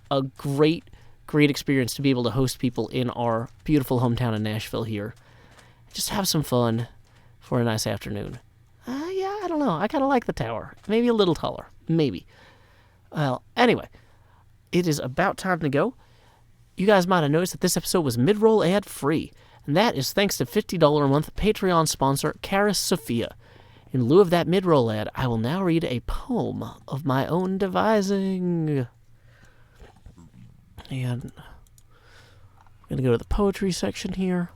a great experience to be able to host people in our beautiful hometown in Nashville here. Just have some fun for a nice afternoon. Yeah, I don't know. I kind of like the tower. Maybe a little taller. Maybe. Well, anyway, it is about time to go. You guys might have noticed that this episode was mid-roll ad-free, and that is thanks to $50 a month Patreon sponsor Karis Sophia. In lieu of that mid-roll ad, I will now read a poem of my own devising. And I'm going to go to the poetry section here.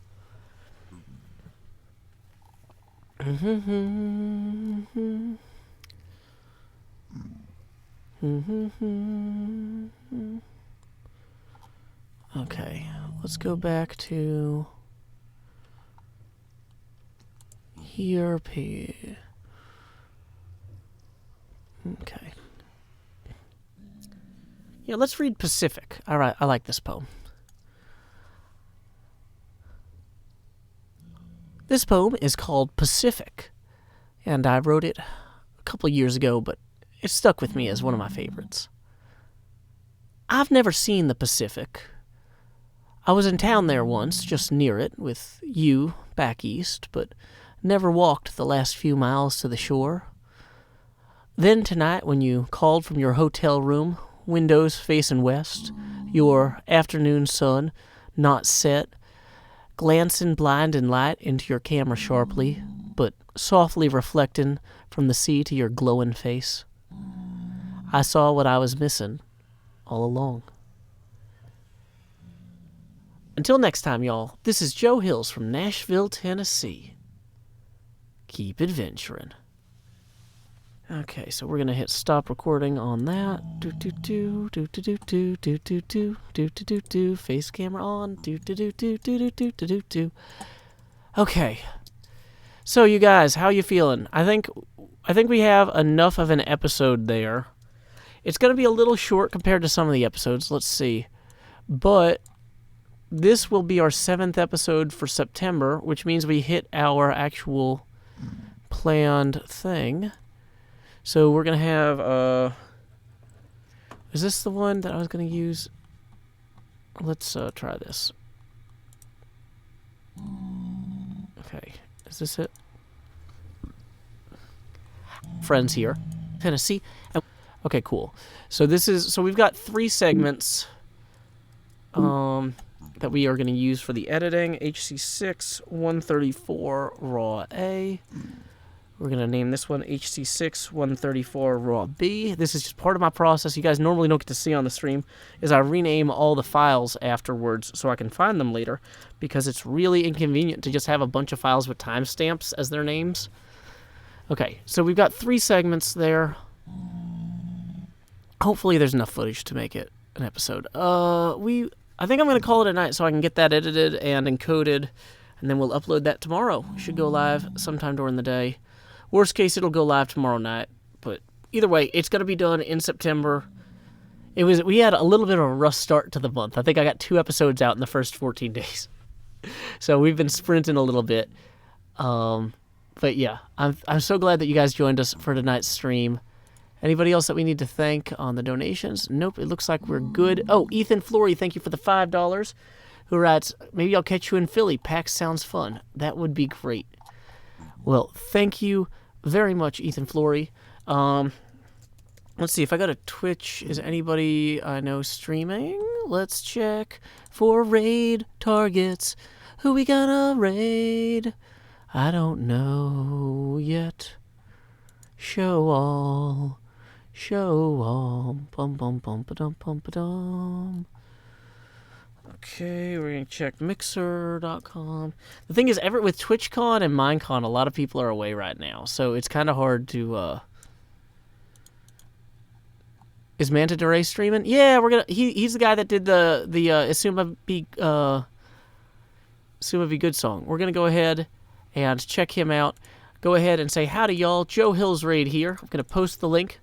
Okay, let's go back to here. Okay. Yeah, let's read Pacific. All right, I like this poem. This poem is called Pacific, and I wrote it a couple years ago, but it stuck with me as one of my favorites. I've never seen the Pacific. I was in town there once, just near it, with you back east, but never walked the last few miles to the shore. Then tonight, when you called from your hotel room, windows facing west, your afternoon sun not set, glancing blind and light into your camera sharply, but softly reflecting from the sea to your glowing face, I saw what I was missing all along. Until next time, y'all, this is Joe Hills from Nashville, Tennessee. Keep adventuring. Okay, so we're gonna hit stop recording on that. Do do do do do do do do do do do do do do. Face camera on. Do do do do do do do do do do. Okay. So you guys, how you feeling? I think we have enough of an episode there. It's gonna be a little short compared to some of the episodes. Let's see, but this will be our 7th episode for September, which means we hit our actual planned thing. So we're going to have, is this the one that I was going to use? Let's try this. Okay, is this it? Friends here, Tennessee. Okay, cool. So we've got 3 segments that we are going to use for the editing. HC6 134 Raw A. We're going to name this one HC6 134 Raw B. This is just part of my process you guys normally don't get to see on the stream, is I rename all the files afterwards so I can find them later, because it's really inconvenient to just have a bunch of files with timestamps as their names. Okay, so we've got 3 segments there. Hopefully there's enough footage to make it an episode. I think I'm going to call it a night so I can get that edited and encoded, and then we'll upload that tomorrow. It should go live sometime during the day. Worst case, it'll go live tomorrow night, but either way, it's going to be done in September. We had a little bit of a rough start to the month. I think I got 2 episodes out in the first 14 days. So we've been sprinting a little bit. But yeah, I'm so glad that you guys joined us for tonight's stream. Anybody else that we need to thank on the donations? Nope, it looks like we're good. Oh, Ethan Flory, thank you for the $5. Who writes, maybe I'll catch you in Philly. PAX sounds fun. That would be great. Well, thank you very much, Ethan Flory. Let's see, if I go to Twitch, is anybody I know streaming? Let's check for raid targets. Who we gonna raid? I don't know yet. Show all. Show all. Bum bum bum ba-dum bum ba-dum. Okay, we're going to check Mixer.com. The thing is, with TwitchCon and Minecon, a lot of people are away right now, so it's kind of hard to, Is Manta Ray streaming? Yeah, he's the guy that did the Asuma Be Good song. We're going to go ahead and check him out. Go ahead and say, howdy, y'all. Joe Hill's raid here. I'm going to post the link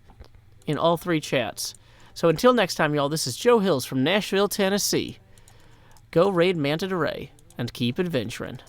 in all 3 chats. So until next time, y'all, this is Joe Hills from Nashville, Tennessee. Go raid Manta Ray and keep adventuring.